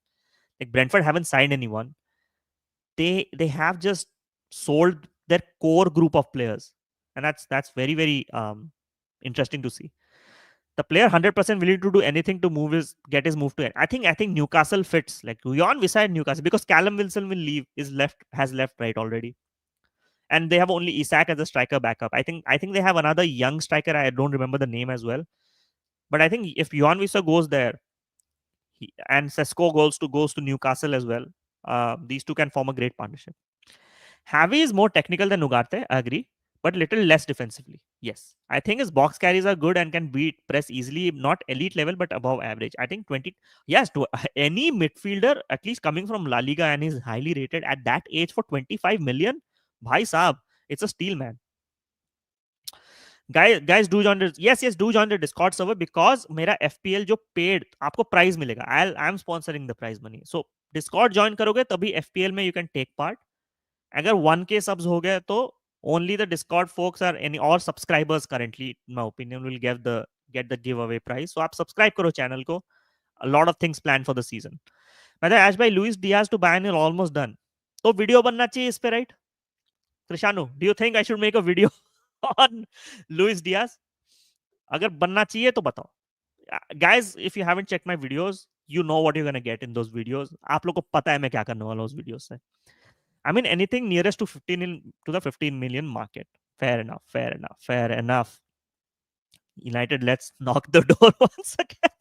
Like Brentford haven't signed anyone. They have just sold their core group of players, and that's very interesting to see. The player 100% willing to do anything to get his move to end. I think Newcastle fits, like Jan Visa at Newcastle, because Callum Wilson will leave, has left right already, and they have only Isak as a striker backup. I think they have another young striker. I don't remember the name as well, but I think if Jan Visa goes there, and Sesko goes to Newcastle as well, these two can form a great partnership. Javi is more technical than Ugarte, I agree, but little less defensively. Yes. I think his box carries are good and can beat press easily, not elite level, but above average. I think 20, yes, to any midfielder, at least coming from La Liga and is highly rated at that age for 25 million, bhai saab, it's a steal, man. Guys, do join the, yes, do join the Discord server, because मेरा FPL जो paid आपको prize मिलेगा. I'm sponsoring the prize money. So Discord join करोगे तभी FPL में you can take part. अगर 1K subs हो गए तो only the Discord folks are any or subscribers currently, in my opinion, will get the giveaway prize. So आप subscribe करो channel को. A lot of things planned for the season. मतलब Ash by Luis Diaz to Bayern is almost done. तो video बनना चाहिए इस पे, right? Krishanu, do you think I should make a video on Luis Diaz? अगर बनना चाहिए तो बताओ. Guys, if you haven't checked my videos, you know what you're gonna get in those videos. आप लोग को पता है मैं क्या करने वाला हूँ उस वीडियो से. I mean, anything nearest to 15 million market. Fair enough. Fair enough. Fair enough. United, let's knock the door once again.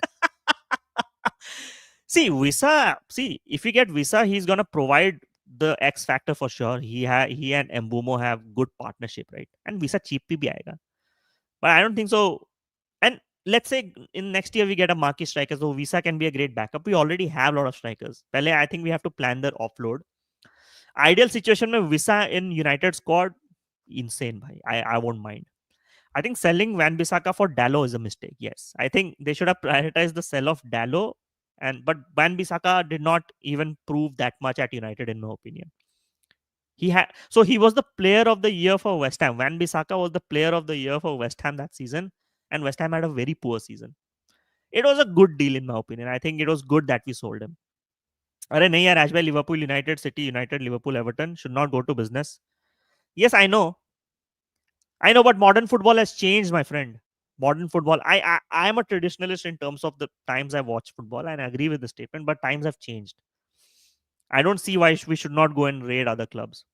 See, Visa. See, if we get Visa, he's gonna provide the X factor for sure. He and Mbumo have good partnership, right? And Visa cheap bhi aayega. But I don't think so. And let's say in next year we get a marquee striker, so Visa can be a great backup. We already have a lot of strikers. Pehle, I think we have to plan their offload. Ideal situation में Visa in United squad, insane bhai. I won't mind. I think selling Van Bissaka for Dallo is a mistake. Yes, I think they should have prioritized the sell of Dallo, but Van Bissaka did not even prove that much at United, in my opinion. He was the player of the year for West Ham. Van Bissaka was the player of the year for West Ham that season, and West Ham had a very poor season. It was a good deal, in my opinion. I think it was good that we sold him. अरे नहीं यार, Ashby, Liverpool, United, City, United, Liverpool, Everton should not go to business. Yes, I know, but modern football has changed, my friend. Modern football. I am a traditionalist in terms of the times I watch football, and I agree with the statement. But times have changed. I don't see why we should not go and raid other clubs.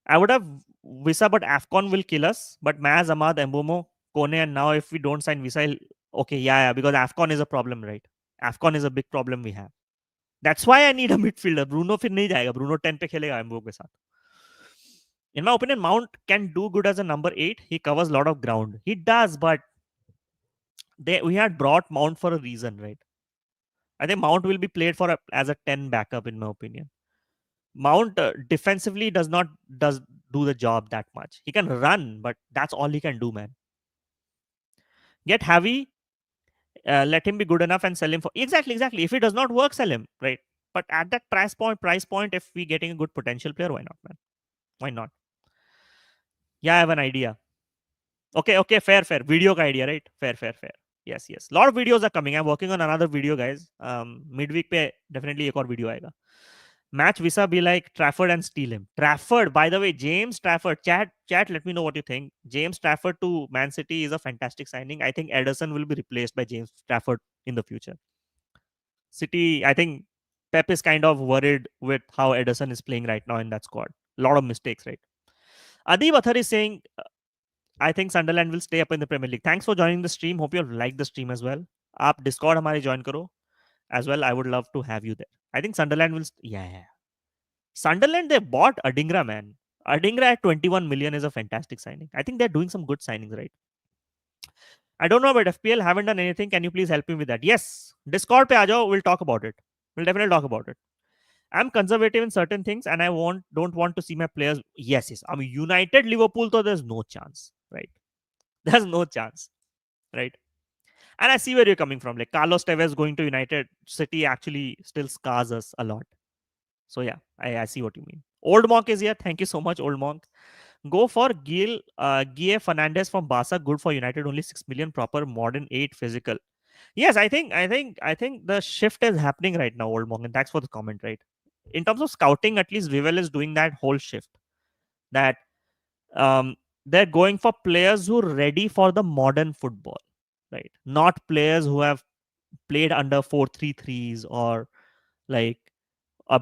I would have Visa, but Afcon will kill us. But Maz, Ahmad, Mbomo, Kone, and now if we don't sign Visa, okay, yeah, because Afcon is a problem, right? Afcon is a big problem we have. That's why I need a midfielder. Bruno फिर नहीं जाएगा. Bruno 10 पे खेलेगा एम्बो के साथ. In my opinion, Mount can do good as a number 8. He covers a lot of ground. He does, but we had brought Mount for a reason, right? I think Mount will be played as a 10 backup, in my opinion. Mount defensively does do the job that much. He can run, but that's all he can do, man. Get Javi, let him be good enough and sell him for exactly. If it does not work, sell him, right? But at that price point, if we getting a good potential player, why not, man? Why not? Yeah, I have an idea. Okay, fair. Video ka idea, right? Fair. Yes. A lot of videos are coming. I'm working on another video, guys. Midweek pe definitely ek aur video aayega. Match Visa be like Trafford and steal him. Trafford, by the way, James Trafford. Chat, let me know what you think. James Trafford to Man City is a fantastic signing. I think Ederson will be replaced by James Trafford in the future. City, I think Pep is kind of worried with how Ederson is playing right now in that squad. A lot of mistakes, right? Adib Athar is saying, I think Sunderland will stay up in the Premier League. Thanks for joining the stream. Hope you like the stream as well. आप Discord हमारे join करो as well. I would love to have you there. I think Sunderland will. Yeah. Sunderland, they bought Adingra, man. Adingra at 21 million is a fantastic signing. I think they're doing some good signings, right? I don't know about FPL. Haven't done anything. Can you please help me with that? Yes. Discord pe aa jao. We'll talk about it. We'll definitely talk about it. I'm conservative in certain things, and I don't want to see my players. Yes. I mean, United, Liverpool, so there's no chance, right? There's no chance, right? And I see where you're coming from. Like Carlos Tevez going to United City actually still scars us a lot. So yeah, I see what you mean. Old Monk is here. Thank you so much, Old Monk. Go for Guille Fernandez from Barca. Good for United. Only 6 million. Proper modern 8 physical. Yes, I think the shift is happening right now, Old Monk, and thanks for the comment. Right, in terms of scouting, at least Vivel is doing that whole shift. That um, they're going for players who are ready for the modern football, right? Not players who have played under 4-3-3s or like uh,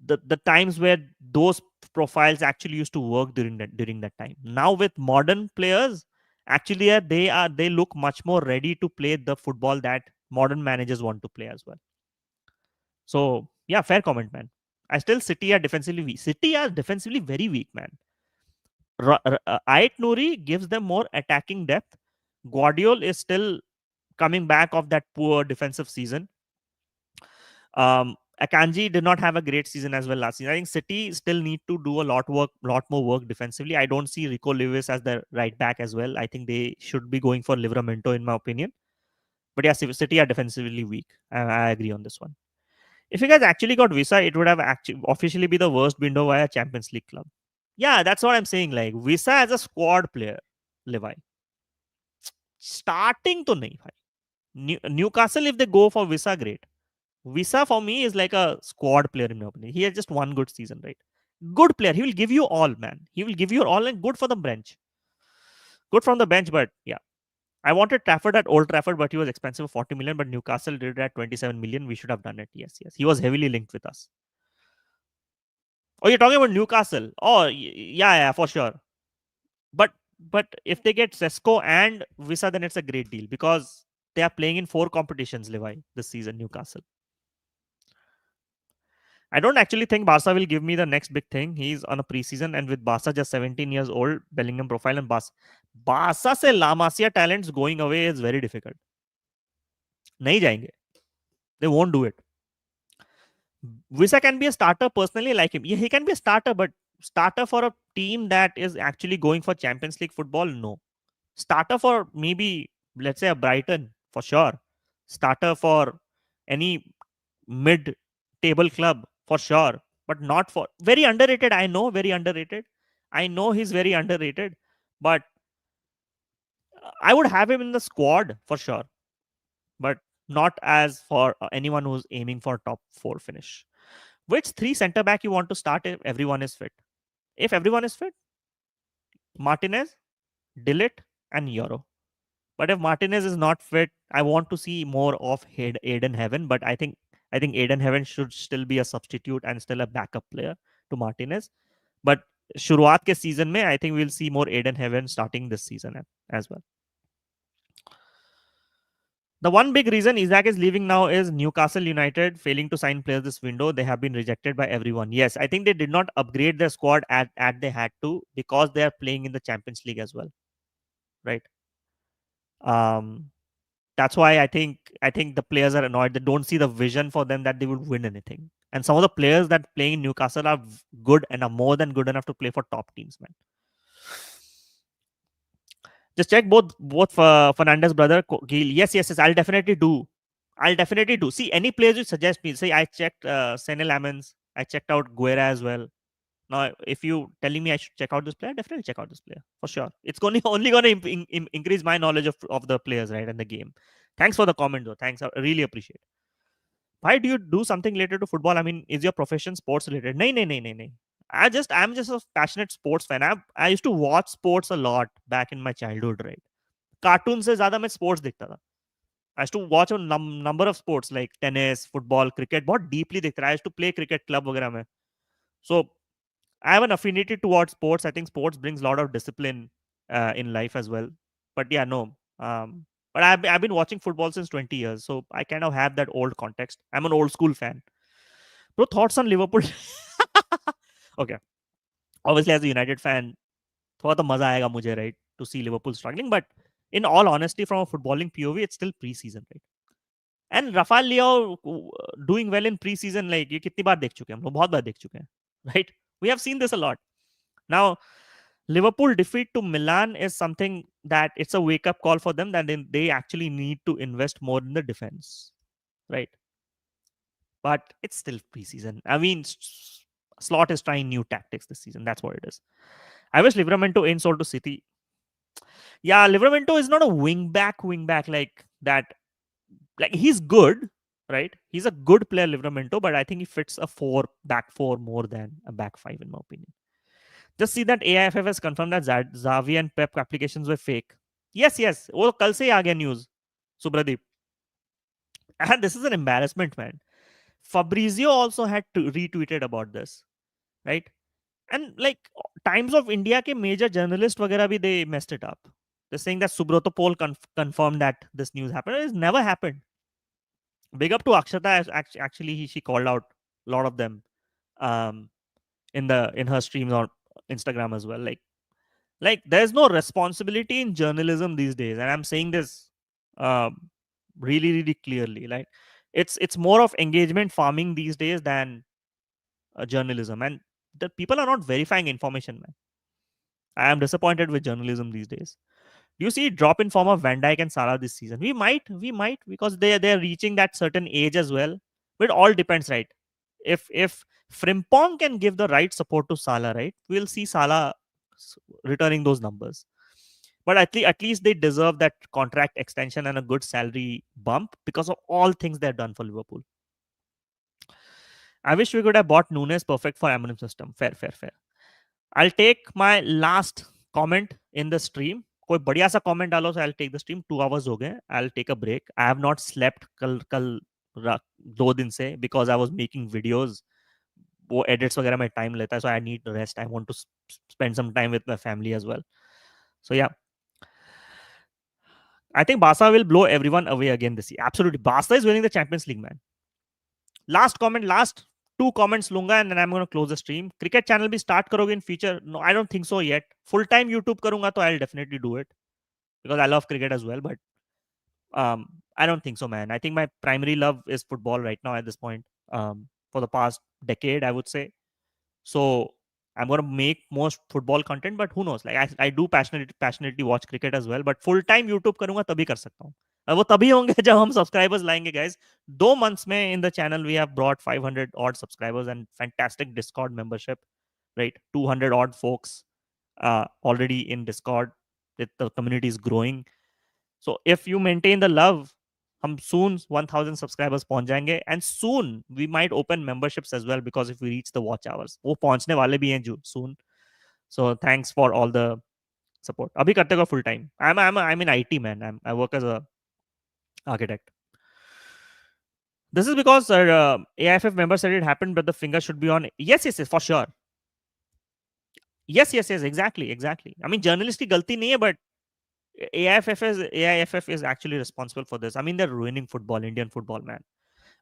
the times where those profiles actually used to work during that time. Now with modern players, actually they look much more ready to play the football that modern managers want to play as well. So yeah, fair comment, man. I still City are defensively weak. City are defensively very weak, man. Ait Nouri gives them more attacking depth. Guardiola is still coming back of that poor defensive season. Akanji did not have a great season as well last season. I think City still need to do a lot more work defensively. I don't see Rico Lewis as the right back as well. I think they should be going for Livramento in my opinion. But yeah, City are defensively weak. I agree on this one. If you guys actually got Visa, it would have actually officially be the worst window via Champions League club. Yeah, that's what I'm saying. Like Visa as a squad player, Levi. Starting to nahi bhai. Newcastle, if they go for Visa, great. Visa for me is like a squad player in my opinion. He has just one good season, right? Good player. He will give you all, man. He will give you all and good for the bench. Good from the bench, but yeah. I wanted Trafford at Old Trafford, but he was expensive, 40 million. But Newcastle did it at 27 million. We should have done it. Yes, yes. He was heavily linked with us. Oh, you're talking about Newcastle? Oh, yeah, for sure. But if they get Sesko and Visa, then it's a great deal because they are playing in 4 competitions, Levi, this season. Newcastle. I don't actually think Barca will give me the next big thing. He's on a preseason, and with Barca just 17 years old, Bellingham profile and Barca से La Masia talents going away is very difficult. नहीं जाएंगे. They won't do it. Visa can be a starter personally, like him. Yeah, he can be a starter, but starter for a team that is actually going for Champions League football, no. Starter for maybe let's say a Brighton for sure. Starter for any mid-table club for sure, but not for very underrated. I know very underrated. I know he's very underrated, but I would have him in the squad for sure, but not as for anyone who's aiming for top 4 finish. Which 3 center back you want to start if everyone is fit? If everyone is fit, Martinez, Dillit, and Euro. But if Martinez is not fit, I want to see more of Aiden Heaven. But I think Aiden Heaven should still be a substitute and still a backup player to Martinez. But शुरुआत के season में I think we'll see more Aiden Heaven starting this season as well. The one big reason Isaac is leaving now is Newcastle United failing to sign players this window. They have been rejected by everyone. Yes, I think they did not upgrade their squad at they had to because they are playing in the Champions League as well, right? Um, that's why I think the players are annoyed. They don't see the vision for them that they would win anything. And some of the players that play in Newcastle are good and are more than good enough to play for top teams, man. Just check both Fernandez brother Gil. Yes. I'll definitely do. See any players you suggest me. Say I checked Sene Lamens. I checked out Guerra as well. Now, if you telling me I should check out this player, definitely check out this player for sure. It's going only going to increase my knowledge of the players, right, and the game. Thanks for the comment, though. Thanks, I really appreciate. Why do you do something related to football? I mean, is your profession sports related? No. I'm just a passionate sports fan. I used to watch sports a lot back in my childhood, right? Cartoon से ज्यादा मैं sports देखता था. I used to watch a number of sports like tennis, football, cricket. बहुत deeply देखता था. I used to play cricket club वगैरह में. So I have an affinity towards sports. I think sports brings a lot of discipline in life as well. But yeah, no. But I've been watching football since 20 years, so I kind of have that old context. I'm an old school fan. Bro, thoughts on Liverpool? Okay. Obviously, as a United fan, थोड़ा तो मजा आएगा मुझे, right, to see Liverpool struggling. But in all honesty, from a footballing POV, it's still preseason, right? And Rafael Leao doing well in preseason, like ये कितनी बार देख चुके हैं हम लोग, बहुत बार देख चुके हैं, right? We have seen this a lot. Now, Liverpool defeat to Milan is something that it's a wake up call for them that they actually need to invest more in the defense, right? But it's still preseason. I mean, Slot is trying new tactics this season. That's what it is. I wish Livramento ain't sold to City. Yeah, Livramento is not a wing back like that. Like he's good, right? He's a good player, Livramento, but I think he fits a back four more than a back five, in my opinion. Just see that AIFF has confirmed that Xavi and Pep applications were fake. Yes, yes. वो कल से ही आ गया news, Subradeep. And this is an embarrassment, man. Fabrizio also had to retweeted about this, right? And like Times of India ke major journalist वगैरह भी they messed it up. They're saying that Subroto Pol confirmed that this news happened. It's never happened. Big up to Akshata. Actually, she called out a lot of them um, in her streams on Instagram as well. Like there's no responsibility in journalism these days, and I'm saying this um, really clearly. Like it's more of engagement farming these days than journalism, and the people are not verifying information, man. I am disappointed with journalism these days. Do you see drop in form of Van Dijk and Salah this season? We might because they're reaching that certain age as well. But it all depends, right? If Frimpong can give the right support to Salah, right, we'll see Salah returning those numbers. But at least they deserve that contract extension and a good salary bump because of all things they've done for Liverpool. I wish we could have bought Nunes perfect for Amorim system. Fair. I'll take my last comment in the stream. कोई बढ़िया सा comment डालो, so I'll take the stream. 2 hours हो गए. I'll take a break. I have not slept कल 2 दिन से because I was making videos. वो edits वगैरह में time लेता है, so I need rest. I want to spend some time with my family as well. So yeah, I think Barca will blow everyone away again this year. Absolutely, Barca is winning the Champions League, man. Last comment, last 2 comments लूंगा and then I'm going to close the stream. Cricket channel भी start करोगे in future? No, I don't think so yet. Full time YouTube करूंगा तो I'll definitely do it because I love cricket as well. But I don't think so, man. I think my primary love is football right now at this point. For the past decade, I would say. So I'm going to make most football content, but who knows? Like I do passionately watch cricket as well. But full time YouTube करूंगा तभी कर सकता हूँ. वो तभी होंगे जब हम सब्सक्राइबर्स लाएंगे, guys. 2 months में in the channel we have brought 500 odd subscribers and fantastic Discord membership, right? 200 odd folks already in Discord. The community is growing. So if you maintain the love, हम soon 1000 subscribers पहुंच जाएंगे and soon we might open memberships as well because if we reach the watch hours, वो पहुंचने वाले भी हैं soon. So thanks for all the support. अभी करते हो full time. I'm in IT, man. I work as a architect. This is because AIFF member said it happened, but the finger should be on. Yes, for sure. Yes, exactly. I mean, journalist की गलती नहीं है, but AIFF is actually responsible for this. I mean, they're ruining football, Indian football, man.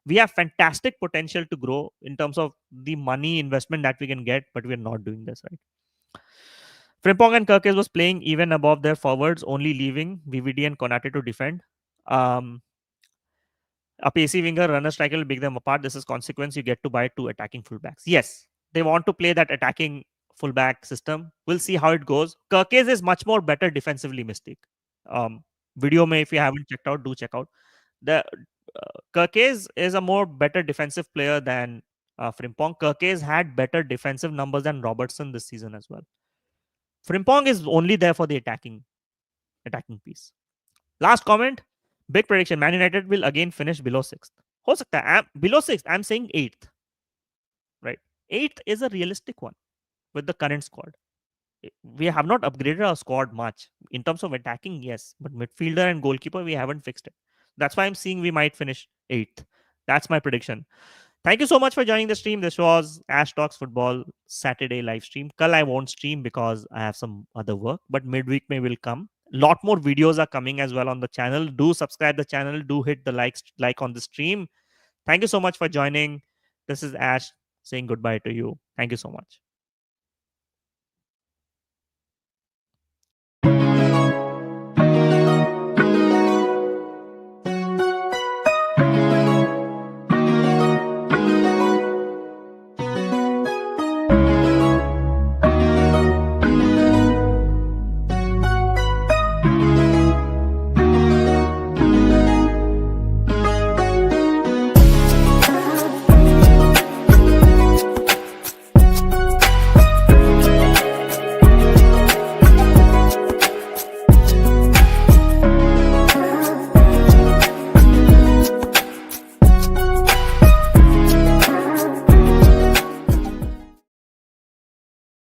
We have fantastic potential to grow in terms of the money investment that we can get, but we're not doing this, right? Frimpong and Kirkes was playing even above their forwards, only leaving VVD and Konate to defend. A pacey winger, runner, striker will break them apart. This is consequence. You get to buy 2 attacking fullbacks. Yes, they want to play that attacking fullback system. We'll see how it goes. Kirkes is much more better defensively, Mystic. Video may, if you haven't checked out, do check out. The Kirkes is a more better defensive player than Frimpong. Kirkes had better defensive numbers than Robertson this season as well. Frimpong is only there for the attacking piece. Last comment. Big prediction. Man United will again finish below 6th. हो सकता है. Below 6th. I'm saying 8th. Right. 8th is a realistic one with the current squad. We have not upgraded our squad much. In terms of attacking, yes. But midfielder and goalkeeper, we haven't fixed it. That's why I'm seeing we might finish 8th. That's my prediction. Thank you so much for joining the stream. This was Ash Talks Football Saturday live stream. Kal I won't stream because I have some other work. But midweek may will come. Lot more videos are coming as well on the channel. Do subscribe the channel. Do hit the like on the stream. Thank you so much for joining. This is Ash saying goodbye to you. Thank you so much.